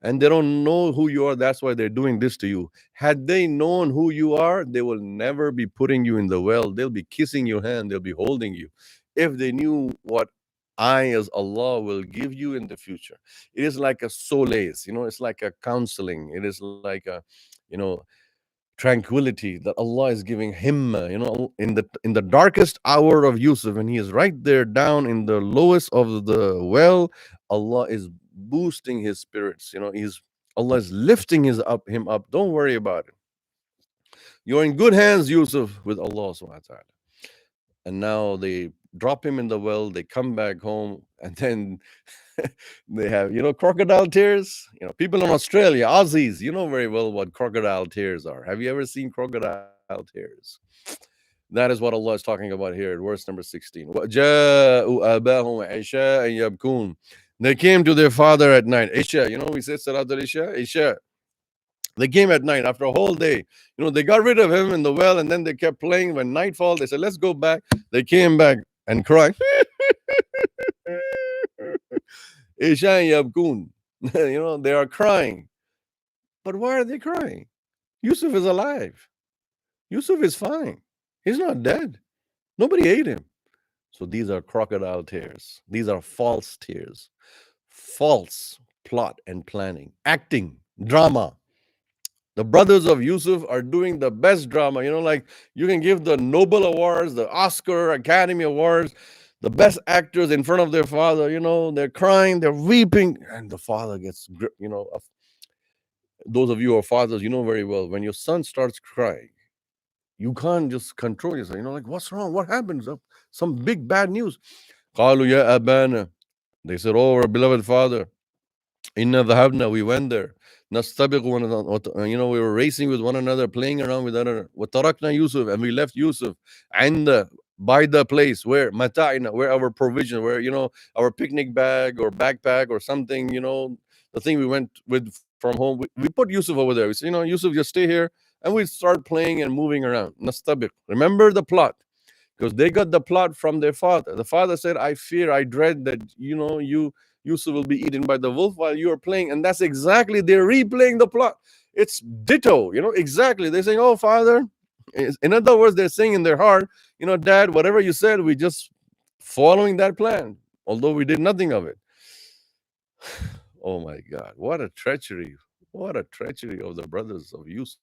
And they don't know who you are. That's why they're doing this to you. Had they known who you are, they will never be putting you in the well. They'll be kissing your hand. They'll be holding you. If they knew what I, as Allah, will give you in the future. It is like a solace. It's like a counseling. It is like a, tranquility that Allah is giving him, in the darkest hour of Yusuf, and he is right there down in the lowest of the well. Allah is boosting his spirits. Allah is lifting him up. Don't worry about it. You're in good hands, Yusuf, with Allah subhanahu wa ta'ala. And now they drop him in the well. They come back home, and then they have, crocodile tears. People in Australia, Aussies, very well what crocodile tears are. Have you ever seen crocodile tears? That is what Allah is talking about here at verse number 16. وَجَاءُوا آبَاهُمْ عِشَاءً يَبْكُونَ. They came to their father at night. Isha, we said Salat al-Isha, Isha. They came at night after a whole day. They got rid of him in the well, and then they kept playing. When nightfall, they said, let's go back. They came back and cried. Isha yabkun. They are crying. But why are they crying? Yusuf is alive. Yusuf is fine. He's not dead. Nobody ate him. So these are crocodile tears. These are false tears. False plot and planning. Acting. Drama. The brothers of Yusuf are doing the best drama. Like you can give the Nobel Awards, the Oscar, Academy Awards, the best actors in front of their father. They're crying, they're weeping, and the father gets grip. Those of you who are fathers, very well, when your son starts crying, you can't just control yourself. Like, what's wrong? What happens? Some big bad news. قالوا يا أبانا. They said, oh, our beloved father. Inna dhahabna, we went there. Nastabiq one another. We were racing with one another, playing around with another. Watarakna Yusuf, and we left Yusuf. And by the place where mata'ina, where our provision, where our picnic bag or backpack or something, the thing we went with from home. We put Yusuf over there. We said, Yusuf, just stay here, and we start playing and moving around. Nastabiq. Remember the plot. Because they got the plot from their father. The father said, I dread that, Yusuf will be eaten by the wolf while you are playing. And that's exactly, they're replaying the plot. It's ditto, exactly. They're saying, oh, father. In other words, they're saying in their heart, Dad, whatever you said, we just following that plan, although we did nothing of it. Oh my God, what a treachery. What a treachery of the brothers of Yusuf.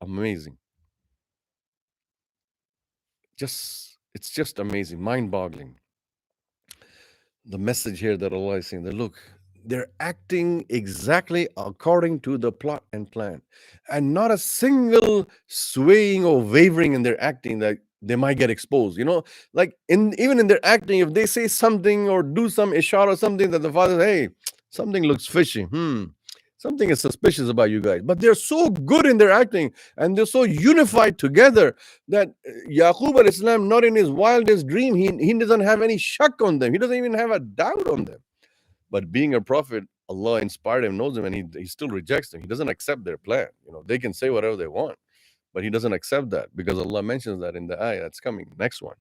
Amazing. It's just amazing, mind-boggling. The message here that Allah is saying that look, they're acting exactly according to the plot and plan, and not a single swaying or wavering in their acting that they might get exposed. Like even in their acting, if they say something or do some ishara or something that the father, hey, something looks fishy. Something is suspicious about you guys. But they're so good in their acting and they're so unified together that Yaqub al-Islam, not in his wildest dream, he doesn't have any shak on them. He doesn't even have a doubt on them. But being a prophet, Allah inspired him, knows him, and he still rejects them. He doesn't accept their plan. They can say whatever they want, but he doesn't accept that because Allah mentions that in the ayah that's coming. Next one.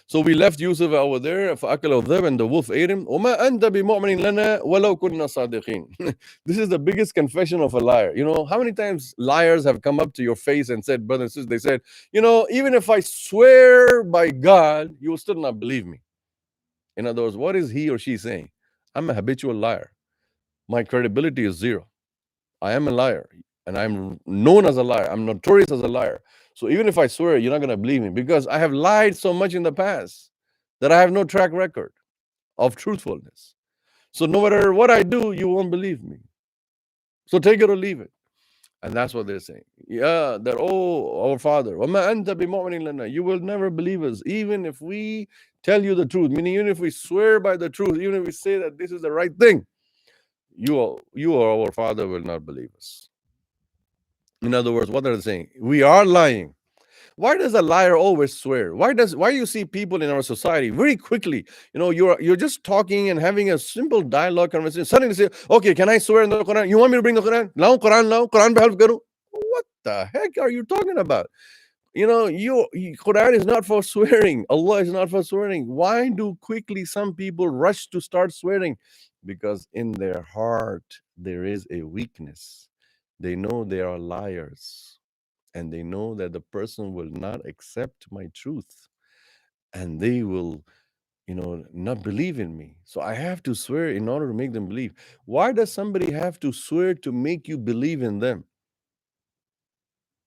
So we left Yusuf over there, فَأَكَلَهُ الذِّئْبُ, and the wolf ate him. وَمَا أَنْتَ بِمُؤْمِنٍ لَنَا وَلَوْ كُنَّا صَادِقِينَ. This is the biggest confession of a liar. How many times liars have come up to your face and said, brother and sister, they said, even if I swear by God, you will still not believe me. In other words, what is he or she saying? I'm a habitual liar. My credibility is zero. I am a liar, and I'm known as a liar. I'm notorious as a liar. So even if I swear, you're not going to believe me because I have lied so much in the past that I have no track record of truthfulness. So no matter what I do, you won't believe me. So take it or leave it. And that's what they're saying. Yeah, that, oh, our father, وَمَا أَنْتَ بِمُؤْمِنٍ لَنَا, you will never believe us, even if we tell you the truth. Meaning, even if we swear by the truth, even if we say that this is the right thing, you or our father will not believe us. In other words, what are they saying? We are lying. Why does a liar always swear? Why you see people in our society very quickly, you're just talking and having a simple dialogue conversation, suddenly say, okay, can I swear in the Quran? You want me to bring the Quran? Lao Quran pe half karu. What the heck are you talking about? Quran is not for swearing. Allah is not for swearing. Why do quickly some people rush to start swearing? Because in their heart there is a weakness. They know they are liars, and they know that the person will not accept my truth, and they will not believe in me. So I have to swear in order to make them believe. Why does somebody have to swear to make you believe in them?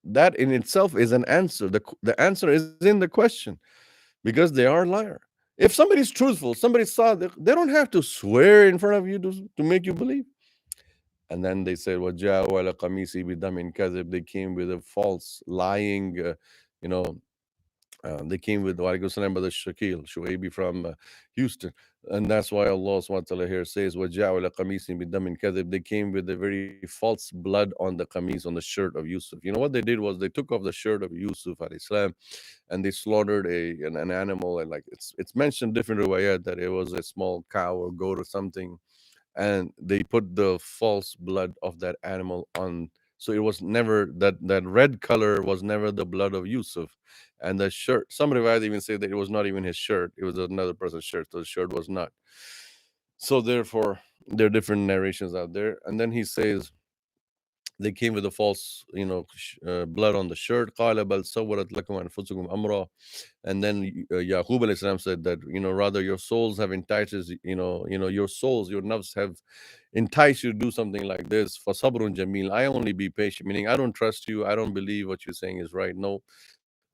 That in itself is an answer. The answer is in the question, because they are a liar. If somebody's truthful, somebody's sadiq, they don't have to swear in front of you to make you believe. And then they said, وَجَاءُوا عَلَى قَمِيصِهِ بِدَمٍ كَذِبٍ. They came with a false lying, they came with Walaikum Salam Brother Shakil Shuaibi from Houston. And that's why Allah subhanahu wa ta'ala here says, وَجَاءُوا عَلَى قَمِيصِهِ بِدَمٍ كَذِبٍ. They came with a very false blood on the qamis, on the shirt of Yusuf. What they did was they took off the shirt of Yusuf alayhi salam, and they slaughtered an animal, and like it's mentioned different riwayat that it was a small cow or goat or something, and they put the false blood of that animal on. So it was never that red color was never the blood of Yusuf. And the shirt, some riwayat even say that it was not even his shirt, it was another person's shirt, so the shirt was not. So therefore there are different narrations out there. And then he says they came with a false blood on the shirt. قَالَ بَلْ صَوَّرَتْ لَكُمْ أَنفُسُكُمْ أَمْرًا. And then Yaqub alayhi salam said that rather your souls have enticed your souls, your nafs have enticed you to do something like this. فَصَبْرٌ جَمِيلٌ. I only be patient, meaning I don't trust you, I don't believe what you're saying is right. No.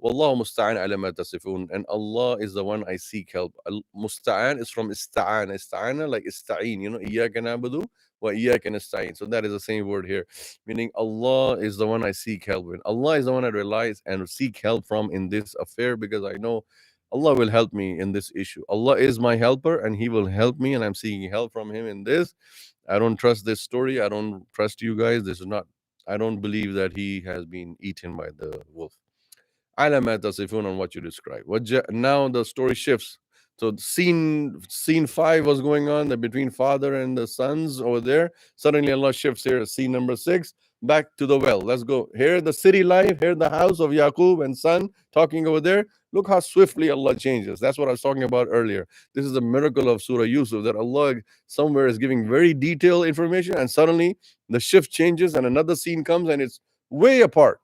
Wallahu musta'an ala ma tasifun. And Allah is the one I seek help. Musta'an is from ista'an. Ista'ana, like ista'in, Iyyaka na'budu wa iyyaka nasta'in. So that is the same word here, meaning Allah is the one I seek help with. Allah is the one I realize and seek help from in this affair, because I know Allah will help me in this issue. Allah is my helper and He will help me, and I'm seeking help from Him in this. I don't trust this story. I don't trust you guys. I don't believe that he has been eaten by the wolf. على tasifun, on what you describe. Now the story shifts. So scene 5 was going on, that between father and the sons over there. Suddenly Allah shifts here, scene number 6, back to the well. Let's go. Here the city life, here the house of Yaqub and son talking over there. Look how swiftly Allah changes. That's what I was talking about earlier. This is the miracle of Surah Yusuf, that Allah somewhere is giving very detailed information, and suddenly the shift changes and another scene comes and it's way apart.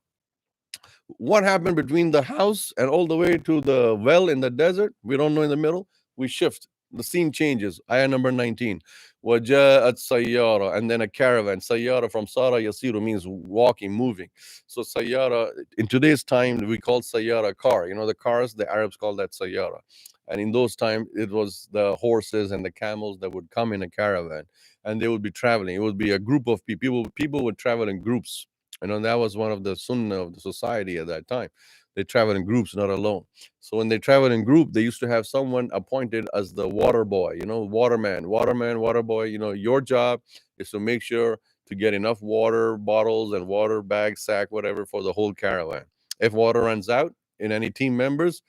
What happened between the house and all the way to the well in the desert, we don't know in the middle. We shift. the scene changes. Ayah number 19. وَجَاءَتْ سَيَّارَةٌ, and then a caravan. Sayyara from Sara Yasiru means walking, moving. So Sayyara, in today's time, we call Sayyara car. You know, the cars, the Arabs call that Sayyara. And in those times, it was the horses and the camels that would come in a caravan, and they would be traveling. It would be a group of people. People would travel in groups. You know, that was one of the sunnah of the society at that time. They travel in groups, not alone. So when they travel in group, they used to have someone appointed as the water boy, you know, waterman, water boy. You know, your job is to make sure to get enough water bottles and water bag, sack, whatever, for the whole caravan. If water runs out in any team members,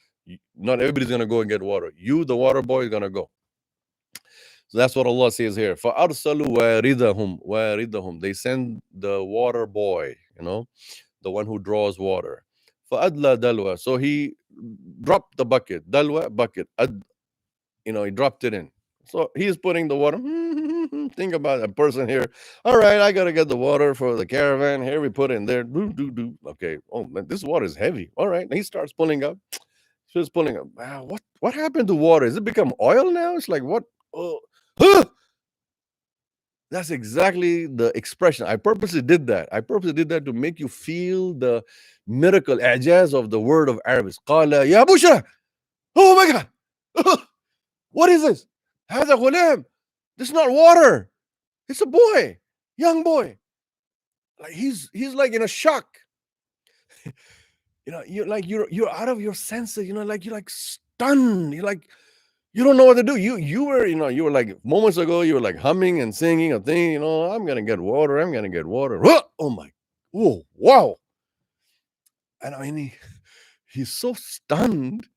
not everybody's going to go and get water. You, the water boy, is going to go. So that's what Allah says here. فَأَرْسَلُوا وَارِدَهُمْ. They send the water boy, you know, the one who draws water. فَأَدْلَى دَلْوَى. So he dropped the bucket. Dalwa, bucket. You know, he dropped it in. So he's putting the water. Think about a person here. All right, I got to get the water for the caravan. Here we put it in there. Okay. Oh, man, this water is heavy. All right. And he starts pulling up. She's pulling up. Wow, what happened to water? Has it become oil now? It's like, what? Oh, huh! That's exactly the expression. I purposely did that. I purposely did that to make you feel the miracle, ijaz of the word of Arabic. Qala ya bushra. Oh my God. What is this? Hada ghulam. This is not water. It's a boy, young boy. Like he's like in a shock. You know, you're out of your senses. You know, like you're like stunned. You're like, you don't know what to do. You were like moments ago, you were like humming and singing a thing, you know, I'm gonna get water. Oh my, oh wow. And I mean he's so stunned,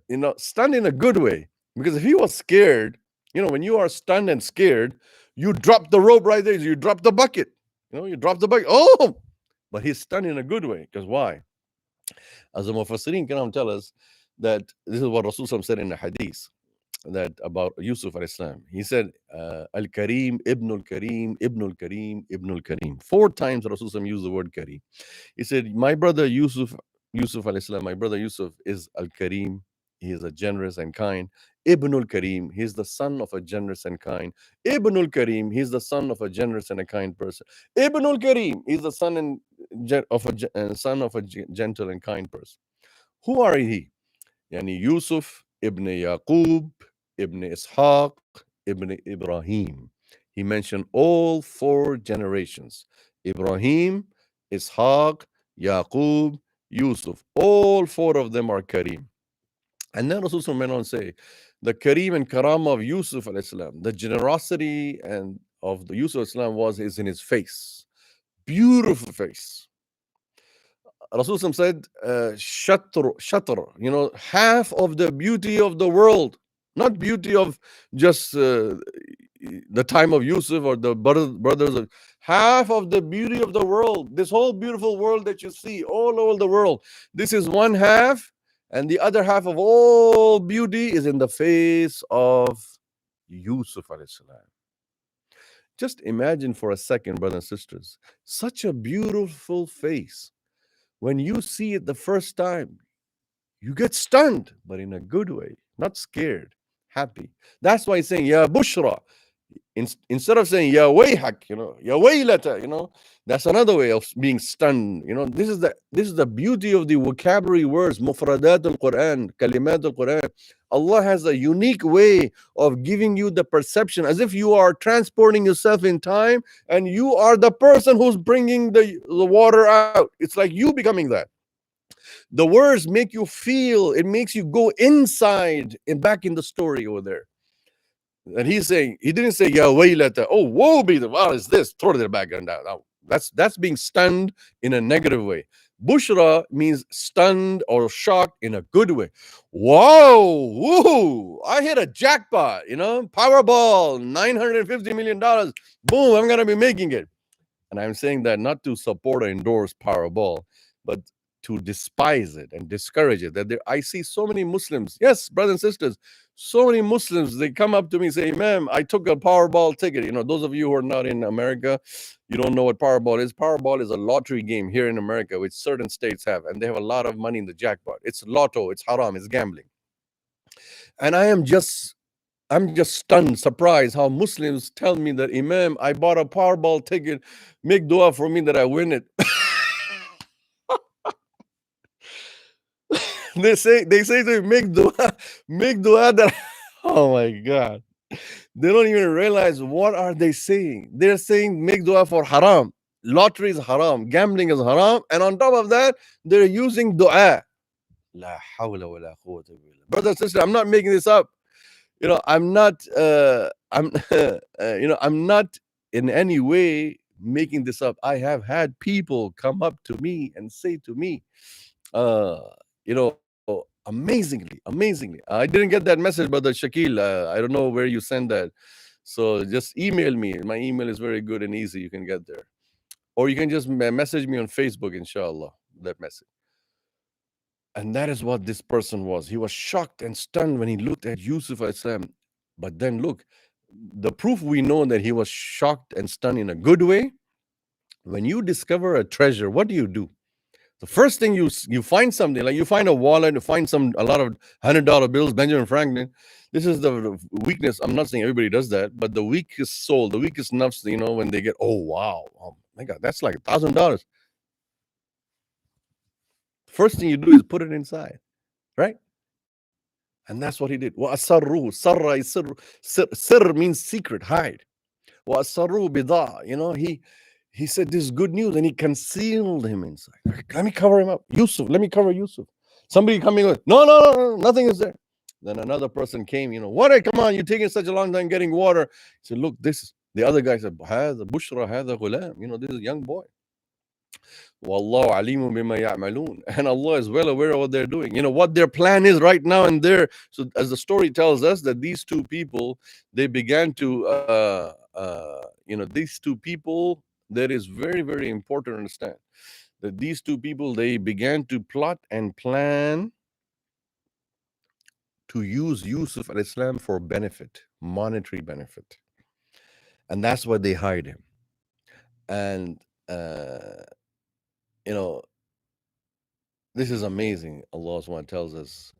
you know, stunned in a good way. Because if he was scared, you know, when you are stunned and scared, you drop the rope right there, you drop the bucket. You know, you drop the bucket. Oh, but he's stunned in a good way. Because why? As the Mufassirin Kiram tell us that this is what Rasul said in the hadith, that about Yusuf alayhi salam. He said, Al-Kareem, Ibn al-Kareem, Ibn al-Kareem, Ibn al-Kareem. 4 times Rasul used the word Kareem. He said, my brother Yusuf alayhi salam, my brother Yusuf is Al-Kareem. He is a generous and kind. Ibn al-Kareem, he's the son of a generous and kind. Ibn al-Kareem, he's the son of a generous and a kind person. Ibn al-Kareem, he's the son of a gentle and kind person. Who are he? Yani Yusuf ibn Yaqub, ibn Ishaq, ibn Ibrahim. He mentioned all 4 generations. Ibrahim, Ishaq, Yaqub, Yusuf. All 4 of them are Kareem. And then Rasul went on to say, the Kareem and Karama of Yusuf alayhi salam, the generosity and of the Yusuf alayhi salam is in his face. Beautiful face. Rasul said, shatr, you know, half of the beauty of the world, not beauty of just the time of Yusuf or the brothers of, half of the beauty of the world. This whole beautiful world that you see all over the world, this is one half, and the other half of all beauty is in the face of Yusuf alayhi salam. Just imagine for a second, brothers and sisters, such a beautiful face. When you see it the first time, you get stunned, but in a good way, not scared, happy. That's why he's saying, Ya Bushra. Instead of saying, Ya Wayhak, you know, Ya Waylata, you know, that's another way of being stunned. You know, this is the beauty of the vocabulary words, Mufradat al-Quran, Kalimat al-Quran. Allah has a unique way of giving you the perception as if you are transporting yourself in time and you are the person who's bringing the water out. It's like you becoming that. The words make you feel, it makes you go inside and back in the story over there. And he's saying, he didn't say, Ya waylata, oh, woe be the, what is this? Throw it back and down. That's being stunned in a negative way. Bushra means stunned or shocked in a good way. Whoa, woo, I hit a jackpot, you know, Powerball, $950 million. Boom, I'm going to be making it. And I'm saying that not to support or endorse Powerball, but to despise it and discourage it. That I see so many Muslims, yes, brothers and sisters, so many Muslims, they come up to me and say, Ma'am, I took a Powerball ticket. You know, those of you who are not in America, you don't know what Powerball is. Powerball is a lottery game here in America, which certain states have, and they have a lot of money in the jackpot. It's lotto, it's haram, it's gambling. And I am just I'm just stunned, surprised how Muslims tell me that, Imam, I bought a Powerball ticket, make dua for me that I win it. They say to me, make dua that oh my God. They don't even realize what are they saying. They're saying make dua for haram. Lottery is haram, gambling is haram, and on top of that, they're using dua. La hawla wa la quwwata illa billah. Brother, sister, I'm not making this up. I'm not I'm not in any way making this up. I have had people come up to me and say to me, amazingly, I didn't get that message, brother Shakil. I don't know where you send that, so just email me. My email is very good and easy. You can get there, or you can just message me on Facebook, inshallah, that message. And that is what this person was. He was shocked and stunned when he looked at Yusuf Islam. But then look, the proof we know that he was shocked and stunned in a good way. When you discover a treasure, what do? The first thing you find something, like you find a wallet, you find a lot of $100 bills, Benjamin Franklin. This is the weakness. I'm not saying everybody does that, but the weakest soul, the weakest nafs, when they get, oh wow, oh my God, that's like $1,000. First thing you do is put it inside, right? And that's what he did. وَأَسَرُّهُ sarra is sir means secret, hide. وَأَسَرُّهُ بِضَاعَ. He said this is good news, and he concealed him inside. Let me cover him up. Yusuf, let me cover Yusuf. Somebody coming with, no, nothing is there. Then another person came, what? Come on, you're taking such a long time getting water. He said, look, this is, the other guy said, هذا بشرى هذا غلام. This is a young boy. Wallahu alimun bima ya'malun. And Allah is well aware of what they're doing. What their plan is right now and there. So as the story tells us, that these two people, they began to, these two people, that is very, very important to understand. That these two people, they began to plot and plan to use Yusuf al-Islam for benefit, monetary benefit. And that's why they hired him. And, this is amazing. Allah SWT tells us,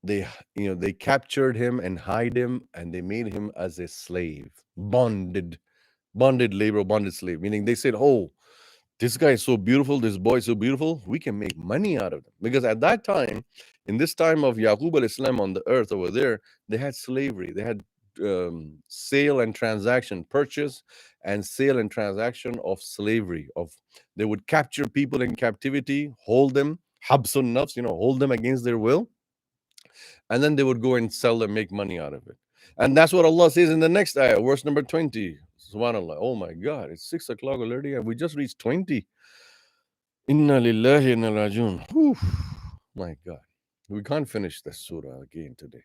they captured him and hid him, and they made him as a slave, bonded labor, bonded slave. Meaning they said, oh, this guy is so beautiful, this boy is so beautiful, we can make money out of him. Because at that time, in this time of Yaqub al-Islam on the earth over there, they had slavery. They had sale and transaction, purchase and sale and transaction of slavery. They would capture people in captivity, hold them, habsun nafs, hold them against their will, and then they would go and sell them, make money out of it. And that's what Allah says in the next ayah, verse number 20. Subhanallah. Oh my God, it's 6 o'clock already, and we just reached 20. Inna lillahi inna rajiun. My God, we can't finish this surah again today.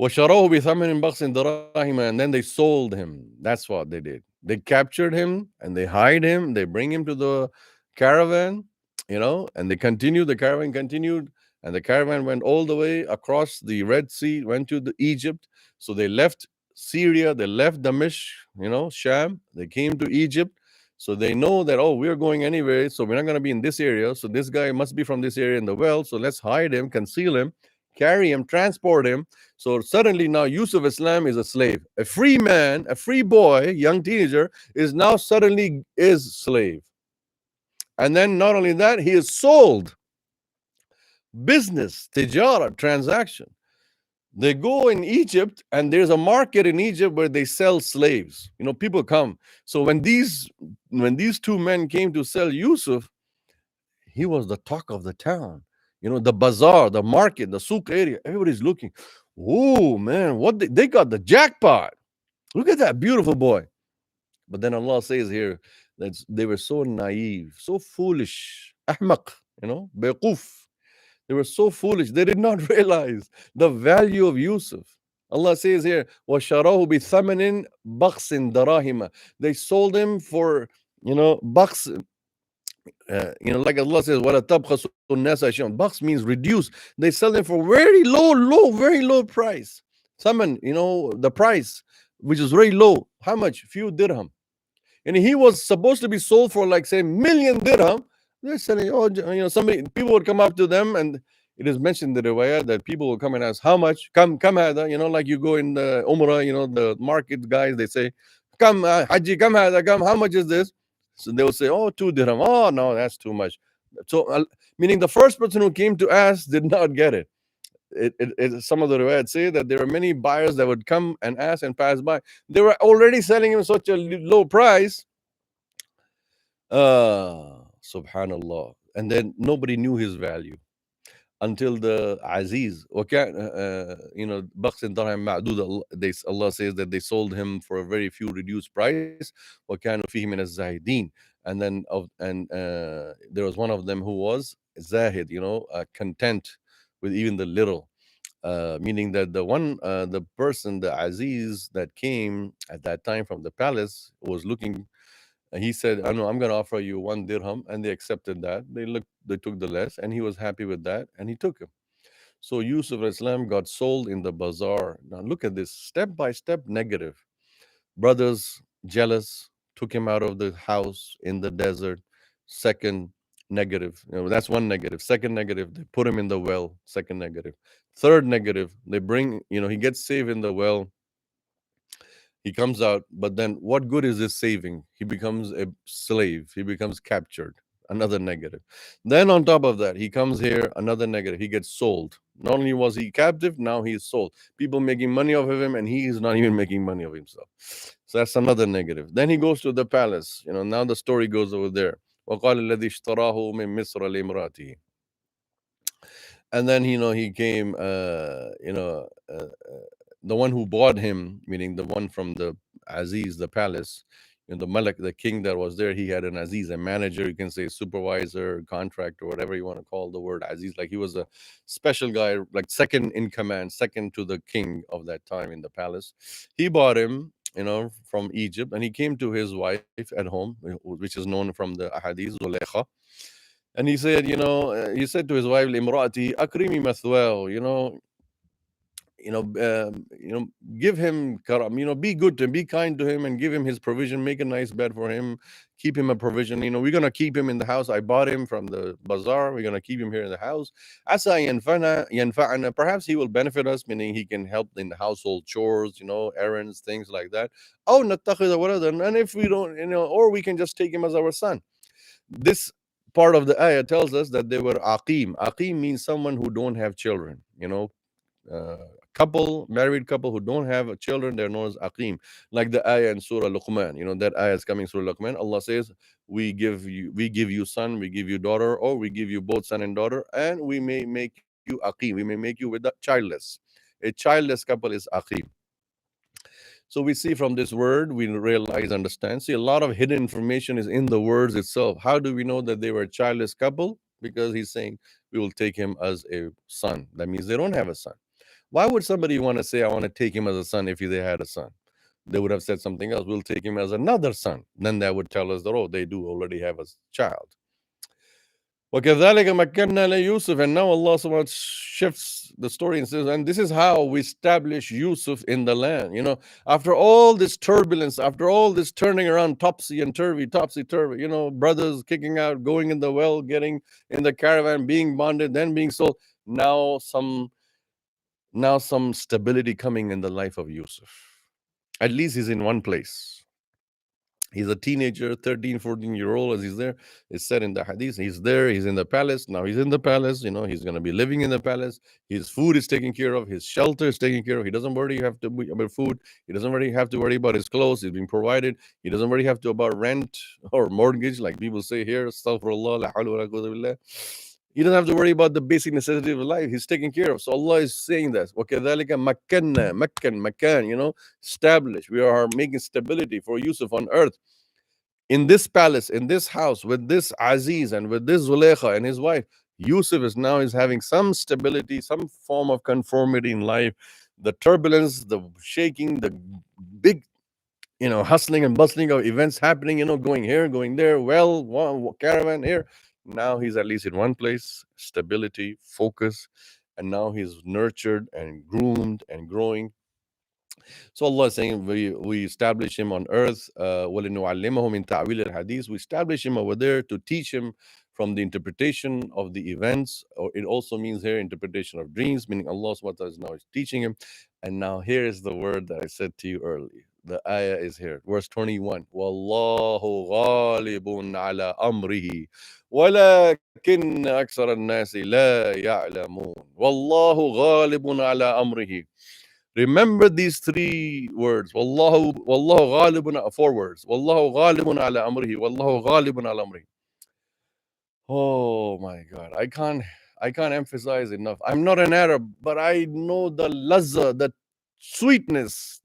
وَشَرَوْهُ بِثَمَنٍ بَخْسٍ دَرَاهِمَ. And then they sold him. That's what they did. They captured him and they hide him. They bring him to the caravan, and they continued. The caravan continued, and the caravan went all the way across the Red Sea, went to Egypt. So they left Syria, they left Damesh, Sham. They came to Egypt. So they know that, oh, we're going anyway, so we're not going to be in this area. So this guy must be from this area in the well. So let's hide him, conceal him, carry him, transport him. So suddenly now Yusuf Islam is a slave. A free man, a free boy, young teenager, is now suddenly is slave. And then not only that, he is sold. Business, tijara, transaction. They go in Egypt, and there's a market in Egypt where they sell slaves. People come. So when these two men came to sell Yusuf, he was the talk of the town. The bazaar, the market, the souk area, everybody's looking. Oh man, they got the jackpot. Look at that beautiful boy. But then Allah says here that they were so naive, so foolish. Ahmaq, bequf. They were so foolish. They did not realize the value of Yusuf. Allah says here, وَشَرَوْهُ بِثَمَنٍ بَخْسٍ دَرَاهِمَ. They sold him for, baks. Like Allah says, وَلَا تَبْخَسُ النَّاسَ أَشْيَاءً. Baks means reduce. They sell them for very low price. Thaman, the price, which is very low. How much? Few dirham. And he was supposed to be sold for, like, say, million dirham. They're selling, people would come up to them, and It is mentioned in the riwayah that people will come and ask, how much? Come, hada. Like you go in the Umrah, the market guys, they say, come, Haji, come, hada, come. How much is this? So they will say, oh, 2 dirham. Oh, no, that's too much. So, meaning the first person who came to ask did not get it. Some of the riwayat say that there were many buyers that would come and ask and pass by. They were already selling him such a low price. Subhanallah. And then nobody knew his value until the Aziz. Baqs Darham Ma'dud, Allah says that they sold him for a very few reduced price. وَكَانُوا فِيهِ مِنَ الزَّاهِدِينَ. And then there was one of them who was Zahid, content with even the little. Meaning that the person, the Aziz that came at that time from the palace was looking. He said, "I know I'm going to offer you 1 dirham," and they accepted that. They took the less, and he was happy with that, and he took him. So Yusuf Islam got sold in the bazaar. Now look at this, step by step negative. Brothers jealous, took him out of the house in the desert. Second negative, that's one negative. Second negative, they put him in the well. Second negative. Third negative, they bring, he gets saved in the well. He comes out, but then what good is this saving? He becomes a slave. He becomes captured. Another negative. Then on top of that, he comes here, another negative. He gets sold. Not only was he captive, now he is sold. People making money off of him, and he is not even making money of himself. So that's another negative. Then he goes to the palace. Now the story goes over there. وَقَالَ الَّذِي اشْتَرَاهُ مِن مِصْرَ لِامْرَأَتِهِ. And then he came, the one who bought him, meaning the one from the Aziz, the palace, the Malik, the king that was there, he had an Aziz, a manager, you can say supervisor, contractor, whatever you want to call the word Aziz. Like he was a special guy, like second in command, second to the king of that time in the palace. He bought him, from Egypt, and he came to his wife at home, which is known from the Ahadith, Zulaykha. And he said, he said to his wife, Limrati, akrimi mathwao, give him karam, be good to him, be kind to him, and give him his provision, make a nice bed for him, keep him a provision. We're going to keep him in the house. I bought him from the bazaar. We're going to keep him here in the house. Asa yanfa'ana, perhaps he will benefit us, meaning he can help in the household chores, errands, things like that. Oh, nattakhidha waladan, and if we don't, or we can just take him as our son. This part of the ayah tells us that they were aqim. Aqim means someone who don't have children, married couple who don't have children, they're known as aqim. Like the ayah in Surah Luqman, that ayah is coming Surah Luqman. Allah says, we give you son, we give you daughter, or we give you both son and daughter, and we may make you aqim, we may make you with childless. A childless couple is aqim. So we see from this word, we realize, understand. See, a lot of hidden information is in the words itself. How do we know that they were a childless couple? Because he's saying we will take him as a son. That means they don't have a son. Why would somebody want to say, I want to take him as a son if they had a son? They would have said something else. We'll take him as another son. Then that would tell us that, oh, they do already have a child. وَكَذَلِكَ مَكَّنَّا لِيُوسُفَ. And now Allah subhanahu wa ta'ala shifts the story and says, and this is how we establish Yusuf in the land. After all this turbulence, after all this turning around, topsy-turvy, brothers kicking out, going in the well, getting in the caravan, being bonded, then being sold. Now some stability coming in the life of Yusuf. At least he's in one place. He's a teenager, 13, 14-year-old, as he's there. It's said in the hadith, he's there, he's in the palace. Now he's in the palace, he's going to be living in the palace. His food is taken care of. His shelter is taken care of. He doesn't worry about food. He doesn't really have to worry about his clothes. He's being provided. He doesn't really have to about rent or mortgage, like people say here. Astaghfirullah, la hawla wa la quwwata billah. He doesn't have to worry about the basic necessity of life. He's taken care of. So Allah is saying that. وَكَذَلِكَ مَكَّنَّا, makan, establish. We are making stability for Yusuf on earth. In this palace, in this house, with this Aziz and with this Zulaykha and his wife, Yusuf is having some stability, some form of conformity in life. The turbulence, the shaking, the big, hustling and bustling of events happening, going here, going there, caravan here. Now he's at least in one place, stability, focus, and now he's nurtured and groomed and growing. So Allah is saying, we establish him on earth. وَلِنُعَلِّمَهُ مِن تَعْوِيلِ الْحَدِيثِ. We establish him over there to teach him from the interpretation of the events, or it also means here interpretation of dreams, meaning Allah subhanahu wa ta'ala is now teaching him. And now here is the word that I said to you earlier. The ayah is here, verse 21. Wallahu ghalibun ala amrihi walakin aksar al-nasi la ya'lamun. Wallahu ghalibun ala amrihi. Remember these three words. Wallahu ghalibun, four words. Wallahu ghalibun ala amrihi. Wallahu ghalibun ala amrihi. Oh my God. I can't emphasize enough. I'm not an Arab, but I know the lazza, the sweetness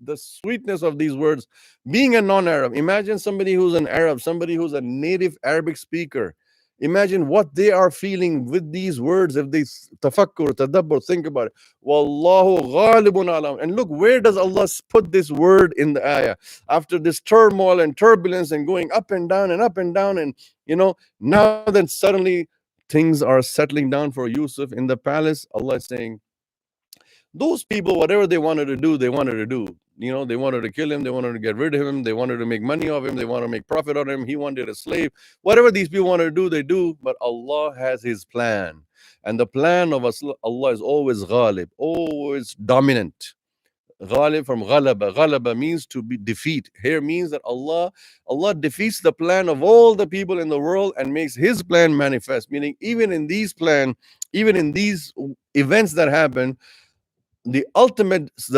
of these words. Being a non-Arab, imagine somebody who's an Arab, somebody who's a native Arabic speaker. Imagine what they are feeling with these words if they tafakkur, tadabbur, think about it. Wallahu ghalibun ala. And look, where does Allah put this word in the ayah? After this turmoil and turbulence and going up and down and up and down, and now then suddenly things are settling down for Yusuf in the palace. Allah is saying, those people, whatever they wanted to do, they wanted to do. They wanted to kill him, they wanted to get rid of him, they wanted to make money off him, they wanted to make profit on him, he wanted a slave. Whatever these people wanted to do, they do. But Allah has his plan. And the plan of Allah is always ghalib, always dominant. Ghalib from ghalaba. Ghalaba means to be defeat. Here means that Allah defeats the plan of all the people in the world and makes his plan manifest. Meaning even in these events that happen, the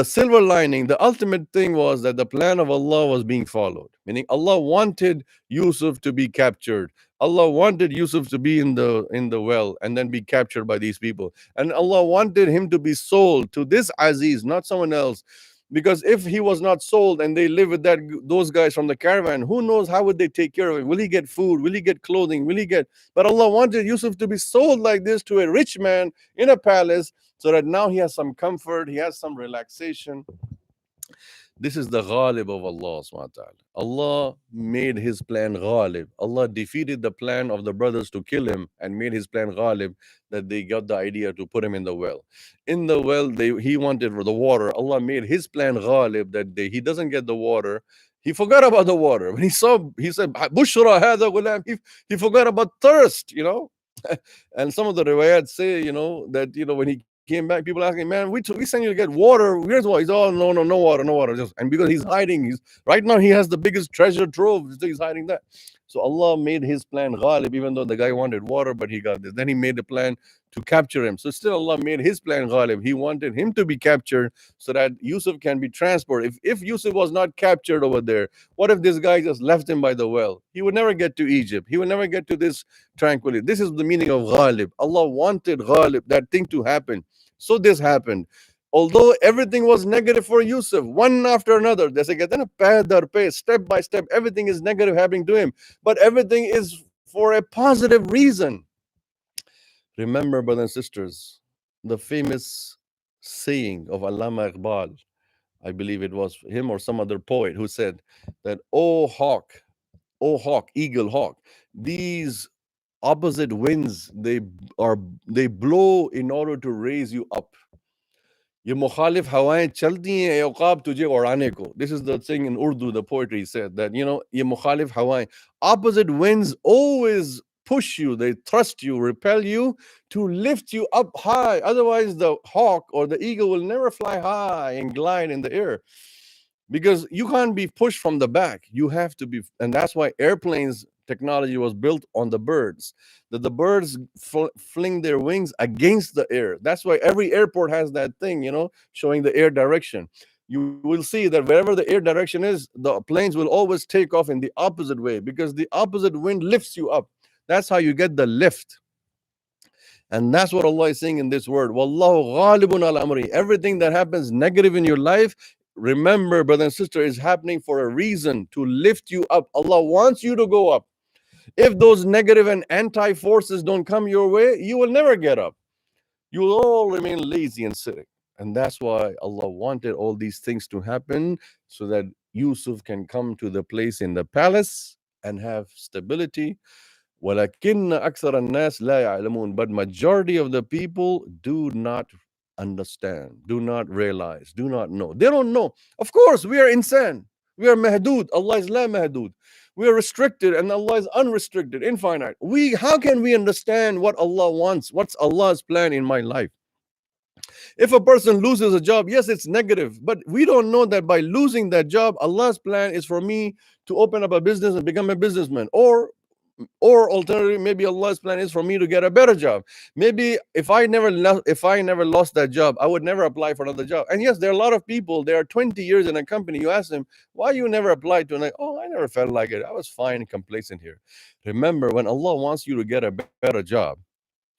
silver lining, the ultimate thing was that the plan of Allah was being followed. Meaning Allah wanted Yusuf to be captured. Allah wanted Yusuf to be in the well and then be captured by these people. And Allah wanted him to be sold to this Aziz, not someone else. Because if he was not sold and they live with those guys from the caravan, who knows how would they take care of him? Will he get food? Will he get clothing? But Allah wanted Yusuf to be sold like this to a rich man in a palace, so that now he has some comfort, he has some relaxation. This is the ghalib of Allah subhanahu wa ta'ala. Allah made his plan ghalib. Allah defeated the plan of the brothers to kill him and made his plan ghalib, that they got the idea to put him in the well. In the well, he wanted the water. Allah made his plan ghalib, that he doesn't get the water. He forgot about the water. When he said, Bushra hadha ghulam, he forgot about thirst, And some of the riwayat say, that, when he came back, people asking, man, we sent you to get water. Where's water? He's all, no water. And because he's hiding, right now he has the biggest treasure trove. So he's hiding that. So Allah made his plan ghalib, even though the guy wanted water, but he got this. Then he made a plan to capture him. So still Allah made his plan ghalib. He wanted him to be captured so that Yusuf can be transported. If Yusuf was not captured over there, what if this guy just left him by the well? He would never get to Egypt. He would never get to this tranquility. This is the meaning of ghalib. Allah wanted ghalib, that thing to happen. So this happened. Although everything was negative for Yusuf, one after another, step by step, everything is negative happening to him. But everything is for a positive reason. Remember, brothers and sisters, the famous saying of Allama Iqbal, I believe it was him or some other poet, who said that, oh hawk, eagle, hawk, these opposite winds, they blow in order to raise you up. ये मुखालिफ हवाएं चलती हैं ए औकाब तुझे उड़ाने को. This is the thing in Urdu, the poetry said that, ये मुखालिफ हवाएं, opposite winds always push you, they thrust you, repel you to lift you up high. Otherwise the hawk or the eagle will never fly high and glide in the air, because you can't be pushed from the back. You have to be, and that's why airplanes technology was built on the birds, that the birds fling their wings against the air. That's why every airport has that thing, showing the air direction. You will see that wherever the air direction is, the planes will always take off in the opposite way, because the opposite wind lifts you up. That's how you get the lift. And that's what Allah is saying in this word. Wallahu ghalibun ala amri. Everything that happens negative in your life, remember, brother and sister, is happening for a reason, to lift you up. Allah wants you to go up. If those negative and anti-forces don't come your way, you will never get up. You will all remain lazy and sitting. And that's why Allah wanted all these things to happen, so that Yusuf can come to the place in the palace and have stability. وَلَكِنَّ أَكْثَرَ النَّاسِ لَا يَعْلَمُونَ. But majority of the people do not understand, do not realize, do not know. They don't know. Of course, we are insan. We are mahdud. Allah is la mahdud. We are restricted and Allah is unrestricted, infinite. How can we understand what Allah wants? What's Allah's plan in my life? If a person loses a job, yes, it's negative, but we don't know that by losing that job, Allah's plan is for me to open up a business and become a businessman. Or alternatively, maybe Allah's plan is for me to get a better job. Maybe if I never lost that job, I would never apply for another job. And yes, there are a lot of people, they are 20 years in a company. You ask them, why you never applied to it? Oh, I never felt like it. I was fine and complacent here. Remember, when Allah wants you to get a better job,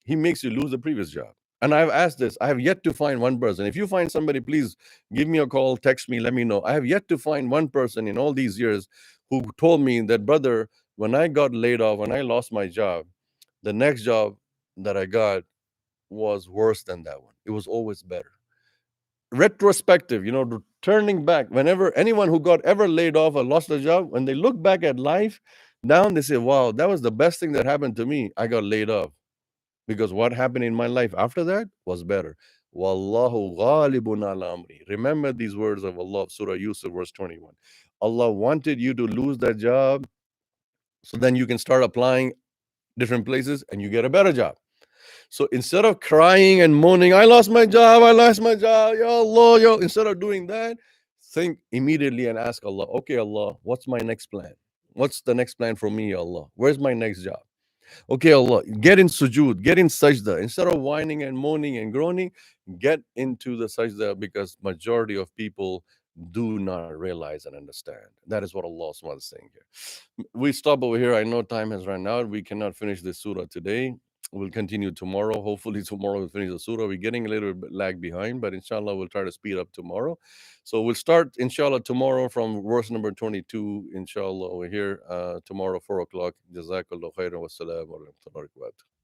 He makes you lose the previous job. And I've asked this. I have yet to find one person. If you find somebody, please give me a call, text me, let me know. I have yet to find one person in all these years who told me that, brother, when I got laid off, when I lost my job, the next job that I got was worse than that one. It was always better. Retrospective, turning back, whenever anyone who got ever laid off or lost a job, when they look back at life down, they say, wow, that was the best thing that happened to me. I got laid off. Because what happened in my life after that was better. Wallahu ghalibun ala amri. Remember these words of Allah, Surah Yusuf, verse 21. Allah wanted you to lose that job so then you can start applying different places and you get a better job. So instead of crying and moaning, I lost my job, Ya Allah, instead of doing that, think immediately and ask Allah, okay, Allah, what's my next plan? What's the next plan for me, Ya Allah? Where's my next job? Okay, Allah, get in sujood, get in sajda. Instead of whining and moaning and groaning, get into the sajda, because majority of people do not realize and understand. That is what Allah is saying here. We stop over here. I know time has run out. We cannot finish this surah today. We'll continue tomorrow. Hopefully tomorrow we'll finish the surah. We're getting a little bit lag behind, but inshallah we'll try to speed up tomorrow. So we'll start inshallah tomorrow from verse number 22, inshallah, over here tomorrow 4 o'clock. Jazakallah khairan wa salam wa rahmatullahi wa barakatuh.